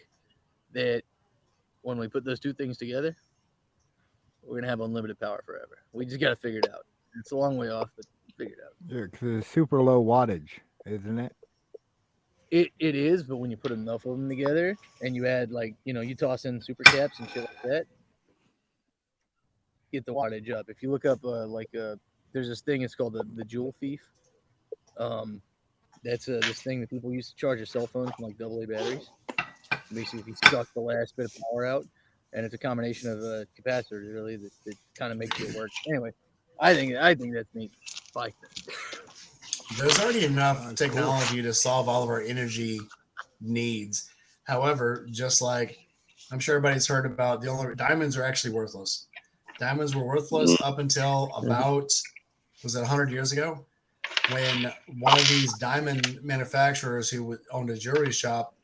[SPEAKER 9] that when we put those 2 things together, we're gonna have unlimited power forever. We just gotta figure it out. It's a long way off, but figure it out.
[SPEAKER 11] Yeah, because it's super low wattage, isn't it?
[SPEAKER 9] It is, but when you put enough of them together and you add, like, you toss in super caps and shit like that, get the wattage up. If you look up there's this thing, it's called the Joule Thief. That's this thing that people use to charge a cell phone from like AA batteries. Basically, suck the last bit of power out, and it's a combination of capacitors really that kind of makes it work. Anyway, I think that's neat. Like that.
[SPEAKER 7] There's already enough technology to solve all of our energy needs. However, just like I'm sure everybody's heard about, diamonds are actually worthless. Diamonds were worthless up until about, was it 100 years ago? When one of these diamond manufacturers who owned a jewelry shop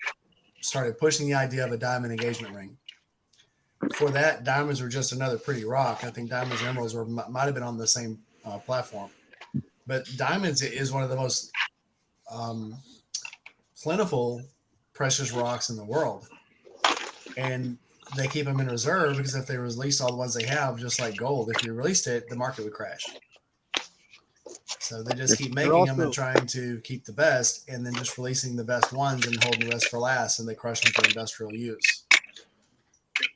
[SPEAKER 7] started pushing the idea of a diamond engagement ring. Before that, diamonds were just another pretty rock. I think diamonds and emeralds might have been on the same platform. But diamonds is one of the most plentiful precious rocks in the world. And they keep them in reserve because if they released all the ones they have, just like gold, if you released it, the market would crash. So they just keep making them and trying to keep the best, and then just releasing the best ones and holding the rest for last, and they crush them for industrial use.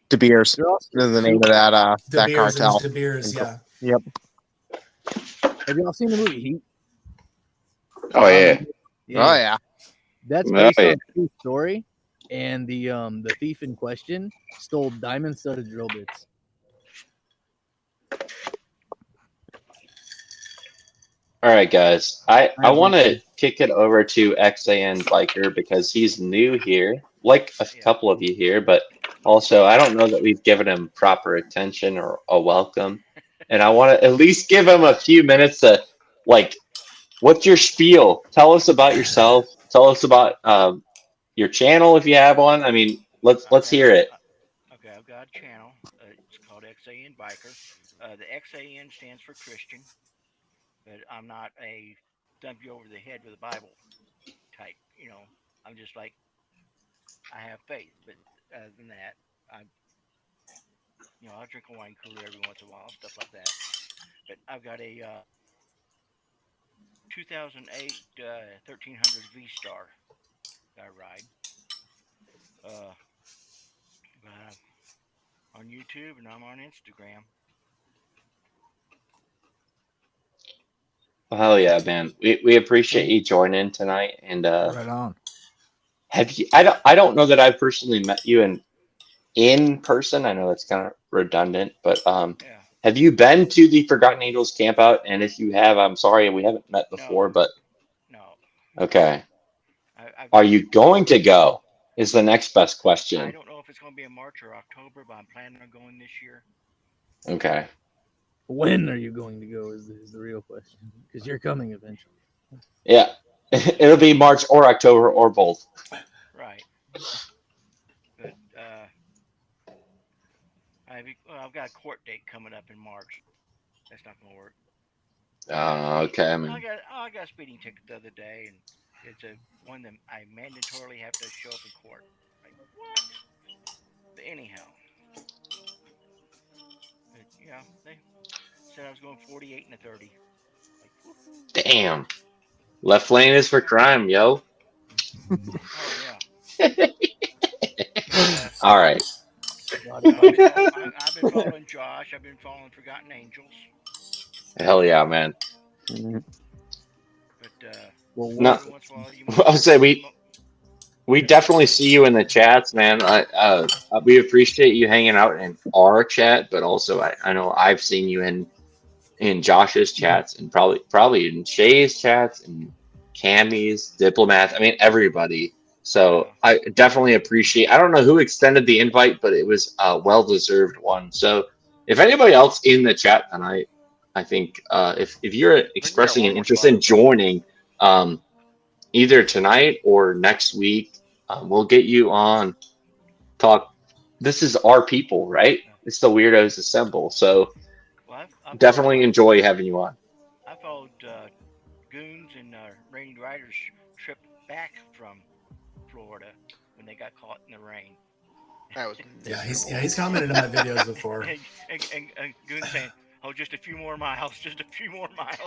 [SPEAKER 6] De Beers is the name of that cartel.
[SPEAKER 7] De Beers, yeah.
[SPEAKER 6] Yep.
[SPEAKER 9] Have y'all seen the movie Heat?
[SPEAKER 5] Oh yeah.
[SPEAKER 6] Oh yeah.
[SPEAKER 9] That's based on a true story and the thief in question stole diamond-studded drill bits.
[SPEAKER 2] All right, guys. I
[SPEAKER 9] I
[SPEAKER 2] want to
[SPEAKER 9] appreciate
[SPEAKER 2] kick it over to XAN Biker because he's new here, like a couple of you here, but also I don't know that we've given him proper attention or a welcome. And I want to at least give him a few minutes to, like, what's your spiel? Tell us about yourself. Tell us about your channel if you have one. I mean, let's hear it.
[SPEAKER 10] Okay, I've got a channel. It's called XAN Biker. The XAN stands for Christian, but I'm not a dump you over the head with a Bible type. You know, I'm just like, I have faith, but other than that, I'll drink a wine cooler every once in a while, stuff like that. But I've got a 2008 1300 V-Star that I ride. On YouTube, and I'm on Instagram.
[SPEAKER 2] Well, hell yeah, man. We appreciate you joining tonight. And
[SPEAKER 11] Right on.
[SPEAKER 2] have you? I don't know that I personally met you in person. I know that's kind of redundant, but have you been to the Forgotten Angels camp out? And if you have, I'm sorry we haven't met before, but
[SPEAKER 10] no.
[SPEAKER 2] Okay. Are you going to go? Is the next best question.
[SPEAKER 10] I don't know if it's going to be in March or October, but I'm planning on going this year.
[SPEAKER 2] Okay.
[SPEAKER 9] When are you going to go is the real question, because you're coming eventually.
[SPEAKER 2] Yeah. It'll be March or October or both.
[SPEAKER 10] Right. But I've got a court date coming up in March. That's not going to work.
[SPEAKER 2] Okay.
[SPEAKER 10] I got a speeding ticket the other day, and it's one that I mandatorily have to show up in court. Like, what? But anyhow, they said I was going 48 and a 30. Like, woohoo.
[SPEAKER 2] Damn. Left lane is for crime, yo.
[SPEAKER 10] Oh yeah.
[SPEAKER 2] All right.
[SPEAKER 10] I've been following Josh. I've been following Forgotten Angels.
[SPEAKER 2] Hell yeah, man.
[SPEAKER 10] But
[SPEAKER 2] no, I'll say we definitely see you in the chats, man. We appreciate you hanging out in our chat, but also I know I've seen you in Josh's chats and probably in Shay's chats and Cammy's, Diplomats. I mean everybody. So I definitely appreciate. I don't know who extended the invite, but it was a well-deserved one. So if anybody else in the chat tonight, I think if you're expressing an interest in joining, either tonight or next week, we'll get you on. Talk. This is our people, right? It's the Weirdos Assemble. So definitely enjoy having you on.
[SPEAKER 10] I followed Goons and Rainy Riders trip back from Florida when they got caught in the rain.
[SPEAKER 1] That was
[SPEAKER 7] he's commented on my videos before.
[SPEAKER 10] and Goons saying, "Oh, just a few more miles, just a few more miles."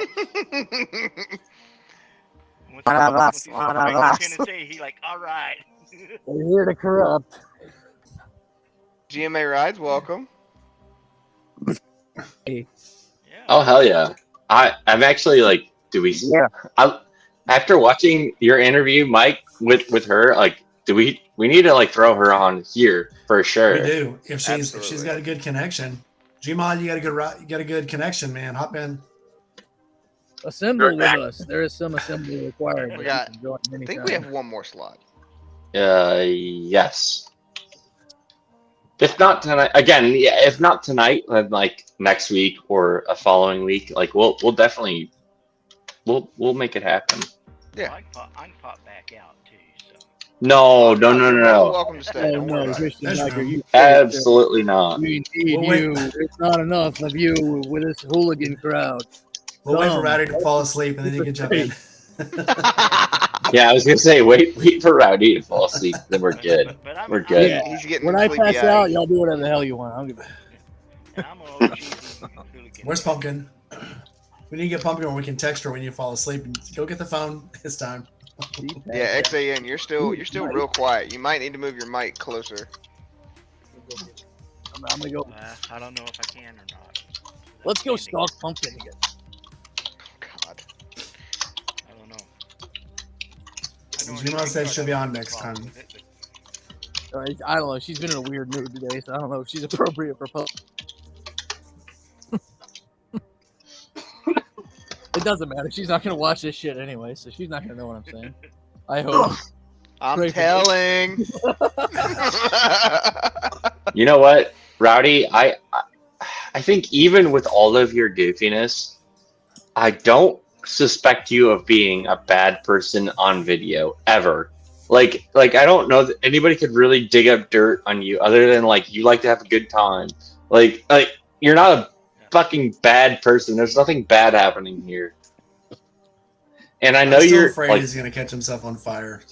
[SPEAKER 10] Once he saw Tennessee, he like, all right.
[SPEAKER 9] We're here to corrupt.
[SPEAKER 1] GMA Rides, welcome.
[SPEAKER 9] Hey.
[SPEAKER 2] Oh hell yeah! I'm actually like, after watching your interview, Mike, with her, like, we need to like throw her on here for sure.
[SPEAKER 7] We do if she's got a good connection. Gmod, you got a good connection, man. Hop in.
[SPEAKER 9] Assemble with us. There is some assembly required.
[SPEAKER 1] I think we have one more slot.
[SPEAKER 2] Yes. If not tonight, again, yeah. If not tonight, then like next week or a following week, like we'll definitely we'll make it happen.
[SPEAKER 1] Yeah.
[SPEAKER 10] I can pop back out too. So.
[SPEAKER 2] No.
[SPEAKER 1] Welcome to stay. Don't worry about it.
[SPEAKER 2] Absolutely not.
[SPEAKER 9] We need you. It's not enough of you with this hooligan crowd.
[SPEAKER 7] We'll wait for Rowdy to fall asleep and then you can jump in.
[SPEAKER 2] Yeah, I was gonna say wait for Rowdy to fall asleep, then we're good. We're good.
[SPEAKER 9] Yeah.
[SPEAKER 1] He's getting
[SPEAKER 9] when I pass out, y'all do whatever the hell you want. I don't give a
[SPEAKER 7] Where's Pumpkin? We need to get Pumpkin, or we can text her when you fall asleep. And go get the phone. It's time.
[SPEAKER 1] Yeah, XAN, you're still real quiet. You might need to move your mic closer.
[SPEAKER 9] I'm gonna go.
[SPEAKER 10] I don't know if I can or not.
[SPEAKER 9] Let's go stalk Pumpkin again.
[SPEAKER 1] God.
[SPEAKER 10] I don't know.
[SPEAKER 7] Gmod said she'll be on next time.
[SPEAKER 9] I don't know. She's been in a weird mood today, so I don't know if she's appropriate for post. It doesn't matter. She's not gonna watch this shit anyway, so she's not gonna know what I'm saying. I hope.
[SPEAKER 1] I'm
[SPEAKER 9] Pray for me.
[SPEAKER 1] telling.
[SPEAKER 2] You know what, Rowdy? I think even with all of your goofiness, I don't suspect you of being a bad person on video ever. Like I don't know that anybody could really dig up dirt on you other than like you like to have a good time. Like you're not a fucking bad person. There's nothing bad happening here. And I know
[SPEAKER 7] I'm still
[SPEAKER 2] you're
[SPEAKER 7] afraid
[SPEAKER 2] like
[SPEAKER 7] he's gonna catch himself on fire.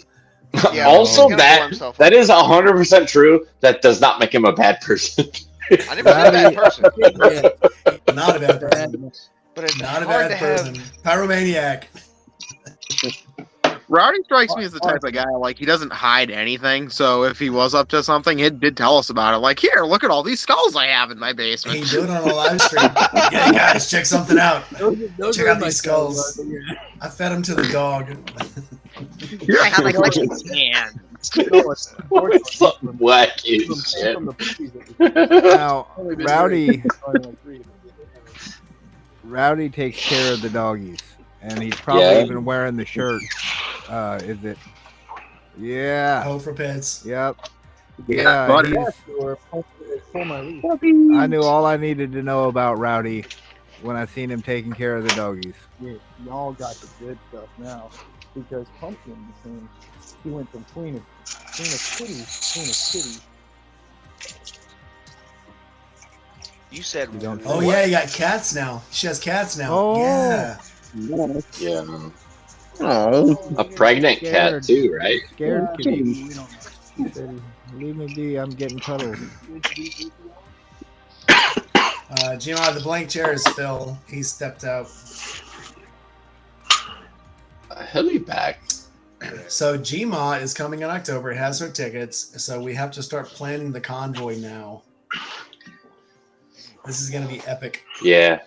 [SPEAKER 1] Yeah,
[SPEAKER 2] also
[SPEAKER 1] he's gonna blow
[SPEAKER 2] that
[SPEAKER 1] himself
[SPEAKER 2] that
[SPEAKER 1] up.
[SPEAKER 2] is 100% true. That does not make him a bad person.
[SPEAKER 1] I never said bad person,
[SPEAKER 9] Yeah.
[SPEAKER 7] Not a bad person.
[SPEAKER 1] but it's
[SPEAKER 7] Not a
[SPEAKER 1] hard
[SPEAKER 7] bad
[SPEAKER 1] to have.
[SPEAKER 7] person. Pyromaniac.
[SPEAKER 6] Rowdy strikes me as the type of guy like he doesn't hide anything. So if he was up to something, he did tell us about it. Like, here, look at all these skulls I have in my basement.
[SPEAKER 7] He do it on a live stream. Yeah, guys, check something out.
[SPEAKER 9] Those
[SPEAKER 7] Check
[SPEAKER 9] are
[SPEAKER 7] out
[SPEAKER 9] my
[SPEAKER 7] these skulls.
[SPEAKER 9] skulls, yeah.
[SPEAKER 7] I fed him to the dog.
[SPEAKER 6] You're having like a can.
[SPEAKER 2] Something wacky as shit.
[SPEAKER 9] From the movies that we-
[SPEAKER 11] Now,
[SPEAKER 9] only been
[SPEAKER 11] Rowdy,
[SPEAKER 9] only like 3 of them.
[SPEAKER 11] Rowdy takes care of the doggies, and he's probably
[SPEAKER 2] Yeah.
[SPEAKER 11] even wearing the shirt. Is it? Yeah.
[SPEAKER 7] Hope for pets.
[SPEAKER 11] Yep.
[SPEAKER 6] Yeah,
[SPEAKER 11] Yeah.
[SPEAKER 6] buddy.
[SPEAKER 11] he's-
[SPEAKER 9] Pull my leash.
[SPEAKER 11] I knew all I needed to know about Rowdy when I seen him taking care of the doggies.
[SPEAKER 9] Yeah, y'all got the good stuff now because Pumpkin became. He went from Queen of Kitty.
[SPEAKER 1] You said.
[SPEAKER 11] You don't-
[SPEAKER 7] Oh yeah, you got cats now. She has cats now.
[SPEAKER 11] Oh.
[SPEAKER 7] Yeah.
[SPEAKER 6] Yeah. Oh.
[SPEAKER 2] A pregnant cat too, right?
[SPEAKER 11] Scared
[SPEAKER 9] Yeah.
[SPEAKER 11] kitty.
[SPEAKER 9] We don't-
[SPEAKER 11] He said, leave me be. I'm getting cuddled.
[SPEAKER 7] Gmo, the blank chair is Phil. He stepped out.
[SPEAKER 2] He'll be back.
[SPEAKER 7] So Gma is coming in October. It has her tickets. So we have to start planning the convoy now. This is gonna be epic.
[SPEAKER 2] Yeah.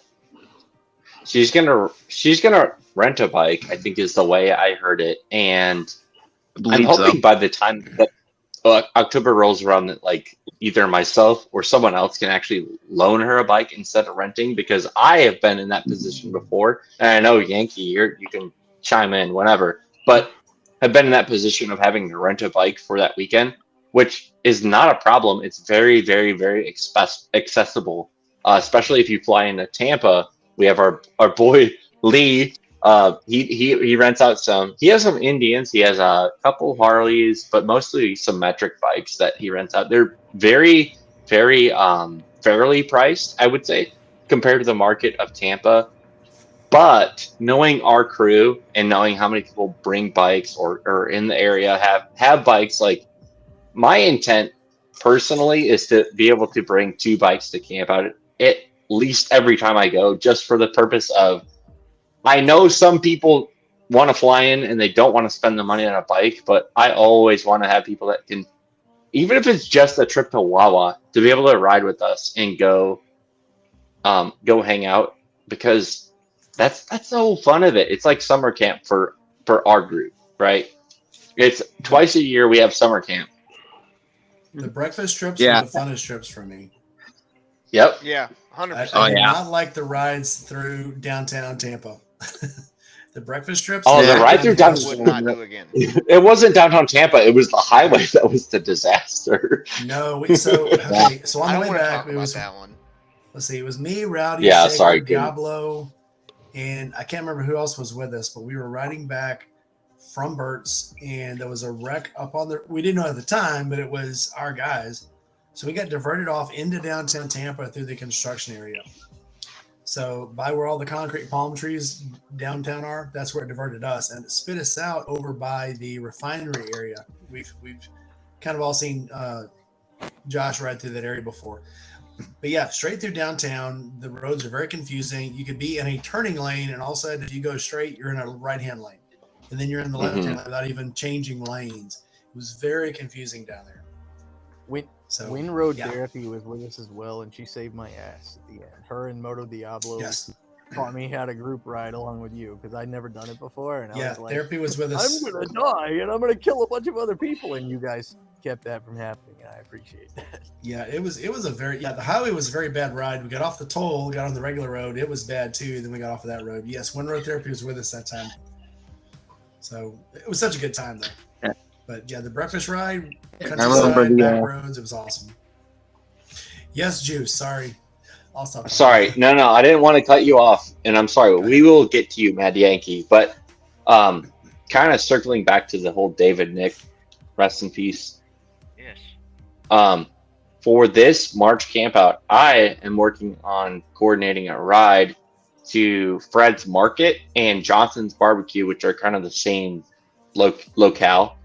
[SPEAKER 2] She's gonna rent a bike, I think is the way I heard it. And I'm hoping by the time that October rolls around that like either myself or someone else can actually loan her a bike instead of renting, because I have been in that position before. And I know Yankee, you can chime in whenever, but have been in that position of having to rent a bike for that weekend, which is not a problem. It's very, very, very accessible, especially if you fly into Tampa. We have our boy Lee. He rents out some. He has some Indians. He has a couple Harleys, but mostly some metric bikes that he rents out. They're very, very fairly priced, I would say, compared to the market of Tampa. But knowing our crew and knowing how many people bring bikes or in the area have bikes, like my intent personally is to be able to bring 2 bikes to camp out at least every time I go, just for the purpose of, I know some people want to fly in and they don't want to spend the money on a bike, but I always want to have people that can, even if it's just a trip to Wawa, to be able to ride with us and go hang out, because that's the whole fun of it. It's like summer camp for our group, right? It's twice a year we have summer camp.
[SPEAKER 7] The breakfast trips
[SPEAKER 6] Yeah.
[SPEAKER 7] are the funnest trips for me.
[SPEAKER 2] Yep.
[SPEAKER 1] Yeah,
[SPEAKER 7] I
[SPEAKER 1] 100%.
[SPEAKER 7] do
[SPEAKER 6] yeah.
[SPEAKER 7] not like the rides through downtown Tampa. The breakfast trips.
[SPEAKER 2] Oh,
[SPEAKER 6] the
[SPEAKER 2] ride through
[SPEAKER 1] I
[SPEAKER 2] downtown.
[SPEAKER 1] would not do again.
[SPEAKER 2] It wasn't downtown Tampa. It was the highway that was the disaster.
[SPEAKER 7] No, so on
[SPEAKER 1] I
[SPEAKER 7] the
[SPEAKER 1] don't
[SPEAKER 7] way
[SPEAKER 1] want to
[SPEAKER 7] back,
[SPEAKER 1] talk
[SPEAKER 7] it
[SPEAKER 1] about
[SPEAKER 7] was
[SPEAKER 1] that one.
[SPEAKER 7] let's see, it was me, Rowdy,
[SPEAKER 2] Yeah,
[SPEAKER 7] Shaker,
[SPEAKER 2] sorry, Kim.
[SPEAKER 7] Diablo, and I can't remember who else was with us, but we were riding back from Burt's, and there was a wreck up on the. We didn't know at the time, but it was our guys. So we got diverted off into downtown Tampa through the construction area. So by where all the concrete palm trees downtown are, that's where it diverted us, and it spit us out over by the refinery area. We've kind of all seen Josh ride through that area before. But yeah, straight through downtown, the roads are very confusing. You could be in a turning lane, and all of a sudden, if you go straight, you're in a right-hand lane, and then you're in the left-hand lane without even changing lanes. It was very confusing down there.
[SPEAKER 9] Wind Road
[SPEAKER 7] yeah.
[SPEAKER 9] Therapy was with us as well, and she saved my ass at the end. Her and Moto Diablo
[SPEAKER 7] Yes.
[SPEAKER 9] taught me how to group ride along with you because I'd never done it before, and I
[SPEAKER 7] Yeah,
[SPEAKER 9] was like,
[SPEAKER 7] Therapy was with us.
[SPEAKER 9] I'm gonna die and I'm gonna kill a bunch of other people, and you guys kept that from happening. I appreciate that.
[SPEAKER 7] Yeah, it was a very the highway was a very bad ride. We got off the toll, got on the regular road. It was bad too. Then we got off of that road. Yes, One Road Therapy was with us that time. So it was such a good time though.
[SPEAKER 3] Yeah.
[SPEAKER 7] But yeah, the breakfast ride,
[SPEAKER 3] I remember
[SPEAKER 7] countryside,
[SPEAKER 3] the,
[SPEAKER 7] back roads, it was awesome. Yes, Juice. Sorry, I'll stop.
[SPEAKER 2] Sorry, no, I didn't want to cut you off, and I'm sorry. We will get to you, Mad Yankee. But kind of circling back to the whole David Nick, rest in peace.
[SPEAKER 10] Yes.
[SPEAKER 2] For this March campout, I am working on coordinating a ride to Fred's Market and Johnson's Barbecue, which are kind of the same locale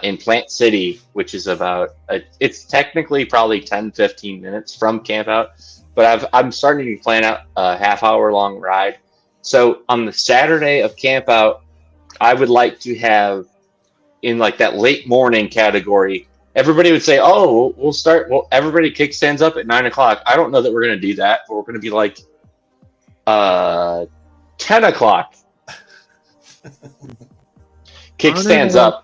[SPEAKER 2] in Plant City, which is about it's technically probably 10-15 minutes from campout, but I'm starting to plan out a half-hour long ride. So on the Saturday of campout, I would like to have in like that late morning category. Everybody would say, "Oh, we'll start." Well, everybody kickstands up at 9:00. I don't know that we're going to do that, but we're going to be like 10 o'clock. Kickstands up.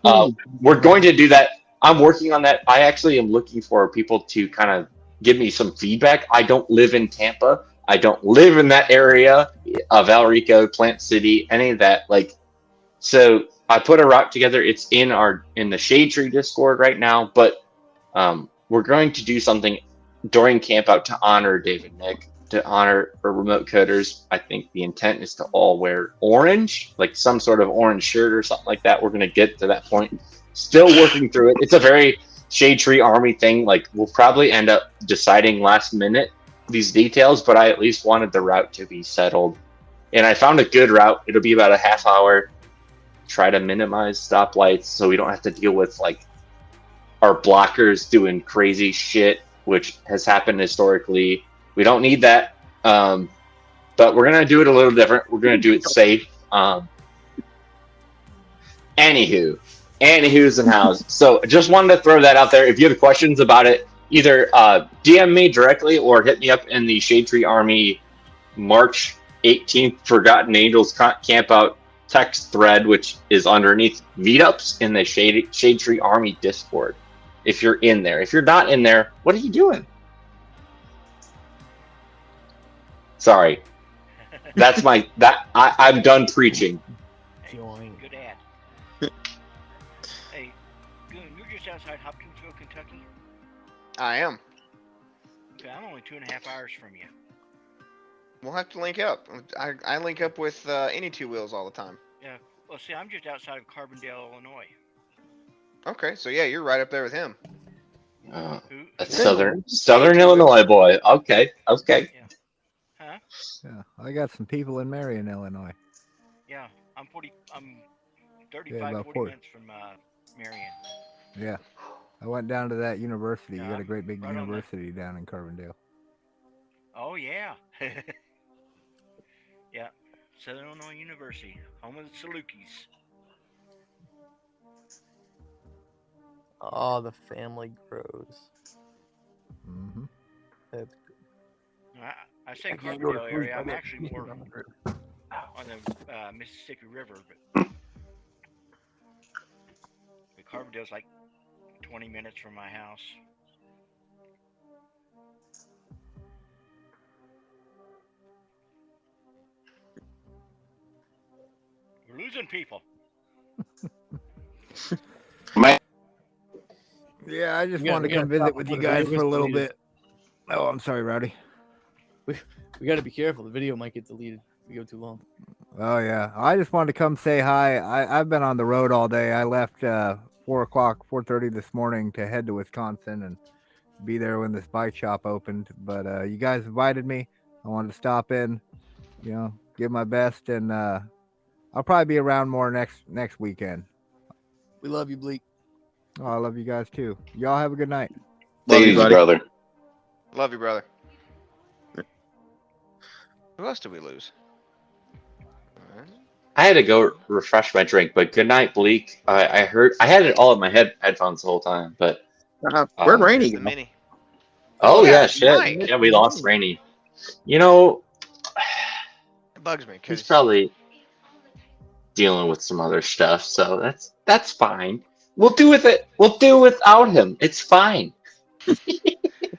[SPEAKER 2] We're going to do that. I'm working on that. I actually am looking for people to kind of give me some feedback. I don't live in Tampa. I don't live in that area of Valrico, Plant City, any of that. Like, so I put a route together. It's in the Shade Tree Discord right now, but we're going to do something during campout to honor David Nick, to honor our remote coders. I think the intent is to all wear orange, like some sort of orange shirt or something like that. We're going to get to that point. Still working through it. It's a very Shade Tree Army thing. Like, we'll probably end up deciding last minute these details, but I at least wanted the route to be settled. And I found a good route. It'll be about a half hour. Try to minimize stoplights so we don't have to deal with like our blockers doing crazy shit, which has happened historically. We don't need that, but we're gonna do it a little different. We're gonna do it safe. Anywho's in house. So just wanted to throw that out there. If you have questions about it, either DM me directly or hit me up in the Shade Tree Army March 18th Forgotten Angels Campout text thread, which is underneath meetups in the Shade Tree Army Discord. If you're in there, if you're not in there, what are you doing? Sorry, that's I'm done preaching.
[SPEAKER 10] Hey, good ad. Hey, Goon, you're just outside Hopkinsville, Kentucky?
[SPEAKER 1] I am.
[SPEAKER 10] Okay, I'm only 2.5 hours from you.
[SPEAKER 1] We'll have to link up. I link up with any two wheels all the time.
[SPEAKER 10] Yeah. Well, see, I'm just outside of Carbondale, Illinois.
[SPEAKER 1] Okay, so yeah, you're right up there with him.
[SPEAKER 2] That's Southern Illinois boy. Okay.
[SPEAKER 10] Yeah. Huh?
[SPEAKER 11] Yeah, I got some people in Marion, Illinois.
[SPEAKER 10] Yeah, I'm 35, 40 minutes from Marion.
[SPEAKER 11] Yeah, I went down to that university.
[SPEAKER 10] Yeah,
[SPEAKER 11] You got a great big
[SPEAKER 10] right on that.
[SPEAKER 11] university down in Carbondale.
[SPEAKER 10] Oh, yeah. Yeah, Southern Illinois University, home of the Salukis.
[SPEAKER 3] Oh, the family grows.
[SPEAKER 11] Mm-hmm.
[SPEAKER 3] That's
[SPEAKER 10] I say
[SPEAKER 3] I can't go to
[SPEAKER 10] Carbondale
[SPEAKER 3] sleep.
[SPEAKER 10] area. I'm
[SPEAKER 3] I got
[SPEAKER 10] actually
[SPEAKER 3] sleep
[SPEAKER 10] more
[SPEAKER 3] on the roof.
[SPEAKER 10] on the Mississippi River, but Carbondale's like 20 minutes from my house. We're losing people.
[SPEAKER 5] Man,
[SPEAKER 11] Yeah, I just
[SPEAKER 9] We
[SPEAKER 11] wanted to
[SPEAKER 9] gotta
[SPEAKER 11] come visit
[SPEAKER 9] stop
[SPEAKER 11] with
[SPEAKER 9] before
[SPEAKER 11] you
[SPEAKER 9] the
[SPEAKER 11] guys
[SPEAKER 9] video
[SPEAKER 11] for a
[SPEAKER 9] gets
[SPEAKER 11] little
[SPEAKER 9] deleted.
[SPEAKER 11] bit. Oh, I'm sorry, Rowdy.
[SPEAKER 9] We got to be careful. The video might get deleted if we go too long.
[SPEAKER 11] Oh yeah, I just wanted to come say hi. I've been on the road all day. I left 4:30 this morning to head to Wisconsin and be there when this bike shop opened. But you guys invited me. I wanted to stop in, give my best, and I'll probably be around more next weekend.
[SPEAKER 9] We love you, Bleak.
[SPEAKER 11] Oh, I love you guys too. Y'all have a good night.
[SPEAKER 5] take it easy, brother.
[SPEAKER 1] Love you, brother. Who else did we lose?
[SPEAKER 2] I had to go refresh my drink, but good night, Bleak. I heard I had it all in my headphones the whole time, but
[SPEAKER 6] Where'd Rainy
[SPEAKER 1] The
[SPEAKER 6] go?
[SPEAKER 1] mini.
[SPEAKER 2] oh
[SPEAKER 1] Yeah,
[SPEAKER 2] yeah, shit,
[SPEAKER 1] Mike.
[SPEAKER 2] yeah, we lost Rainy. You know,
[SPEAKER 1] It bugs me
[SPEAKER 2] he's
[SPEAKER 1] because
[SPEAKER 2] probably dealing with some other stuff, so that's fine. We'll do with it. We'll do without him. It's fine.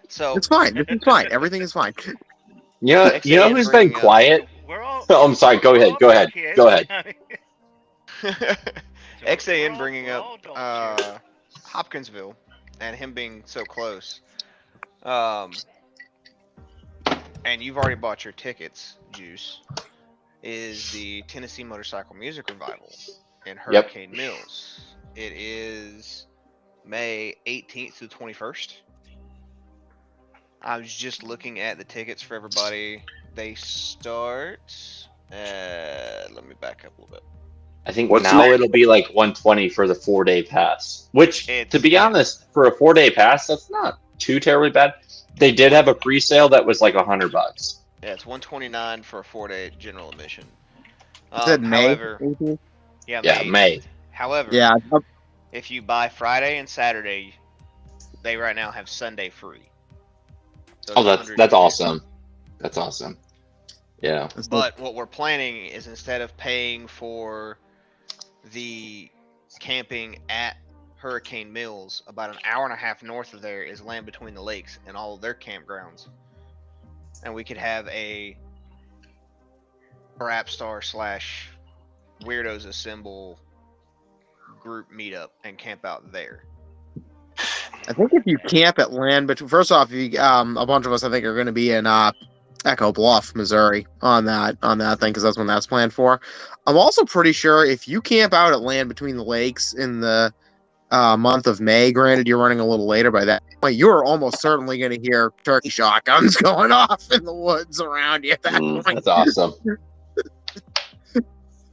[SPEAKER 1] So
[SPEAKER 6] It's fine. This is fine. Everything is fine.
[SPEAKER 2] You know
[SPEAKER 1] XAN
[SPEAKER 2] who's been
[SPEAKER 1] bringing up
[SPEAKER 2] quiet?
[SPEAKER 10] We're all.
[SPEAKER 2] Oh, I'm sorry. Go
[SPEAKER 10] we're
[SPEAKER 2] ahead.
[SPEAKER 10] all
[SPEAKER 2] Go ahead.
[SPEAKER 10] kids.
[SPEAKER 2] Go ahead.
[SPEAKER 1] XAN
[SPEAKER 10] we're
[SPEAKER 1] bringing
[SPEAKER 10] all
[SPEAKER 1] up
[SPEAKER 10] adults here.
[SPEAKER 1] Hopkinsville and him being so close. And you've already bought your tickets, Juice. Is the Tennessee Motorcycle Music Revival in Hurricane Mills. It is May 18th through 21st. I was just looking at the tickets for everybody. They start. Let me back up a little bit.
[SPEAKER 2] I think
[SPEAKER 5] What's the
[SPEAKER 2] now
[SPEAKER 5] name?
[SPEAKER 2] it'll be like 120 for the 4-day pass. Which, to be honest, for a 4-day pass, that's not too terribly bad. They did have a pre-sale that was like $100.
[SPEAKER 1] Yeah, it's 129 for a 4-day general admission.
[SPEAKER 6] You said May.
[SPEAKER 1] However,
[SPEAKER 2] Yeah, May.
[SPEAKER 1] However,
[SPEAKER 6] Yeah.
[SPEAKER 1] if you buy Friday and Saturday, they right now have Sunday free. So
[SPEAKER 2] Oh,
[SPEAKER 1] it's
[SPEAKER 2] that's
[SPEAKER 1] 150.
[SPEAKER 2] awesome. That's awesome. Yeah.
[SPEAKER 1] But what we're planning is instead of paying for the camping at Hurricane Mills, about an hour and a half north of there is Land Between the Lakes and all of their campgrounds. And we could have a Brapstar / Weirdos Assemble group meetup and camp out there.
[SPEAKER 6] I think if you camp at Land Between, first off, you, a bunch of us I think are going to be in Echo Bluff, Missouri on that thing because that's when that's planned for. I'm also pretty sure if you camp out at Land Between the Lakes in the month of May, granted you're running a little later by that point, you're almost certainly going to hear turkey shotguns going off in the woods around you at that point.
[SPEAKER 2] That's awesome.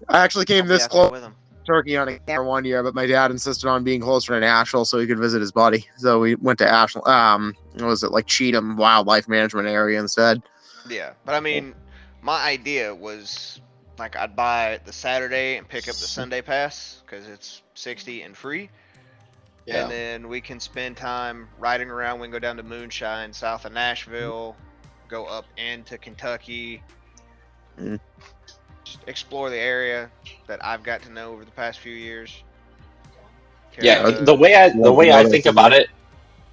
[SPEAKER 6] I actually came this close
[SPEAKER 1] with him.
[SPEAKER 6] turkey hunting for one year, but my dad insisted on being closer to Nashville so he could visit his buddy. So we went to Ashland. What was it, like Cheatham Wildlife Management Area instead?
[SPEAKER 1] Yeah, but I mean, my idea was like I'd buy the Saturday and pick up the Sunday pass because it's 60 and free.
[SPEAKER 2] Yeah.
[SPEAKER 1] And then we can spend time riding around. We can go down to Moonshine, south of Nashville, go up into Kentucky, just explore the area that I've got to know over the past few years.
[SPEAKER 2] Yeah, the way I think about it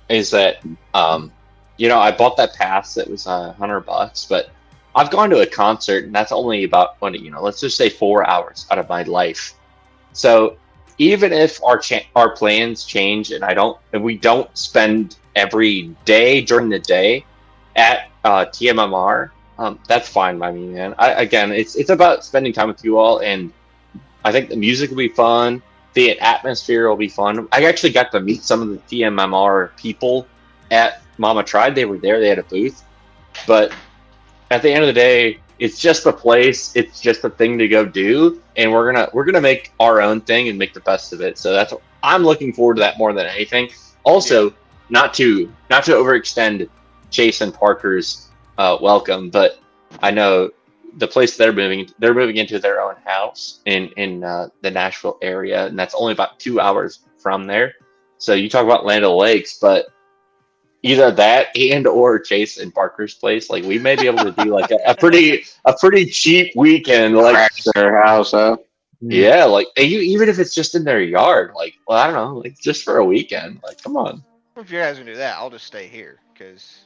[SPEAKER 2] is that I bought that pass that was $100, but I've gone to a concert and that's only about let's just say 4 hours out of my life. So even if our plans change and we don't spend every day during the day at TMMR, that's fine by me, man. It's about spending time with you all, and I think the music will be fun. The atmosphere will be fun. I actually got to meet some of the TMMR people at Mama Tried. They were there. They had a booth. But at the end of the day, it's just a place. It's just a thing to go do, and we're gonna make our own thing and make the best of it. So I'm looking forward to that more than anything. Also, not to overextend Chase and Parker's welcome, but I know the place they're moving into their own house in the Nashville area, and that's only about 2 hours from there. So you talk about Land of the Lakes, but either that and or Chase and Parker's place, like we may be able to do like a pretty cheap weekend, like
[SPEAKER 5] their house, huh?
[SPEAKER 2] Yeah, like even if it's just in their yard, like I don't know, like just for a weekend, like come on.
[SPEAKER 1] If you guys can do that, I'll just stay here because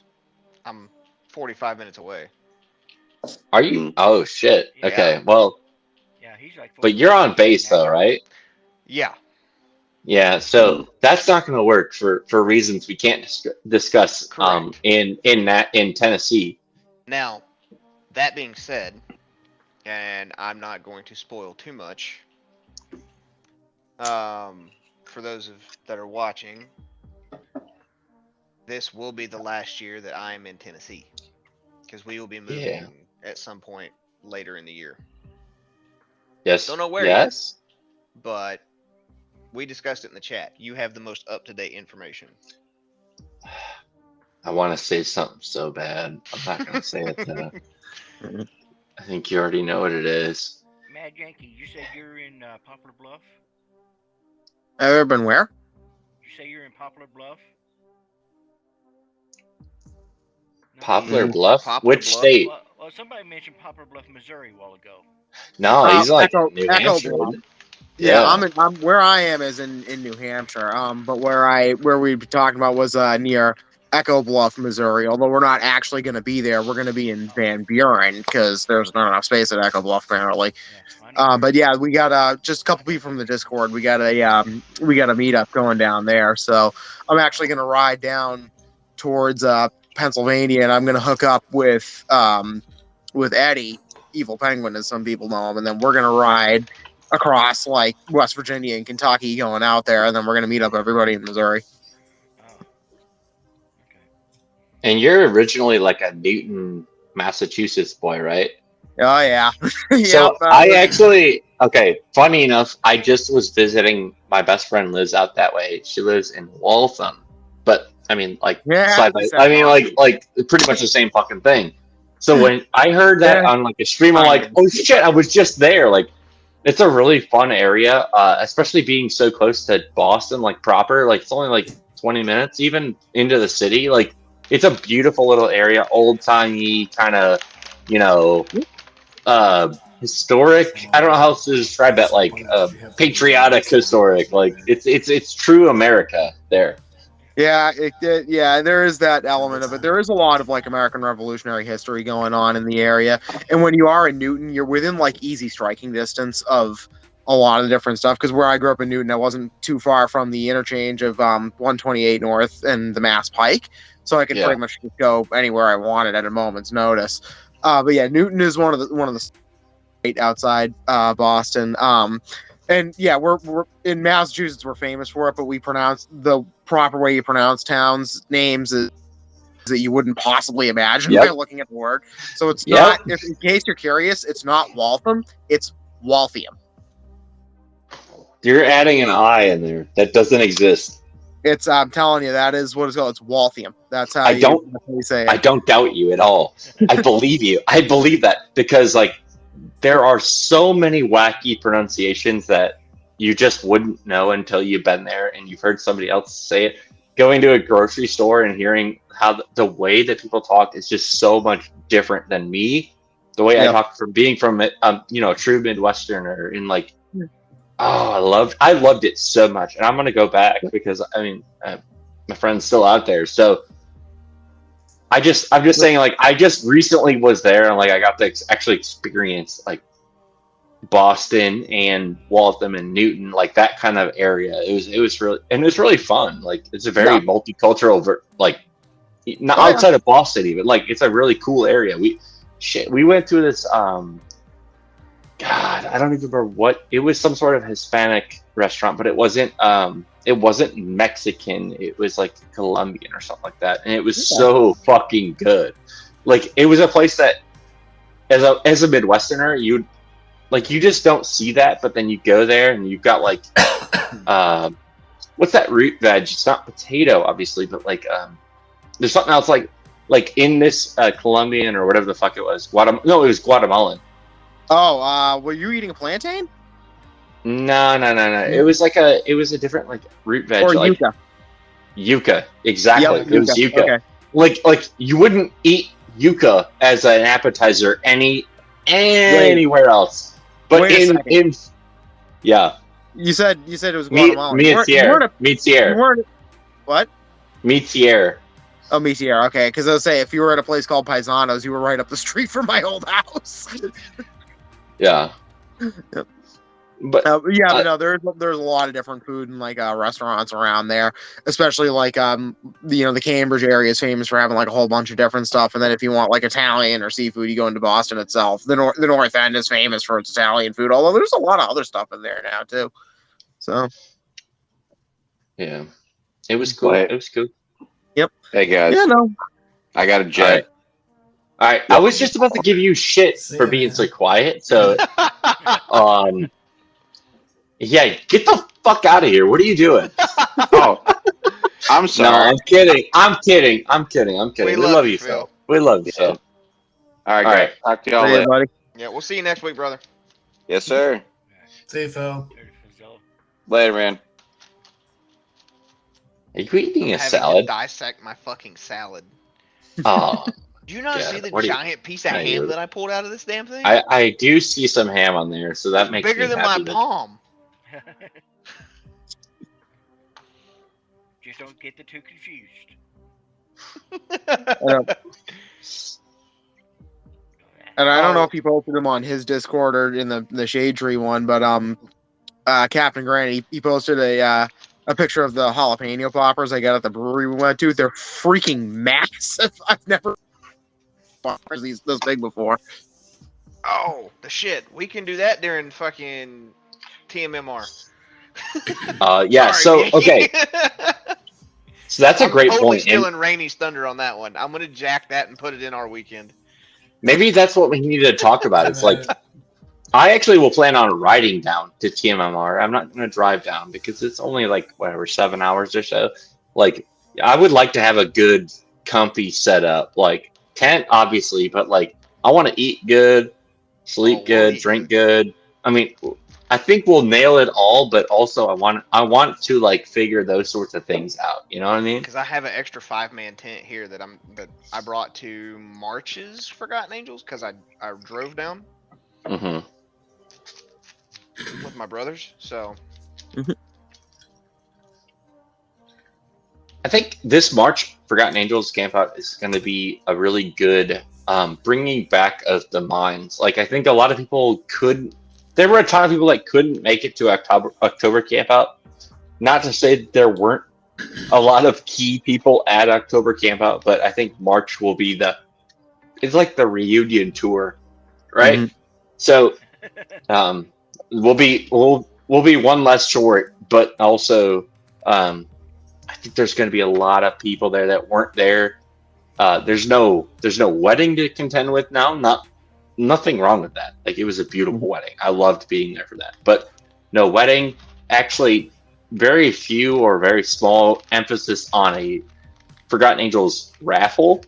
[SPEAKER 1] I'm 45 minutes away.
[SPEAKER 2] Are you? Oh shit.
[SPEAKER 1] Yeah.
[SPEAKER 2] Okay. Well.
[SPEAKER 10] Yeah, he's like.
[SPEAKER 2] But you're on base though, right?
[SPEAKER 1] Yeah.
[SPEAKER 2] Yeah. So that's not going to work for reasons we can't discuss. In Tennessee.
[SPEAKER 1] Now, that being said, and I'm not going to spoil too much. For those that are watching, this will be the last year that I'm in Tennessee because we will be moving at some point later in the year.
[SPEAKER 2] Yes.
[SPEAKER 1] Don't know where yet, but we discussed it in the chat. You have the most up-to-date information.
[SPEAKER 2] I want to say something so bad. I'm not going to say it though. I think you already know what it is.
[SPEAKER 10] Mad Yankee, you said you're in Poplar Bluff?
[SPEAKER 6] Have you ever been where?
[SPEAKER 10] You say you're in Poplar Bluff?
[SPEAKER 2] Poplar Bluff? Which state?
[SPEAKER 10] Well, somebody mentioned Poplar Bluff, Missouri a while ago.
[SPEAKER 2] No, he's like New Hampshire.
[SPEAKER 6] Yeah,
[SPEAKER 2] Yeah.
[SPEAKER 6] I'm where I am is in New Hampshire. But where we'd be talking about was near Echo Bluff, Missouri. Although we're not actually going to be there, we're going to be in Van Buren because there's not enough space at Echo Bluff apparently. But yeah, we got just a couple people from the Discord. We got a meetup going down there. So I'm actually going to ride down towards Pennsylvania, and I'm going to hook up with Eddie, Evil Penguin, as some people know him, and then we're going to ride across like West Virginia and Kentucky going out there, and then we're going to meet up everybody in Missouri.
[SPEAKER 2] And you're originally like a Newton, Massachusetts boy, right?
[SPEAKER 6] Oh yeah.
[SPEAKER 2] So I actually, okay, funny enough, I just was visiting, my best friend lives out that way. She lives in Waltham. But I mean like side by, I mean like pretty much the same fucking thing. So when I heard that on like a stream, I'm like, oh shit, I was just there. Like it's a really fun area, especially being so close to Boston, like proper. Like it's only like 20 minutes even into the city. Like it's a beautiful little area, old timey kind of, you know, historic. I don't know how else to describe that. Like patriotic, historic. Like it's true America there.
[SPEAKER 6] Yeah, yeah, there is that element of it. There is a lot of like American Revolutionary history going on in the area, and when you are in Newton, you're within like easy striking distance of a lot of the different stuff. Because where I grew up in Newton, I wasn't too far from the interchange of 128 North and the Mass Pike, so I could pretty much just go anywhere I wanted at a moment's notice. But yeah, Newton is one of the right outside Boston. And yeah, we're in Massachusetts. We're famous for it, but we pronounce the proper way you pronounce towns' names is that you wouldn't possibly imagine by looking at the word. So it's not. If in case you're curious, it's not Waltham. It's Walthium.
[SPEAKER 2] You're adding an I in there that doesn't exist.
[SPEAKER 6] It's. I'm telling you, that is what it's called. It's Walthium. That's how you say it.
[SPEAKER 2] I don't doubt you at all. I believe you. I believe that because like. There are so many wacky pronunciations that you just wouldn't know until you've been there and you've heard somebody else say it. Going to a grocery store and hearing how the way that people talk is just so much different than me. The way I talk from being from you know, a true Midwesterner and like, oh, I loved it so much. And I'm going to go back because I mean, my friend's still out there. So I'm just saying, like, I just recently was there and like I got to actually experience like Boston and Waltham and Newton, like that kind of area. It was really fun. Like it's a very multicultural, like not outside of Boston even. Like it's a really cool area. We went to this God, I don't even remember what it was. Some sort of Hispanic restaurant, but it wasn't Mexican. It was like Colombian or something like that, and it was so fucking good. Like it was a place that, as a Midwesterner, you just don't see that. But then you go there and you've got like, what's that root veg? It's not potato, obviously, but like there's something else like in this Colombian or whatever the fuck it was. No, it was Guatemalan.
[SPEAKER 6] Oh, were you eating a plantain?
[SPEAKER 2] No. It was a different like root veg.
[SPEAKER 6] Or
[SPEAKER 2] like,
[SPEAKER 6] yuca.
[SPEAKER 2] Yuca, exactly.
[SPEAKER 6] Yep,
[SPEAKER 2] it was yuca.
[SPEAKER 6] Okay.
[SPEAKER 2] Like you wouldn't eat yuca as an appetizer anywhere else. But in yeah.
[SPEAKER 6] You said it was Guatemalan.
[SPEAKER 2] Meatier.
[SPEAKER 6] What?
[SPEAKER 2] Meatier.
[SPEAKER 6] Oh, Meatier. Okay, because I was saying if you were at a place called Paisanos, you were right up the street from my old house.
[SPEAKER 2] Yeah.
[SPEAKER 6] Yep.
[SPEAKER 2] But
[SPEAKER 6] but no, there's a lot of different food and like restaurants around there, especially like the Cambridge area is famous for having like a whole bunch of different stuff. And then if you want like Italian or seafood, you go into Boston itself. The North End is famous for its Italian food, although there's a lot of other stuff in there now too. So
[SPEAKER 2] yeah, it was cool. It was cool.
[SPEAKER 6] Yep.
[SPEAKER 5] Hey guys.
[SPEAKER 6] Yeah, no.
[SPEAKER 5] I got a jet.
[SPEAKER 2] All right. I was just about to give you shit for being so quiet. So, yeah, get the fuck out of here. What are you doing?
[SPEAKER 5] Oh, I'm sorry.
[SPEAKER 2] No, I'm kidding. We love you, Phil. We love you, Phil.
[SPEAKER 5] All right. Talk to y'all later,
[SPEAKER 6] buddy.
[SPEAKER 1] Yeah, we'll see you next week, brother.
[SPEAKER 5] Yes, sir.
[SPEAKER 7] See you, Phil.
[SPEAKER 5] Later, man.
[SPEAKER 2] Are you eating a
[SPEAKER 1] Having
[SPEAKER 2] salad?
[SPEAKER 1] to dissect my fucking salad.
[SPEAKER 2] Oh.
[SPEAKER 1] Do you not see the
[SPEAKER 2] What are you-
[SPEAKER 1] giant piece of ham that I pulled out of this damn thing?
[SPEAKER 2] I do see some ham on there, so that makes
[SPEAKER 1] bigger
[SPEAKER 2] me
[SPEAKER 1] than
[SPEAKER 2] happy
[SPEAKER 1] my palm.
[SPEAKER 10] Just don't get the two confused.
[SPEAKER 6] And I don't know if he posted them on his Discord or in the Shade Tree one, but Captain Grant, he posted a picture of the jalapeno poppers I got at the brewery we went to. They're freaking massive. I've never poppers this big before.
[SPEAKER 1] Oh, the shit. We can do that during fucking TMMR.
[SPEAKER 2] Yeah.
[SPEAKER 1] Sorry,
[SPEAKER 2] So okay. So that's a great
[SPEAKER 1] totally
[SPEAKER 2] point.
[SPEAKER 1] stealing Rainy's thunder on that one. I'm gonna jack that and put it in our weekend.
[SPEAKER 2] Maybe that's what we need to talk about. It's like I actually will plan on riding down to TMMR. I'm not going to drive down because it's only like whatever 7 hours or so. Like I would like to have a good, comfy setup, like tent, obviously, but like I want to eat good, sleep good, drink good. I mean, I think we'll nail it all, but also I want to like figure those sorts of things out. You know what I mean?
[SPEAKER 1] Because I have an extra 5-man tent here that I brought to March's Forgotten Angels because I drove down
[SPEAKER 2] Mm-hmm.
[SPEAKER 1] with my brothers. So
[SPEAKER 2] I think this March Forgotten Angels camp out is going to be a really good bringing back of the mines. Like I think a lot of people there were a ton of people that couldn't make it to October camp out. Not to say that there weren't a lot of key people at October camp out, but I think March will be it's like the reunion tour, right?
[SPEAKER 6] Mhm.
[SPEAKER 2] So we'll be one less short, but also I think there's going to be a lot of people there that weren't there. There's no wedding to contend with now. Nothing wrong with that. Like it was a beautiful wedding. I loved being there for that. But no wedding. Actually, very few or very small emphasis on a Forgotten Angels raffle.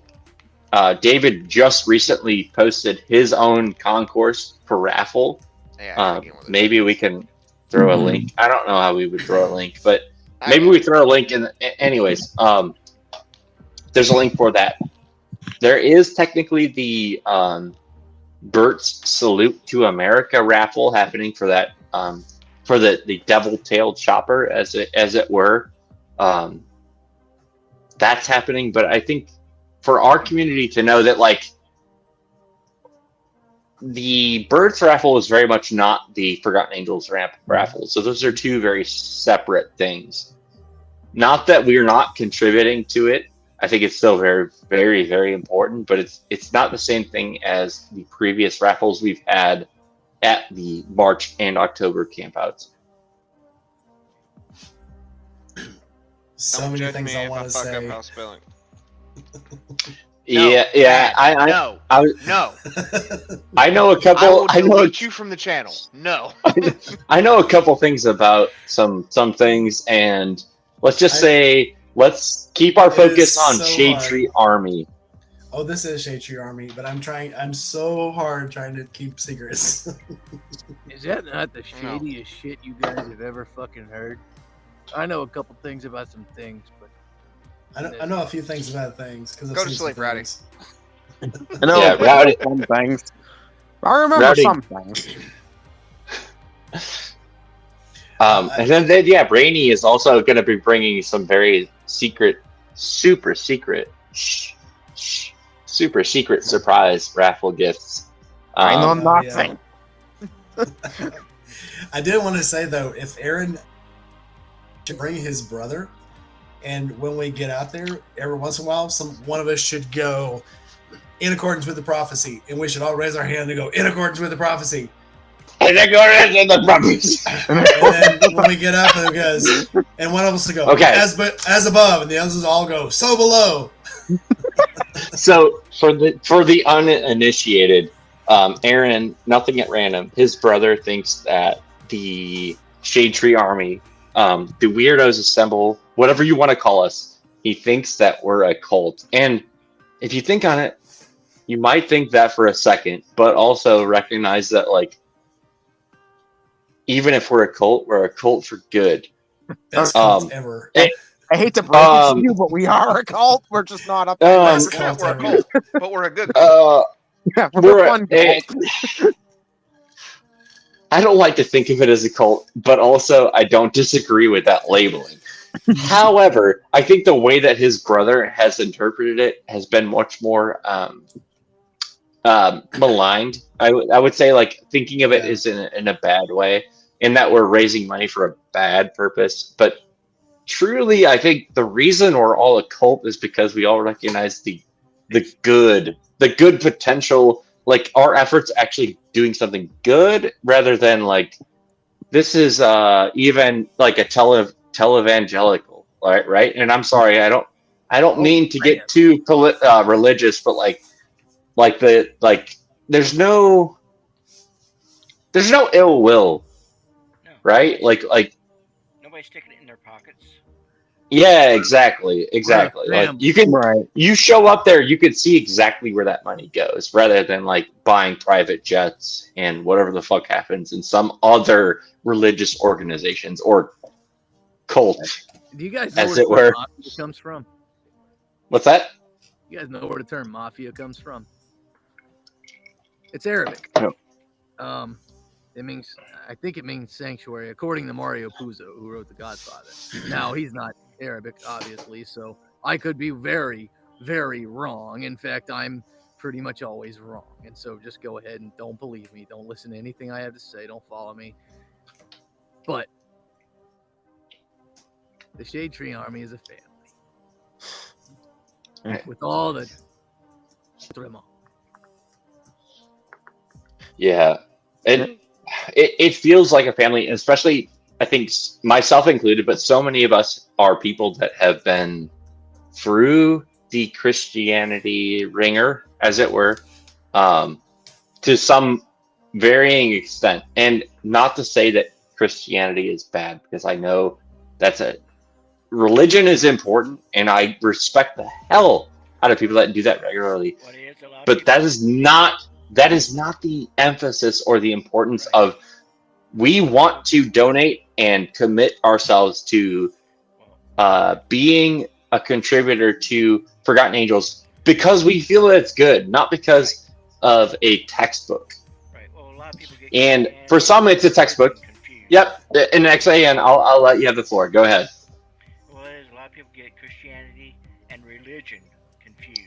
[SPEAKER 2] David just recently posted his own concourse for raffle.
[SPEAKER 1] yeah,
[SPEAKER 2] Maybe we can throw a link. I don't know how we would throw a link, but maybe we throw a link in. Anyways, there's a link for that. There is technically the Bert's Salute to America raffle happening for that for the devil-tailed chopper, as it were. That's happening, but I think for our community to know that like the Birds raffle is very much not the Forgotten Angels raffle. So those are two very separate things. Not that we're not contributing to it. I think it's still very, very, very important, but it's not the same thing as the previous raffles we've had at the March and October campouts.
[SPEAKER 7] So many things I want to say.
[SPEAKER 1] Up spelling.
[SPEAKER 2] Yeah.
[SPEAKER 1] No.
[SPEAKER 2] I know a couple.
[SPEAKER 1] I will delete you from the channel. No.
[SPEAKER 2] I know a couple things about some things, and let's just say let's keep our focus on
[SPEAKER 7] so
[SPEAKER 2] Shade
[SPEAKER 7] hard.
[SPEAKER 2] Tree Army.
[SPEAKER 7] Oh, this is Shade Tree Army, but I'm so hard trying to keep secrets.
[SPEAKER 9] Is that not the shadiest shit you guys have ever fucking heard? I know a couple things about some things, but
[SPEAKER 7] I know a few things about things.
[SPEAKER 1] Go to sleep, Rowdy.
[SPEAKER 6] I know
[SPEAKER 2] Rowdy.
[SPEAKER 6] some things. I remember
[SPEAKER 2] Rowdy.
[SPEAKER 6] some things.
[SPEAKER 2] And then Brainy is also going to be bringing some very secret, super secret surprise raffle gifts.
[SPEAKER 6] I know nothing.
[SPEAKER 7] I did want to say though, if Aaron should bring his brother, and when we get out there, every once in a while, one of us should go in accordance with the prophecy, and we should all raise our hand and go in accordance with the prophecy.
[SPEAKER 2] In accordance with the prophecy.
[SPEAKER 7] And then when we get up, and it goes, and one of us will go as above, and the others all go so below.
[SPEAKER 2] So for the uninitiated, Aaron, nothing at random. His brother thinks that the Shade Tree Army, the Weirdos Assemble, whatever you want to call us, he thinks that we're a cult. And if you think on it, you might think that for a second, but also recognize that, like, even if we're a cult for good.
[SPEAKER 7] Best cult ever.
[SPEAKER 6] I hate to break it to you, but we are a cult. We're just not up there.
[SPEAKER 1] We're a cult, but we're a good cult.
[SPEAKER 6] Yeah, we're a fun cult.
[SPEAKER 2] I don't like to think of it as a cult, but also I don't disagree with that labeling. However, I think the way that his brother has interpreted it has been much more maligned. I would say, like, thinking of it is in a bad way, in that we're raising money for a bad purpose. But truly, I think the reason we're all a cult is because we all recognize the good potential, like our efforts actually doing something good, rather than like this is even like a televangelical, right? And I'm sorry, I don't mean to get too religious, but there's no ill will,
[SPEAKER 10] No,
[SPEAKER 2] right? Like
[SPEAKER 10] nobody's sticking it in their pockets.
[SPEAKER 2] yeah, exactly. Like you show up there, you could see exactly where that money goes, rather than like buying private jets and whatever the fuck happens in some other religious organizations or cult,
[SPEAKER 9] Do you guys know
[SPEAKER 2] as
[SPEAKER 9] where
[SPEAKER 2] it
[SPEAKER 9] the term
[SPEAKER 2] were.
[SPEAKER 9] mafia comes from?
[SPEAKER 2] What's that?
[SPEAKER 9] You guys know where the term mafia comes from? It's Arabic.
[SPEAKER 2] No.
[SPEAKER 9] I think it means sanctuary, according to Mario Puzo, who wrote The Godfather. Now, he's not Arabic, obviously, so I could be very, very wrong. In fact, I'm pretty much always wrong. And so just go ahead and don't believe me. Don't listen to anything I have to say. Don't follow me. But the Shade Tree Army is a family. With all the...
[SPEAKER 2] Yeah. It feels like a family, and especially, I think, myself included, but so many of us are people that have been through the Christianity ringer, as it were, to some varying extent. And not to say that Christianity is bad, because I know religion is important, and I respect the hell out of people that do that regularly. But that is not the emphasis or the importance of. We want to donate and commit ourselves to being a contributor to Forgotten Angels because we feel that it's good, not because of a textbook.
[SPEAKER 10] Right. Well, a lot of people get
[SPEAKER 2] and for some, it's a textbook. Yep. In XAN, I'll let you have the floor. Go ahead.
[SPEAKER 10] Well, a lot of people get Christianity and religion confused.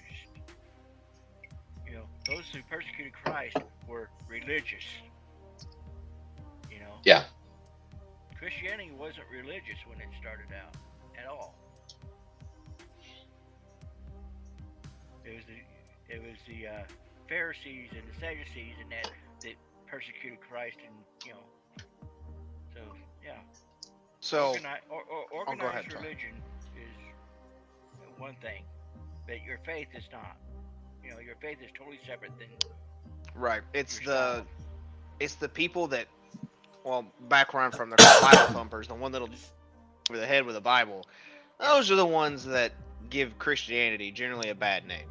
[SPEAKER 10] You know, those who persecuted Christ were religious. You know.
[SPEAKER 2] Yeah.
[SPEAKER 10] Christianity wasn't religious when it started out at all. It was the Pharisees and the Sadducees and that persecuted Christ, and you know. So yeah.
[SPEAKER 1] So
[SPEAKER 10] organized religion is one thing, but your faith is not. You know, your faith is totally separate than.
[SPEAKER 1] Right. It's the people that, well, back where I'm from, they're called Bible thumpers. The one that'll over the head with a Bible. Those are the ones that give Christianity generally a bad name.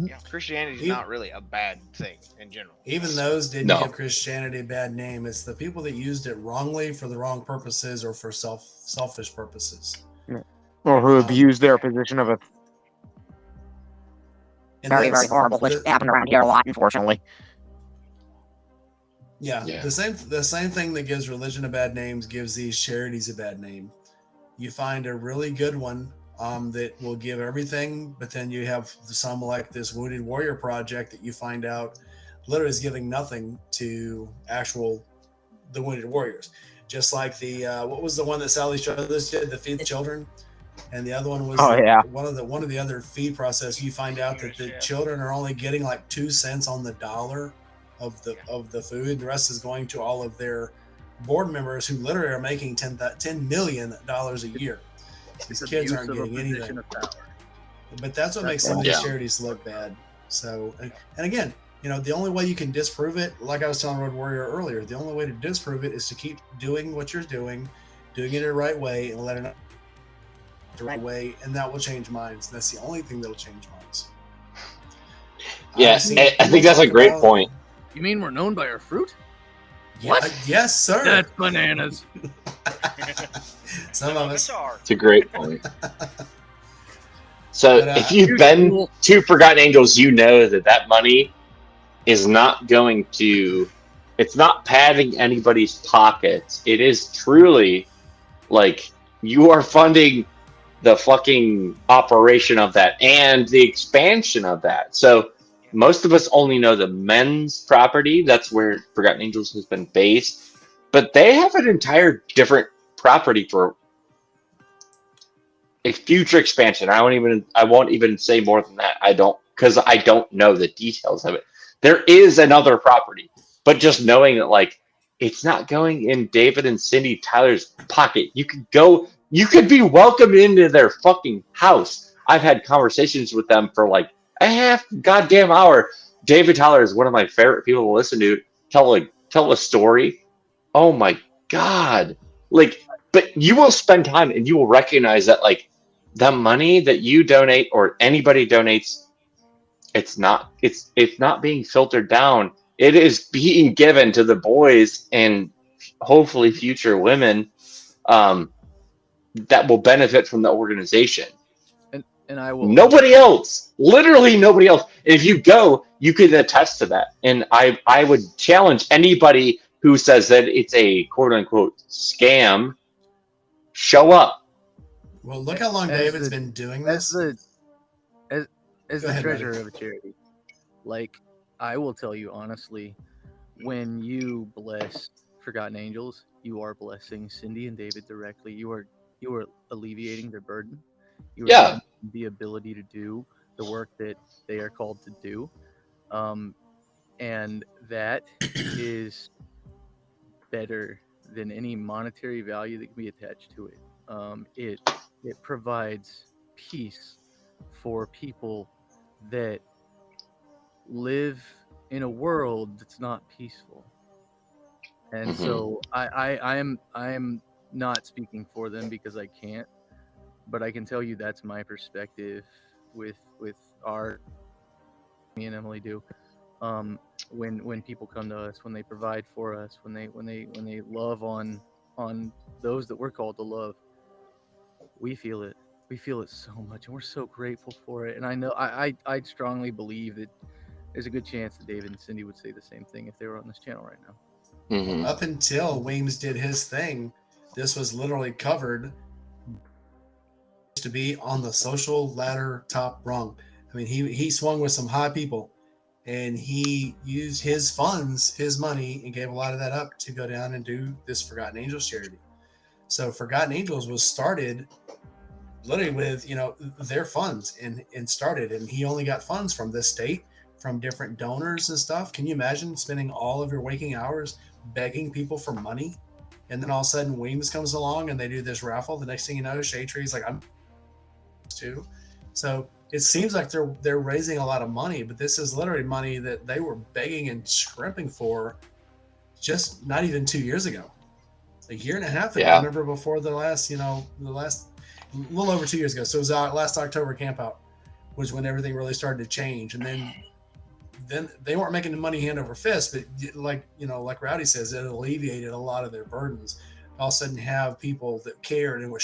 [SPEAKER 1] Yeah. Christianity is not really a bad thing in general.
[SPEAKER 7] Even those didn't give Christianity a bad name. It's the people that used it wrongly for the wrong purposes or for selfish purposes.
[SPEAKER 6] Yeah. Or who abused their position of a very, very horrible, which happened around here a lot, unfortunately.
[SPEAKER 7] Yeah, the same thing that gives religion a bad name gives these charities a bad name. You find a really good one that will give everything, but then you have some like this Wounded Warrior Project that you find out literally is giving nothing to the Wounded Warriors. Just like the what was the one that Sally Struthers did, the Feed the Children, and the other one was one of the other feed process. You find out that the children are only getting like 2 cents on the dollar of the food. The rest is going to all of their board members who literally are making $10 million a year. These kids aren't getting anything. But that's what makes some of these charities look bad. So, and again, you know, the only way you can disprove it, like I was telling Road Warrior earlier, the only way to disprove it is to keep doing what you're doing it the right way, and letting it the right way, and that will change minds. That's the only thing that'll change minds.
[SPEAKER 2] Yeah, I think that's a great point.
[SPEAKER 9] You mean we're known by our fruit?
[SPEAKER 7] What? Yes, sir.
[SPEAKER 9] That's bananas.
[SPEAKER 7] Some of us.
[SPEAKER 2] It's a great point. So if you've been to Forgotten Angels, you know that money is not going to It's not padding anybody's pockets. It is truly like you are funding the fucking operation of that and the expansion of that. So most of us only know the men's property. That's where Forgotten Angels has been based. But they have an entire different property for a future expansion. I won't even say more than that. Because I don't know the details of it. There is another property, but just knowing that like it's not going in David and Cindy Tyler's pocket. You could be welcomed into their fucking house. I've had conversations with them for like a half goddamn hour. David Tyler is one of my favorite people to listen to. Tell a story. Oh my god! Like, but you will spend time and you will recognize that like the money that you donate or anybody donates, it's not being filtered down. It is being given to the boys and hopefully future women that will benefit from the organization.
[SPEAKER 3] And I will.
[SPEAKER 2] Nobody else, literally nobody else. If you go, you could attest to that. And I would challenge anybody who says that it's a quote unquote scam. Show up.
[SPEAKER 7] Well, look how long David's been doing this.
[SPEAKER 3] As
[SPEAKER 7] Go
[SPEAKER 3] the
[SPEAKER 7] ahead,
[SPEAKER 3] treasurer
[SPEAKER 7] buddy.
[SPEAKER 3] of a charity, like I will tell you honestly, when you bless Forgotten Angels, you are blessing Cindy and David directly. You are alleviating their burden. You are giving them the ability to do the work that they are called to do, and that is better than any monetary value that can be attached to it. It provides peace for people that live in a world that's not peaceful. And so I am not speaking for them because I can't, but I can tell you that's my perspective with our, me and Emily do. When people come to us, when they provide for us, when they love on those that we're called to love, we feel it. We feel it so much, and we're so grateful for it. And I know I strongly believe that there's a good chance that David and Cindy would say the same thing if they were on this channel right now.
[SPEAKER 2] Mm-hmm.
[SPEAKER 7] Up until Weems did his thing, this was literally covered to be on the social ladder top rung. I mean, he swung with some high people, and he used his funds, his money, and gave a lot of that up to go down and do this Forgotten Angels charity. So Forgotten Angels was started literally with, their funds and started, and he only got funds from this state, from different donors and stuff. Can you imagine spending all of your waking hours begging people for money? And then all of a sudden Weems comes along and they do this raffle. The next thing you know, Shade Tree's like, I'm too. So it seems like they're raising a lot of money, but this is literally money that they were begging and scrimping for just not even 2 years ago. A year and a half ago.
[SPEAKER 2] Yeah.
[SPEAKER 7] I remember before the last a little over 2 years ago. So it was last October camp out was when everything really started to change. And then they weren't making the money hand over fist, but like Rowdy says, it alleviated a lot of their burdens. All of a sudden have people that cared and were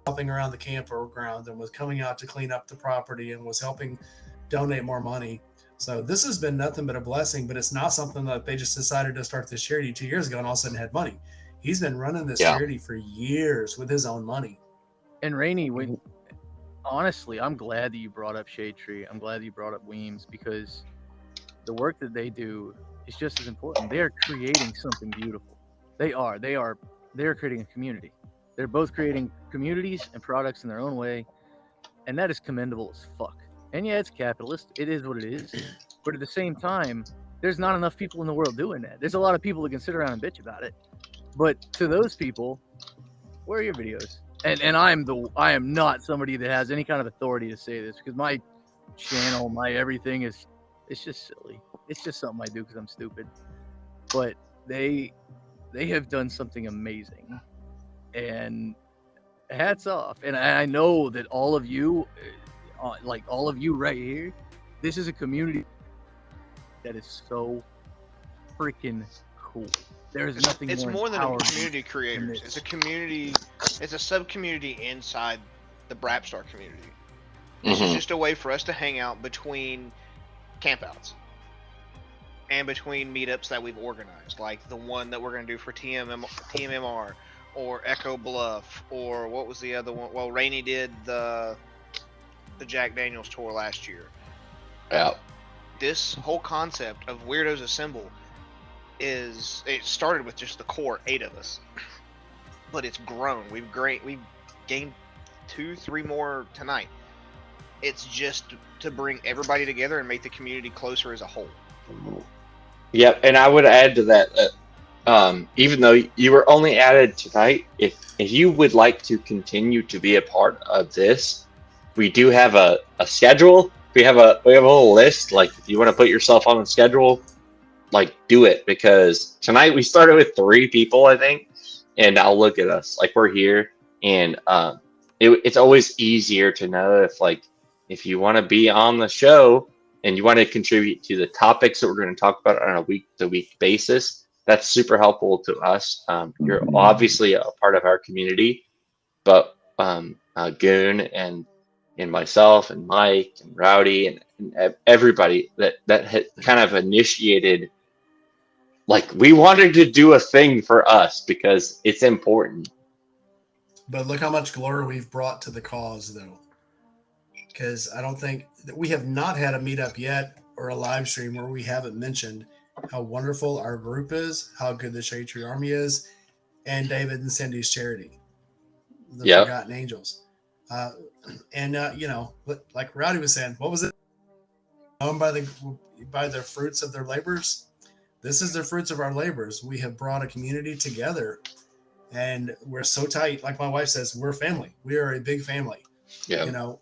[SPEAKER 7] helping around the campground and was coming out to clean up the property and was helping donate more money. So this has been nothing but a blessing, but it's not something that they just decided to start this charity 2 years ago and all of a sudden had money. He's been running this charity for years with his own money.
[SPEAKER 3] And Rainey, honestly, I'm glad that you brought up Shade Tree. I'm glad that you brought up Weems, because the work that they do is just as important. They are creating something beautiful. They are creating a community. They're both creating communities and products in their own way, and that is commendable as fuck. And yeah, it's capitalist. It is what it is. But at the same time, there's not enough people in the world doing that. There's a lot of people that can sit around and bitch about it. But to those people, where are your videos? And I am not somebody that has any kind of authority to say this, because my channel, my everything it's just silly. It's just something I do because I'm stupid. But they have done something amazing, and hats off. And I know that all of you, all of you right here, this is a community that is so freaking cool. There's nothing.
[SPEAKER 1] It's more than a community creators.
[SPEAKER 3] than
[SPEAKER 1] It's a community. It's a sub-community inside the Brapstar community. This is just a way for us to hang out between campouts. and between meetups that we've organized, like the one that we're going to do for TMMR, or Echo Bluff, or what was the other one? Well, Rainey did the Jack Daniels tour last year.
[SPEAKER 2] Yeah.
[SPEAKER 1] This whole concept of Weirdos Assemble it started with just the core 8 of us, but it's grown. We've gained 2-3 more tonight. It's just to bring everybody together and make the community closer as a whole.
[SPEAKER 2] Yep, and I would add to that, even though you were only added tonight, if you would like to continue to be a part of this, we do have a schedule. We have a whole list. Like, if you want to put yourself on the schedule, like, do it, because tonight we started with 3 people, I think, and now look at us, like, we're here, and it's always easier to know if you want to be on the show and you want to contribute to the topics that we're going to talk about on a week-to-week basis. That's super helpful to us. You're obviously a part of our community, but Goon and myself and Mike and Rowdy and everybody that had kind of initiated, like, we wanted to do a thing for us because it's important.
[SPEAKER 7] But look how much glory we've brought to the cause, though. Because I don't think that we have not had a meetup yet or a live stream where we haven't mentioned how wonderful our group is, how good the Shade Tree Army is, and David and Cindy's charity, the Forgotten Angels. You know, like Rowdy was saying, what was it? Known by the fruits of their labors. This is the fruits of our labors. We have brought a community together, and we're so tight. Like my wife says, we're family. We are a big family.
[SPEAKER 2] Yeah.
[SPEAKER 7] You know,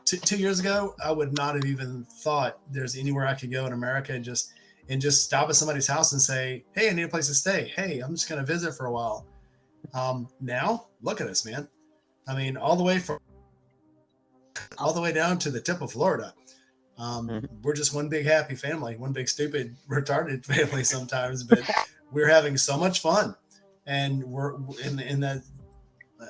[SPEAKER 7] 2 years ago, I would not have even thought there's anywhere I could go in America and just stop at somebody's house and say, "Hey, I need a place to stay. Hey, I'm just going to visit for a while." Now, look at us, man. I mean, all the way down to the tip of Florida. We're just one big happy family, one big stupid retarded family sometimes, but we're having so much fun, and we're in that.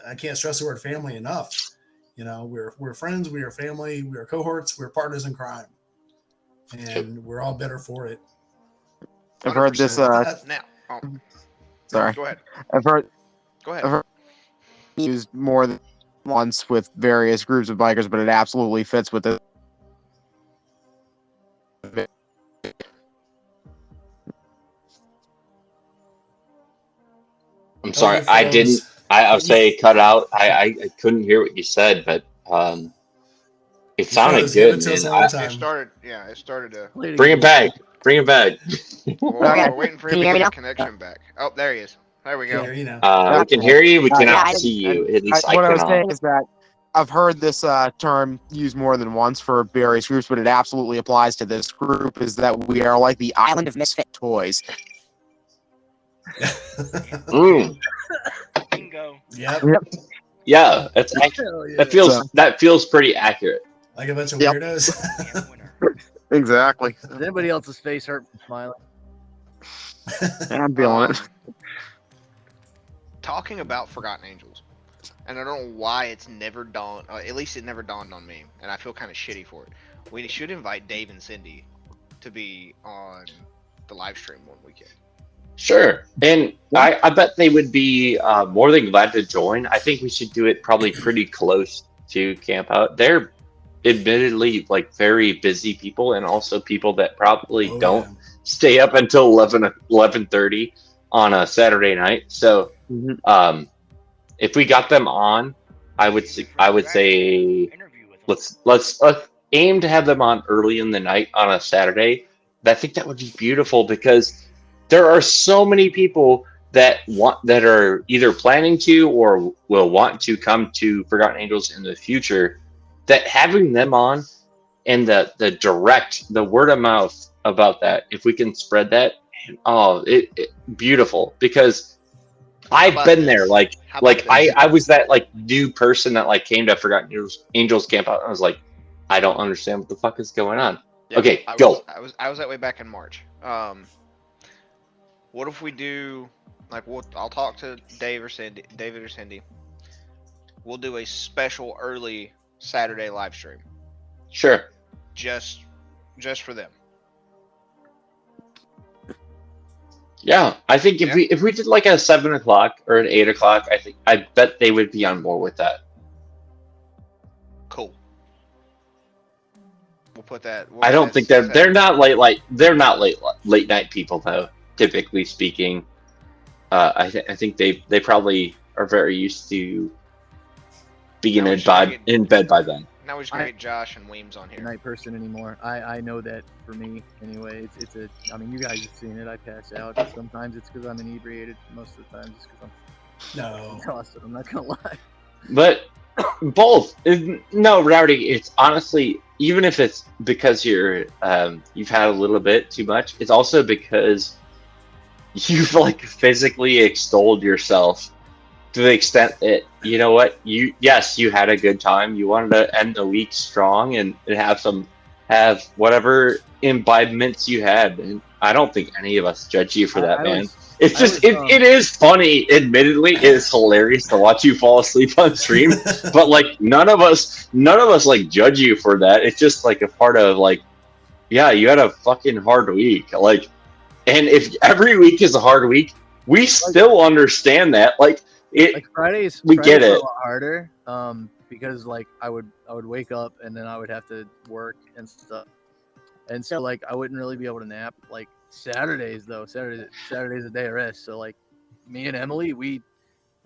[SPEAKER 7] I can't stress the word family enough. You know, we're friends, we are family, we are cohorts, we're partners in crime, and we're all better for it.
[SPEAKER 6] I've heard this.
[SPEAKER 1] Now,
[SPEAKER 6] sorry.
[SPEAKER 1] Go ahead.
[SPEAKER 6] I've heard used more than once with various groups of bikers, but it absolutely fits with it.
[SPEAKER 2] I'm sorry, I didn't. I'll say cut out. I couldn't hear what you said, but it sounded good, man.
[SPEAKER 1] It started to
[SPEAKER 2] bring it back. Bring it back.
[SPEAKER 1] We're waiting for him to get his connection back. Oh, there he is. There we go.
[SPEAKER 2] We can hear you. We cannot see you. At least
[SPEAKER 6] what I was
[SPEAKER 2] cannot.
[SPEAKER 6] saying is that I've heard this term used more than once for various groups, but it absolutely applies to this group. Is that we are like the island of misfit toys.
[SPEAKER 10] Bingo.
[SPEAKER 7] Yep.
[SPEAKER 2] Yeah, that's accurate. That feels pretty accurate.
[SPEAKER 7] Like a bunch of weirdos.
[SPEAKER 6] Exactly.
[SPEAKER 9] Does anybody else's face hurt from smiling?
[SPEAKER 6] I'm feeling it.
[SPEAKER 1] Talking about Forgotten Angels, and I don't know why it's never dawned. At least it never dawned on me, and I feel kind of shitty for it. We should invite Dave and Cindy to be on the live stream one weekend.
[SPEAKER 2] Sure, and I bet they would be more than glad to join. I think we should do it probably pretty close to Camp Out. They're admittedly like very busy people, and also people that probably don't stay up until 11:30 on a Saturday night. So if we got them on, I would say let's aim to have them on early in the night on a Saturday. I think that would be beautiful, because there are so many people that are either planning to or will want to come to Forgotten Angels in the future, that having them on and the word of mouth about that, if we can spread that, beautiful, because I've been there. I was that new person that came to Forgotten Angels Camp Out, and I was like, I don't understand what the fuck is going on.
[SPEAKER 1] Yeah,
[SPEAKER 2] okay, go.
[SPEAKER 1] I was that way back in March. What if we do I'll talk to David or Cindy. We'll do a special early Saturday live stream.
[SPEAKER 2] Sure.
[SPEAKER 1] Just for them.
[SPEAKER 2] Yeah, I think if we did like a 7 o'clock or an 8 o'clock, I bet they would be on board with that.
[SPEAKER 1] Cool. We'll put that.
[SPEAKER 2] I don't think they're not they're not late night people though. Typically speaking, I think they probably are very used to being in bed by then.
[SPEAKER 1] Now we just gonna get Josh and Weems on here.
[SPEAKER 9] Night person anymore. I know that for me anyway. It's a. I mean, you guys have seen it. I pass out. Sometimes it's because I'm inebriated. Most of the time, it's because I'm exhausted. I'm not gonna lie.
[SPEAKER 2] But both. No, Rowdy. It's honestly, even if it's because you've had a little bit too much, it's also because you've like physically extolled yourself to the extent that, you know what, you had a good time. You wanted to end the week strong and have whatever imbibements you had. And I don't think any of us judge you for that, man. It's just it is funny. Admittedly, it is hilarious to watch you fall asleep on stream. But like none of us like judge you for that. It's just like a part of like, yeah, you had a fucking hard week. Like, and if every week is a hard week, we still understand that. Like
[SPEAKER 9] Fridays
[SPEAKER 2] get it.
[SPEAKER 9] a lot harder because like I would wake up and then I would have to work and stuff, and so like I wouldn't really be able to nap. Like Saturdays a day of rest. So like me and Emily, we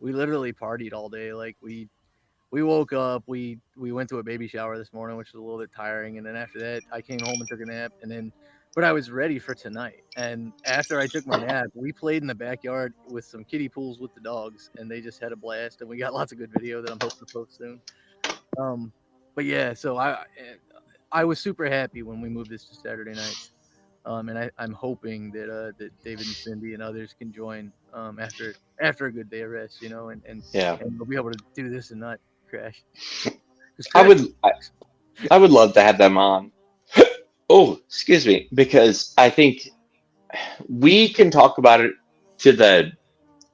[SPEAKER 9] literally partied all day. Like we woke up, we went to a baby shower this morning, which was a little bit tiring, and then after that I came home and took a nap, but I was ready for tonight. And after I took my nap, we played in the backyard with some kiddie pools with the dogs, and they just had a blast. And we got lots of good video that I'm hoping to post soon. But yeah, so I was super happy when we moved this to Saturday nights. And I'm hoping that David and Cindy and others can join after a good day of rest, you know, and we'll be able to do this and not crash.
[SPEAKER 2] I would love to have them on. Oh, excuse me, because I think we can talk about it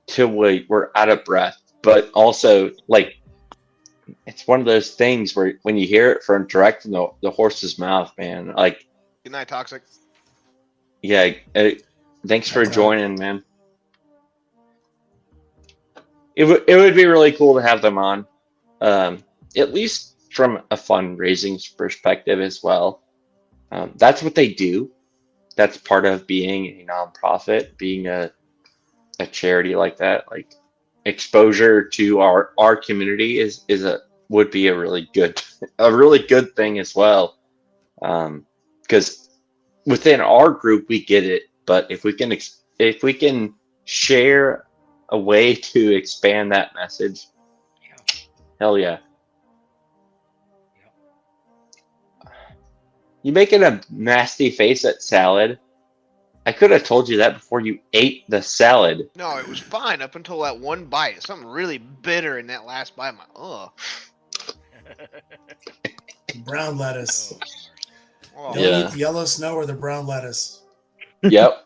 [SPEAKER 2] till we're out of breath, but also like it's one of those things where when you hear it from direct from the horse's mouth, man, like.
[SPEAKER 1] Good night, Toxic.
[SPEAKER 2] Yeah, thanks for joining, man. It would be really cool to have them on, at least from a fundraising perspective as well. That's what they do. That's part of being a nonprofit, being a charity like that. Like exposure to our community would be a really good thing as well. Because within our group we get it, but if we can share a way to expand that message, hell yeah. You making a nasty face at salad? I could have told you that before you ate the salad.
[SPEAKER 1] No, it was fine up until that one bite. Something really bitter in that last bite.
[SPEAKER 7] Brown lettuce.
[SPEAKER 1] Oh.
[SPEAKER 7] Don't eat the yellow snow or the brown lettuce.
[SPEAKER 2] Yep.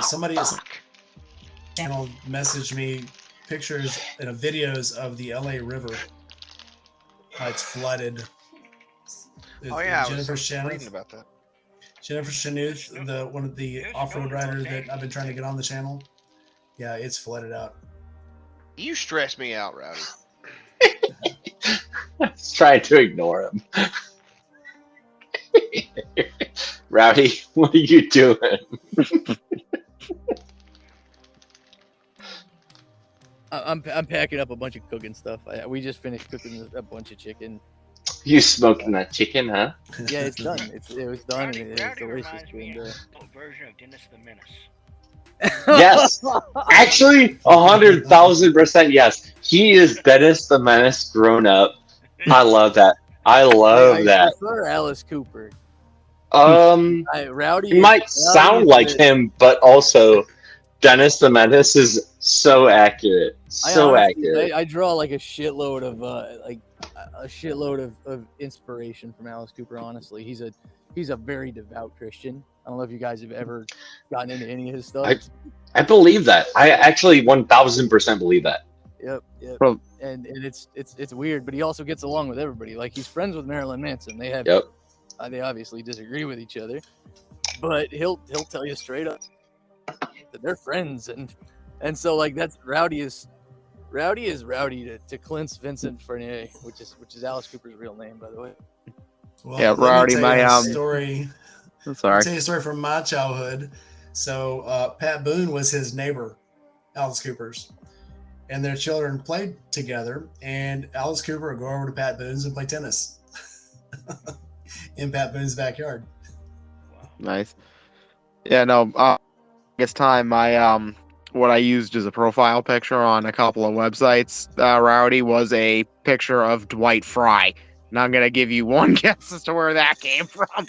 [SPEAKER 7] Somebody channel messaged me pictures and videos of the LA River. It's flooded.
[SPEAKER 1] I
[SPEAKER 7] Jennifer
[SPEAKER 1] was
[SPEAKER 7] Chanuth,
[SPEAKER 1] reading about that.
[SPEAKER 7] Jennifer Chanuth, one of the off-road riders that I've been trying to get on the channel. Yeah, it's flooded out.
[SPEAKER 1] You stress me out, Rowdy.
[SPEAKER 2] Let's try to ignore him. Rowdy, what are you doing?
[SPEAKER 9] I'm packing up a bunch of cooking stuff. We just finished cooking a bunch of chicken.
[SPEAKER 2] You smoking that chicken, huh?
[SPEAKER 9] Yeah, it's done. It was done, and it's delicious.
[SPEAKER 10] Version of Dennis the Menace.
[SPEAKER 2] Yes, actually, 100,000% yes. He is Dennis the Menace grown up. I love that. I
[SPEAKER 9] prefer Alice Cooper.
[SPEAKER 2] Rowdy. He might sound like him, but also Dennis the Menace is so accurate.
[SPEAKER 9] I draw like a shitload of inspiration from Alice Cooper. Honestly, he's a very devout Christian. I don't know if you guys have ever gotten into any of his stuff.
[SPEAKER 2] I believe that. I actually 1,000% believe that.
[SPEAKER 9] Yep. And it's weird, but he also gets along with everybody. Like he's friends with Marilyn Manson. They have. Yep. They obviously disagree with each other,
[SPEAKER 3] but he'll tell you straight up that they're friends, and so like that's Rowdy is Rowdy to Clint's Vincent Fournier, which is Alice Cooper's real name, by the way.
[SPEAKER 7] Well,
[SPEAKER 6] Yeah,
[SPEAKER 7] let me
[SPEAKER 6] Rowdy,
[SPEAKER 7] tell
[SPEAKER 6] my
[SPEAKER 7] you a story. I'll
[SPEAKER 6] sorry.
[SPEAKER 7] tell you a story from my childhood. So Pat Boone was his neighbor, Alice Cooper's, and their children played together. And Alice Cooper would go over to Pat Boone's and play tennis in Pat Boone's backyard.
[SPEAKER 6] Nice. Yeah, no. It's time. What I used as a profile picture on a couple of websites, Rowdy, was a picture of Dwight Fry. And I'm gonna give you one guess as to where that came from.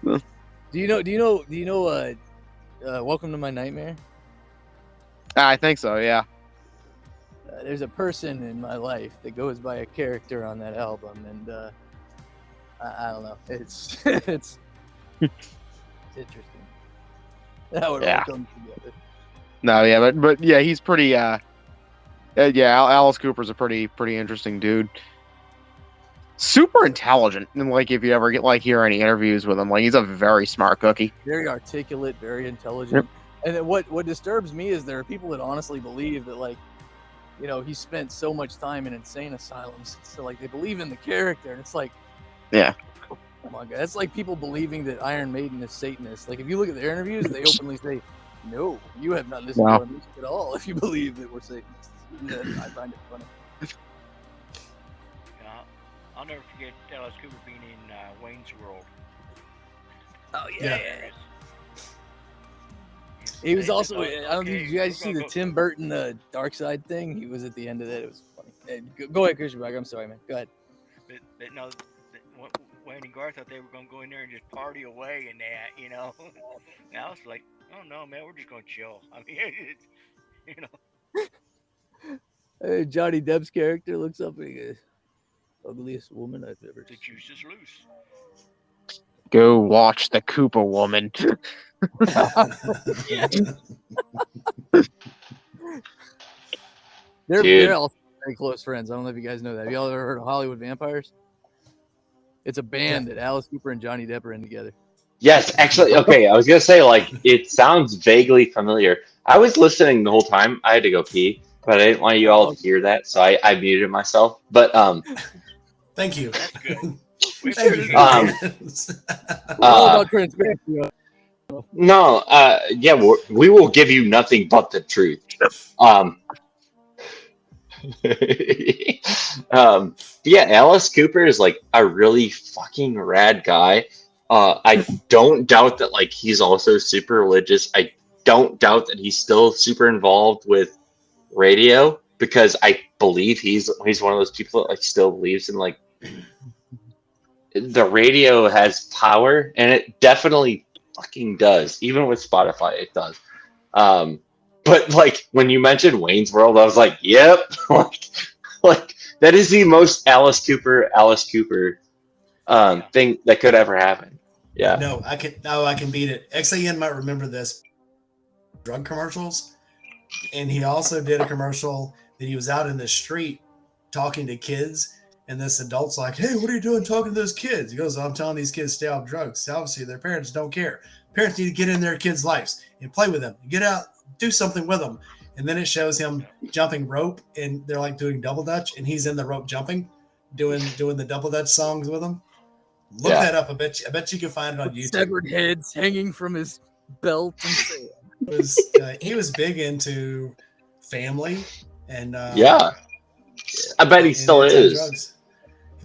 [SPEAKER 3] Do you know Welcome to My Nightmare?
[SPEAKER 6] I think so. Yeah.
[SPEAKER 3] There's a person in my life that goes by a character on that album, and I don't know. It's it's interesting. How it all comes together.
[SPEAKER 6] No, yeah, but yeah, he's pretty. Yeah, Alice Cooper's a pretty interesting dude. Super intelligent, and like if you ever hear any interviews with him, like he's a very smart cookie.
[SPEAKER 3] Very articulate, very intelligent. Yep. And what disturbs me is there are people that honestly believe that, like, you know, he spent so much time in insane asylums, so like they believe in the character, and it's like,
[SPEAKER 6] yeah,
[SPEAKER 3] oh my God, that's like people believing that Iron Maiden is Satanist. Like if you look at their interviews, they openly say, "No, you have not listened to our music at all if you believe that we're Satanists." Yeah, I find it funny.
[SPEAKER 10] I'll never forget Alice Cooper being in Wayne's World.
[SPEAKER 3] Oh yeah. He was also. I don't know. Did you guys see the Tim Burton Dark Side thing? He was at the end of that. It was funny. Hey, go ahead, Christian. I'm sorry, man. Go ahead.
[SPEAKER 10] But no, Wayne and Garth thought they were gonna go in there and just party away and that, you know. Now it's like, oh no, man, we're just gonna chill. I mean, you know.
[SPEAKER 3] Hey, Johnny Depp's character looks up and he goes, "Ugliest woman I've ever seen."
[SPEAKER 10] The juice is loose.
[SPEAKER 6] Go watch the Koopa Woman.
[SPEAKER 3] They're all very close friends. I don't know if you guys know that. Have y'all ever heard of Hollywood Vampires? It's a band that Alice Cooper and Johnny Depp are in together.
[SPEAKER 2] Yes, actually, okay. I was gonna say, like, it sounds vaguely familiar. I was listening the whole time. I had to go pee, but I didn't want you all to hear that, so I muted myself. But
[SPEAKER 7] thank you.
[SPEAKER 10] That's good.
[SPEAKER 3] All about transparency.
[SPEAKER 2] No, yeah, we will give you nothing but the truth. Yeah, Alice Cooper is like a really fucking rad guy. I don't doubt that like he's also super religious. I don't doubt that he's still super involved with radio because I believe he's one of those people that like still believes in like the radio has power, and it definitely fucking does. Even with Spotify, it does. But like when you mentioned Wayne's World, I was like, yep, like that is the most Alice Cooper thing that could ever happen. Yeah.
[SPEAKER 7] No, I can beat it. XAN might remember this. Drug commercials, and he also did a commercial that he was out in the street talking to kids. And this adult's like, "Hey, what are you doing talking to those kids?" He goes, "I'm telling these kids to stay off drugs." Obviously, their parents don't care. Parents need to get in their kids' lives and play with them. Get out, do something with them. And then it shows him jumping rope, and they're like doing double dutch, and he's in the rope jumping, doing the double dutch songs with them. Look that up. I bet you can find it on YouTube.
[SPEAKER 3] Severed heads hanging from his belt.
[SPEAKER 7] He was big into family and
[SPEAKER 2] yeah. I bet he still is.
[SPEAKER 7] Drugs.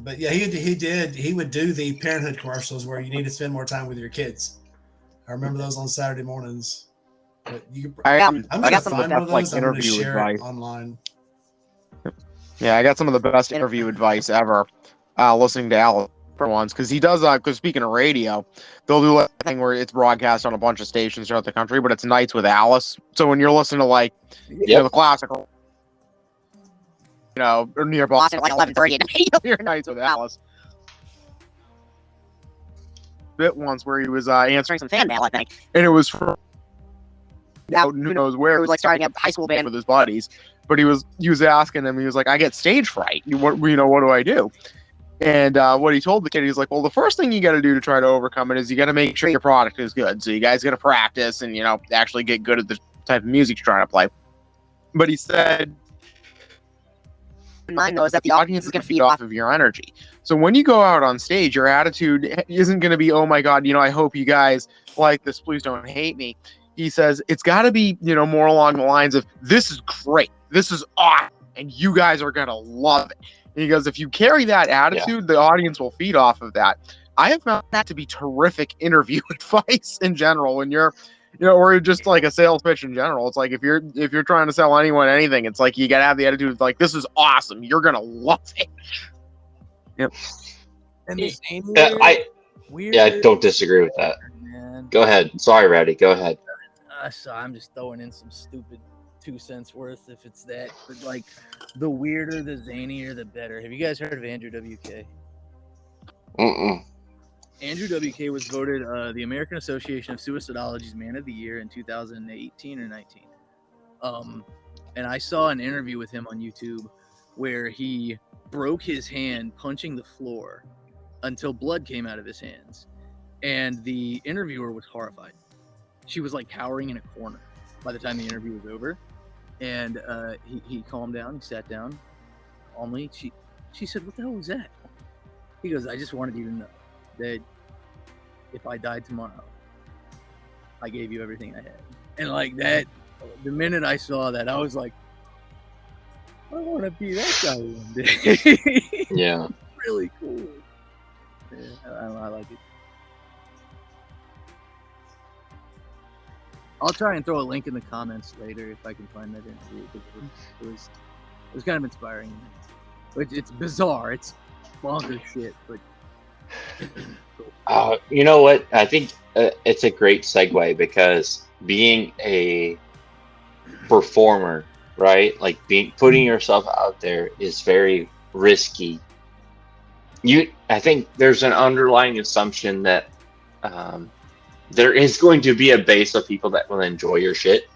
[SPEAKER 7] But yeah, he would do the parenthood commercials where you need to spend more time with your kids. I remember those on Saturday mornings. But I'm gonna find one of those. I'm gonna share it online.
[SPEAKER 6] Yeah, I got some of the best interview advice ever. Listening to Alice for once, because he does. Because speaking of radio, they'll do a thing where it's broadcast on a bunch of stations throughout the country, but it's nights with Alice. So when you're listening to like you know, the classical. You know, or near Boston, like 11:30 at night. Your nights with Alice. Bit once where he was answering some fan mail, I think, and it was from out who knows where. He was like starting a high school band with his buddies, but he was asking him. He was like, "I get stage fright. What do I do?" And what he told the kid, he's like, well, the first thing you got to do to try to overcome it is you got to make sure your product is good. So you guys got to practice and, actually get good at the type of music you're trying to play. But he said, mind though, is that the audience is going to feed off of your energy. So when you go out on stage, your attitude isn't going to be, oh my God, I hope you guys like this. Please don't hate me. He says it's got to be, more along the lines of, this is great. This is awesome. And you guys are going to love it. And he goes, if you carry that attitude, the audience will feed off of that. I have found that to be terrific interview advice in general when you're, or just like a sales pitch in general. It's like if you're trying to sell anyone anything, it's like you gotta have the attitude of like, this is awesome. You're gonna love it. Yep.
[SPEAKER 9] And this
[SPEAKER 2] I don't disagree with that.
[SPEAKER 9] Man.
[SPEAKER 2] Go ahead. Sorry, Ratty. Go ahead.
[SPEAKER 9] So I'm just throwing in some stupid 2 cents worth if it's that. But like, the weirder, the zanier, the better. Have you guys heard of Andrew WK? Andrew WK was voted the American Association of Suicidology's Man of the Year in 2018 or 19. And I saw an interview with him on YouTube where he broke his hand punching the floor until blood came out of his hands. And the interviewer was horrified. She was like cowering in a corner by the time the interview was over. And he calmed down. He sat down calmly. She said, "What the hell was that?" He goes, "I just wanted you to know that if I died tomorrow, I gave you everything I had." And like that, the minute I saw that, I was like, I want to be that guy one day.
[SPEAKER 2] Yeah.
[SPEAKER 9] Really cool. Yeah, I like it. I'll try and throw a link in the comments later if I can find that interview. It was kind of inspiring. It's bizarre. It's bonkers shit, but
[SPEAKER 2] you know what? I think it's a great segue because being a performer, right? Like putting yourself out there is very risky. I think there's an underlying assumption that there is going to be a base of people that will enjoy your shit,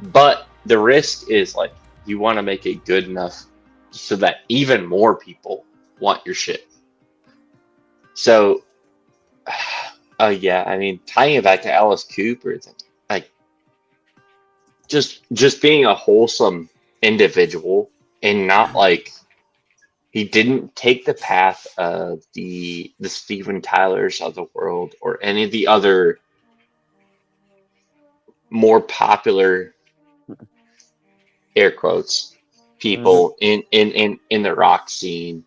[SPEAKER 2] but the risk is like you want to make it good enough so that even more people want your shit. So, yeah, I mean, tying it back to Alice Cooper, it's like just being a wholesome individual and not like he didn't take the path of the Steven Tylers of the world or any of the other more popular air quotes people in the rock scene.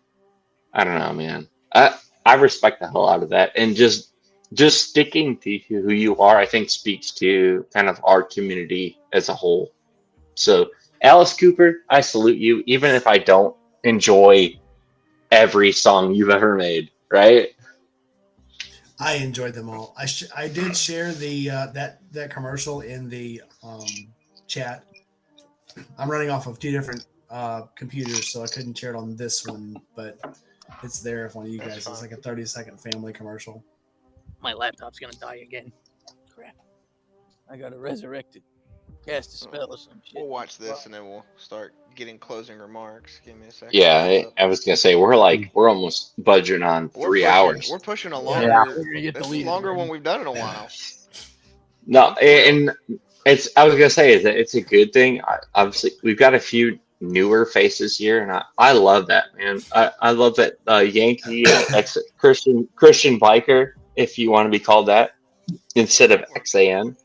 [SPEAKER 2] I don't know, man. I respect the hell out of that, and just sticking to who you are, I think speaks to kind of our community as a whole. So, Alice Cooper, I salute you, even if I don't enjoy every song you've ever made. Right?
[SPEAKER 7] I enjoyed them all. I did share the that commercial in the chat. I'm running off of 2 different computers, so I couldn't share it on this one, but it's there if one of you guys. It's like a 30-second family commercial.
[SPEAKER 9] my laptop's gonna die again. Crap. I gotta resurrect it. Cast a spell or some shit.
[SPEAKER 1] We'll watch this and then we'll start getting closing remarks. Give me a second.
[SPEAKER 2] Yeah, I was gonna say we're almost budgeting on 3 hours.
[SPEAKER 1] We're pushing a longer.
[SPEAKER 9] Yeah.
[SPEAKER 1] This is longer one we've done in a while.
[SPEAKER 2] No, and I was gonna say it's a good thing. Obviously, we've got a few newer faces here, and I love that, man. I love that Yankee Christian biker, if you want to be called that, instead of XAN.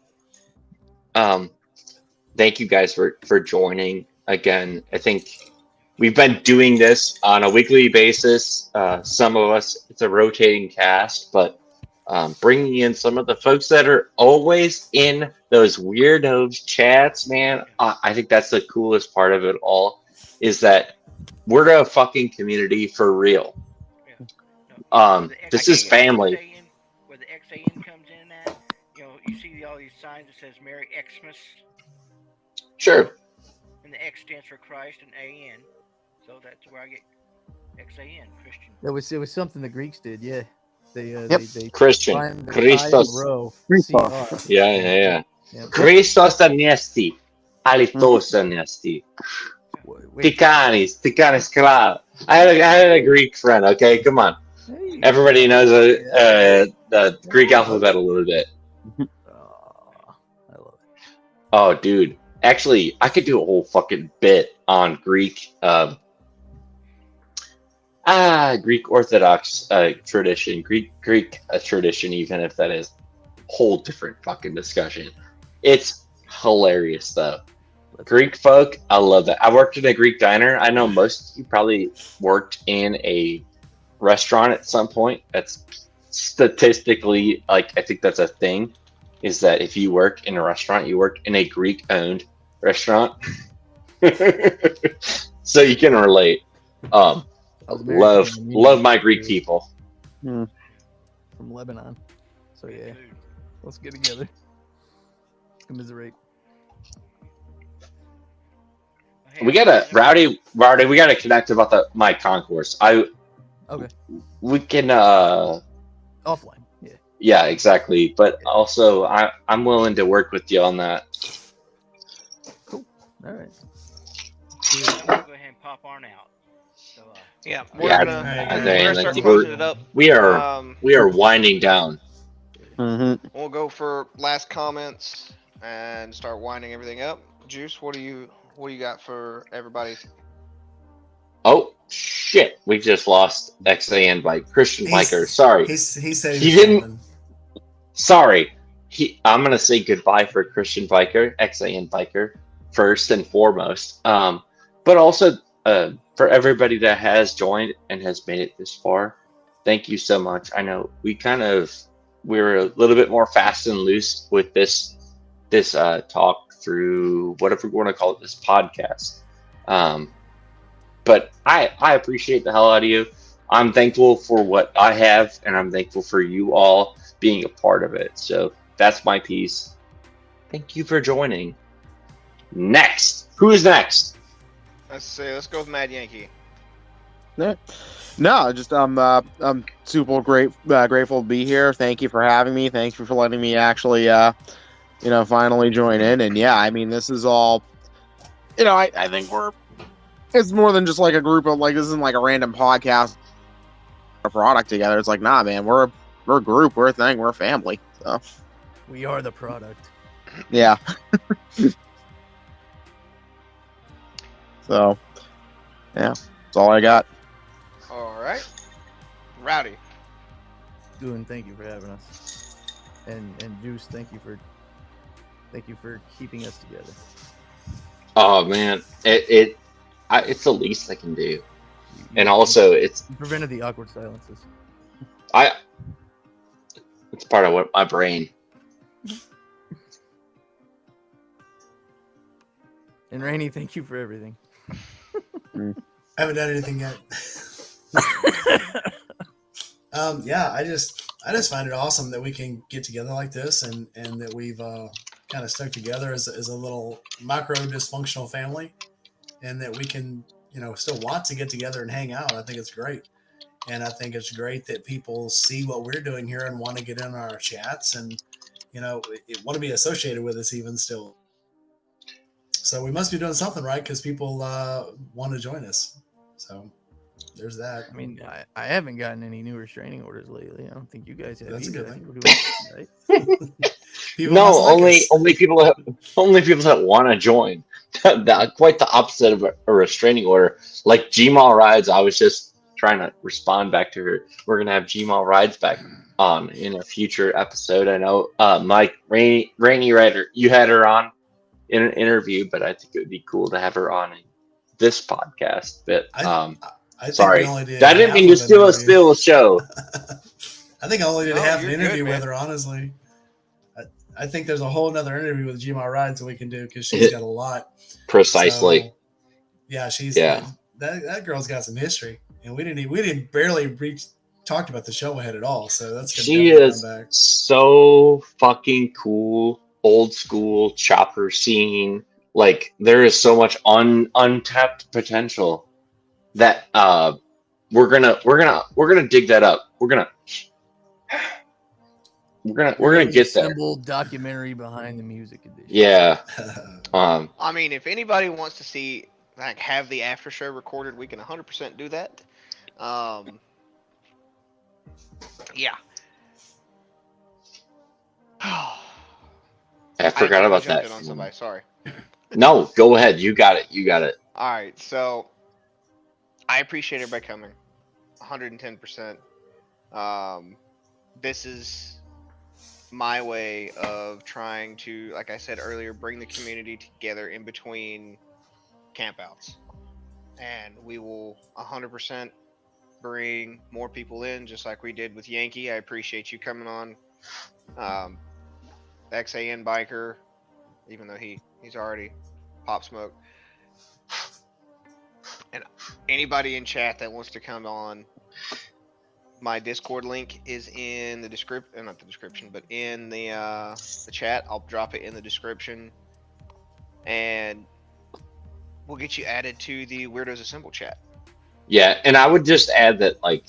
[SPEAKER 2] Thank you guys for joining again. I think we've been doing this on a weekly basis. Some of us, it's a rotating cast, but bringing in some of the folks that are always in those Weirdos chats, man. I think that's the coolest part of it all, is that we're a fucking community for real. This is family.
[SPEAKER 10] Where the XAN comes in at, you see all these signs that says Merry Xmas.
[SPEAKER 2] Sure.
[SPEAKER 10] And the X stands for Christ and AN. So that's where I get XAN, Christian.
[SPEAKER 9] It was something the Greeks did, yeah. They
[SPEAKER 2] Christian. Christos.
[SPEAKER 9] Yeah.
[SPEAKER 2] Christos Anesti. Alitos Anesti.
[SPEAKER 11] Wait.
[SPEAKER 2] Tikanis, claro. I had a Greek friend. Okay, come on.
[SPEAKER 11] Hey.
[SPEAKER 2] Everybody knows the Greek alphabet a little bit.
[SPEAKER 11] Oh, I love it.
[SPEAKER 2] Oh, dude. Actually, I could do a whole fucking bit on Greek, Greek Orthodox tradition, Greek tradition, even if that is a whole different fucking discussion. It's hilarious though. Greek folk, I love that. I worked in a Greek diner. I know most of you probably worked in a restaurant at some point. That's statistically, like, I think that's a thing, is that if you work in a restaurant, you work in a Greek-owned restaurant. So you can relate. Love my Greek people.
[SPEAKER 3] Mm.
[SPEAKER 9] From Lebanon. So yeah, let's get together. Let's commiserate.
[SPEAKER 2] We gotta Rowdy. We gotta connect about my concourse.
[SPEAKER 9] Okay.
[SPEAKER 2] We can
[SPEAKER 9] Offline. Yeah.
[SPEAKER 2] Yeah, exactly. But also, I'm willing to work with you on that.
[SPEAKER 9] Cool. All right.
[SPEAKER 10] I'm gonna go ahead and pop on out. So,
[SPEAKER 1] Yeah,
[SPEAKER 2] We're
[SPEAKER 1] gonna start closing it up.
[SPEAKER 2] We are winding down.
[SPEAKER 3] Mm-hmm.
[SPEAKER 1] We'll go for last comments and start winding everything up. Juice, what do you got for everybody?
[SPEAKER 2] Oh shit! We just lost XAN by Christian Biker. Sorry,
[SPEAKER 7] He said
[SPEAKER 2] he didn't. Sorry, I'm gonna say goodbye for Christian Biker, XAN Biker, first and foremost. But also for everybody that has joined and has made it this far, thank you so much. I know we're a little bit more fast and loose with this talk through whatever we want to call it, this podcast. But I appreciate the hell out of you. I'm thankful for what I have, and I'm thankful for you all being a part of it. So that's my piece. Thank you for joining. Next, who is next?
[SPEAKER 1] Let's go with Mad Yankee.
[SPEAKER 6] No, just I'm super grateful to be here. Thank you for having me. Thank you for letting me actually finally join in. And yeah, I mean, this is all, I think it's more than just like a group of, like, this isn't like a random podcast, a product together. It's like, nah, man, we're a group, we're a thing, we're a family. So
[SPEAKER 9] we are the product.
[SPEAKER 6] Yeah. So yeah, that's all I got.
[SPEAKER 1] All right, Rowdy.
[SPEAKER 9] Doing, thank you for having us, and Juice, thank you for keeping us together.
[SPEAKER 2] Oh man, it's the least I can do, and also
[SPEAKER 9] you prevented the awkward silences.
[SPEAKER 2] It's part of my brain.
[SPEAKER 9] And Rainey, thank you for everything.
[SPEAKER 7] I haven't done anything yet. Yeah, I just find it awesome that we can get together like this, and that we've kind of stuck together as a little micro dysfunctional family, and that we can still want to get together and hang out. I think it's great, and I think it's great that people see what we're doing here and want to get in our chats, and want to be associated with us even still. So we must be doing something right, because people want to join us. So there's that.
[SPEAKER 9] I mean, I haven't gotten any new restraining orders lately. I don't think you guys have.
[SPEAKER 7] That's
[SPEAKER 9] either.
[SPEAKER 7] a good
[SPEAKER 9] I
[SPEAKER 7] thing.
[SPEAKER 9] think we're doing right.
[SPEAKER 2] No, only people that want to join. Quite the opposite of a restraining order. Like Gmal Rides, I was just trying to respond back to her. We're gonna have Gmal Rides back on in a future episode. I know, Mike Rainey Rider, you had her on in an interview, but I think it would be cool to have her on in this podcast. But
[SPEAKER 7] I
[SPEAKER 2] sorry,
[SPEAKER 7] think we only did
[SPEAKER 2] I didn't mean to steal a show.
[SPEAKER 7] I think I only did half an interview
[SPEAKER 1] good,
[SPEAKER 7] with her, honestly. I think there's a whole nother interview with Gmal Rides that we can do, because she's got a lot.
[SPEAKER 2] Precisely.
[SPEAKER 7] So, yeah, that girl's got some history, and we didn't barely talked about the show ahead at all. So that's gonna
[SPEAKER 2] She is so fucking cool. Old school chopper scene. Like, there is so much untapped potential that we're gonna dig that up. We're gonna get there.
[SPEAKER 9] Documentary behind the music edition.
[SPEAKER 2] Yeah.
[SPEAKER 1] I mean, if anybody wants to see like have the after show recorded, we can 100% do that. Yeah.
[SPEAKER 2] I
[SPEAKER 1] I
[SPEAKER 2] forgot
[SPEAKER 1] didn't mean
[SPEAKER 2] about
[SPEAKER 1] to jump
[SPEAKER 2] that.
[SPEAKER 1] in on somebody. Sorry.
[SPEAKER 2] No, go ahead. You got it. You got it.
[SPEAKER 1] All right. So I appreciate everybody coming. 110%. This is my way of trying to, like I said earlier, bring the community together in between campouts. And we will 100% bring more people in, just like we did with Yankee. I appreciate you coming on. XAN Biker, even though he's already Pop Smoke. And anybody in chat that wants to come on, my Discord link is in the description, not the description, but in the chat. I'll drop it in the description, and we'll get you added to the Weirdos Assemble chat.
[SPEAKER 2] Yeah, and I would just add that, like,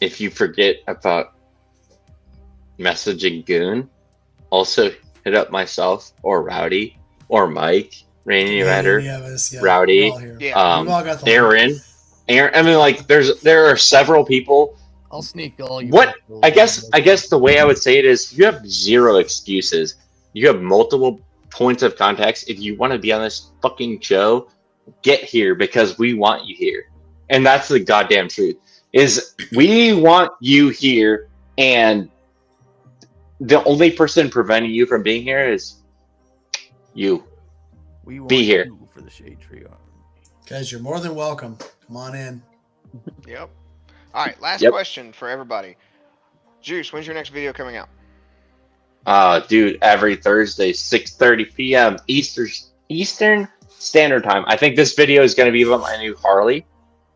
[SPEAKER 2] if you forget about messaging Goon, also hit up myself or Rowdy or Mike, Rainy Matter,
[SPEAKER 7] Any of us, yeah. We're
[SPEAKER 2] Rowdy,
[SPEAKER 7] all here.
[SPEAKER 1] Yeah.
[SPEAKER 7] We've all got the
[SPEAKER 2] Aaron. I mean, like, there are several people.
[SPEAKER 3] I'll sneak all you.
[SPEAKER 2] What I guess the way I would say it is, you have zero excuses. You have multiple points of contacts. If you want to be on this fucking show, get here because we want you here, and that's the goddamn truth. Is we want you here, and the only person preventing you from being here is you.
[SPEAKER 9] We want
[SPEAKER 2] Be here.
[SPEAKER 9] you for the Shade Tree Army.
[SPEAKER 7] Guys, you're more than welcome. Come on in.
[SPEAKER 1] Yep. All right. Last
[SPEAKER 2] Yep.
[SPEAKER 1] question for everybody. Juice, when's your next video coming out?
[SPEAKER 2] Dude, every Thursday, 6:30 p.m. Eastern Standard Time. I think this video is going to be about my new Harley,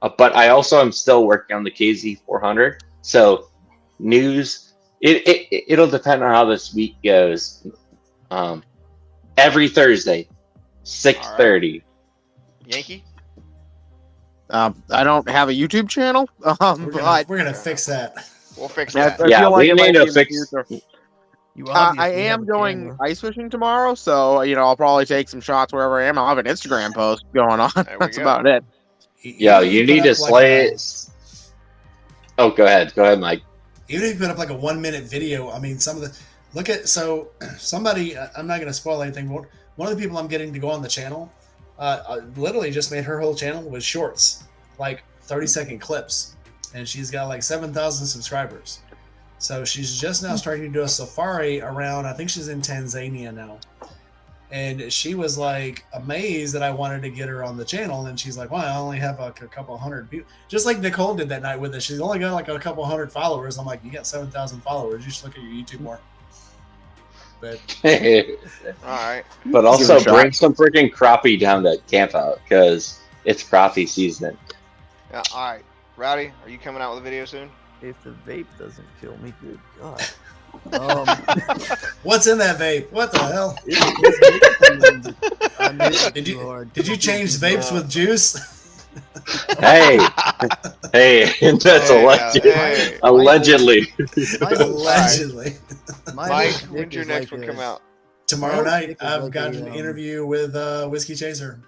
[SPEAKER 2] but I also am still working on the KZ400. So news, it'll depend on how this week goes. Every Thursday, 6:30.
[SPEAKER 1] Yankee?
[SPEAKER 6] I don't have a YouTube channel, but
[SPEAKER 7] We're gonna fix that.
[SPEAKER 1] We'll fix
[SPEAKER 6] I
[SPEAKER 1] that.
[SPEAKER 6] feel like
[SPEAKER 2] we
[SPEAKER 6] it
[SPEAKER 2] need
[SPEAKER 6] might
[SPEAKER 2] to
[SPEAKER 6] be in the
[SPEAKER 2] fix.
[SPEAKER 6] future.
[SPEAKER 9] You
[SPEAKER 6] I
[SPEAKER 9] obviously have
[SPEAKER 6] am
[SPEAKER 9] a
[SPEAKER 6] going
[SPEAKER 9] camera.
[SPEAKER 6] ice fishing tomorrow, so I'll probably take some shots wherever I am. I'll have an Instagram post going on.
[SPEAKER 1] There we
[SPEAKER 6] That's
[SPEAKER 1] go.
[SPEAKER 6] about it.
[SPEAKER 2] Yeah,
[SPEAKER 7] Even if
[SPEAKER 2] you
[SPEAKER 7] put
[SPEAKER 2] need to
[SPEAKER 7] up like
[SPEAKER 2] slay
[SPEAKER 7] a-
[SPEAKER 2] it. Oh, go ahead, Mike.
[SPEAKER 7] Even if you put up like a 1-minute video, I mean, some of the look at somebody. I'm not gonna spoil anything. But one of the people I'm getting to go on the channel, literally just made her whole channel with shorts, like 30-second clips, and she's got like 7,000 subscribers. So she's just now starting to do a safari around. I think she's in Tanzania now. And she was like amazed that I wanted to get her on the channel. And she's like, well, I only have like a couple hundred people. Just like Nicole did that night with us. She's only got like a couple hundred followers. I'm like, you got 7,000 followers. You should look at your YouTube more. But
[SPEAKER 1] All right.
[SPEAKER 2] But also bring some freaking crappie down to camp out because it's crappie season.
[SPEAKER 1] Yeah, all right. Rowdy, are you coming out with a video soon?
[SPEAKER 9] If the vape doesn't kill me, good God.
[SPEAKER 7] what's in that vape? What the hell? Did you change vapes with juice?
[SPEAKER 2] Hey, that's allegedly.
[SPEAKER 7] Allegedly.
[SPEAKER 1] Mike, when's your next one come out?
[SPEAKER 7] Tomorrow night, I've got an interview with Whiskey Chaser.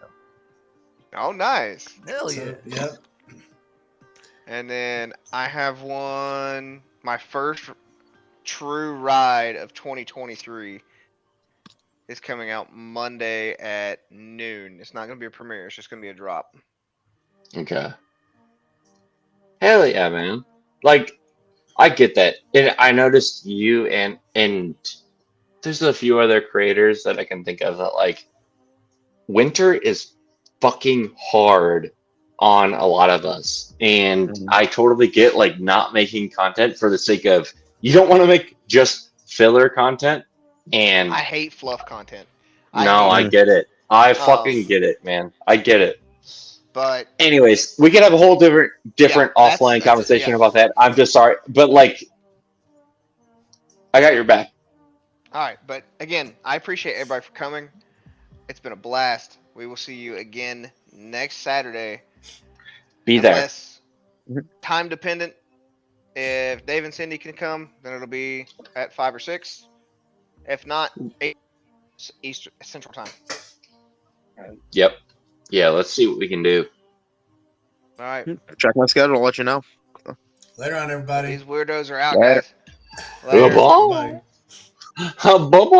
[SPEAKER 1] Oh, nice.
[SPEAKER 9] Hell yeah.
[SPEAKER 7] So, yep.
[SPEAKER 1] And then I have one, my first true ride of 2023 is coming out Monday at noon. It's not going to be a premiere. It's just going to be a drop.
[SPEAKER 2] Okay. Hell yeah, man. Like, I get that. And I noticed you and there's a few other creators that I can think of that, like, winter is fucking hard on a lot of us. And I totally get, like, not making content for the sake of, you don't want to make just filler content. And
[SPEAKER 1] I hate fluff content.
[SPEAKER 2] I get it. I fucking get it, man. I get it.
[SPEAKER 1] But
[SPEAKER 2] anyways, we can have a whole different offline conversation about that. I'm just sorry, but like, I got your back.
[SPEAKER 1] All right, but again, I appreciate everybody for coming. It's been a blast. We will see you again next Saturday.
[SPEAKER 2] Be there.
[SPEAKER 1] Time dependent. If Dave and Cindy can come, then it'll be at 5 or 6. If not, 8 Eastern Central Time.
[SPEAKER 2] Yep. Yeah, let's see what we can do.
[SPEAKER 1] All right.
[SPEAKER 6] Check my schedule. I'll let you know.
[SPEAKER 7] Later on, everybody.
[SPEAKER 1] These weirdos are out,
[SPEAKER 6] Later.
[SPEAKER 1] guys. Later.
[SPEAKER 2] Bye-bye.
[SPEAKER 7] Bye.
[SPEAKER 2] Bye-bye.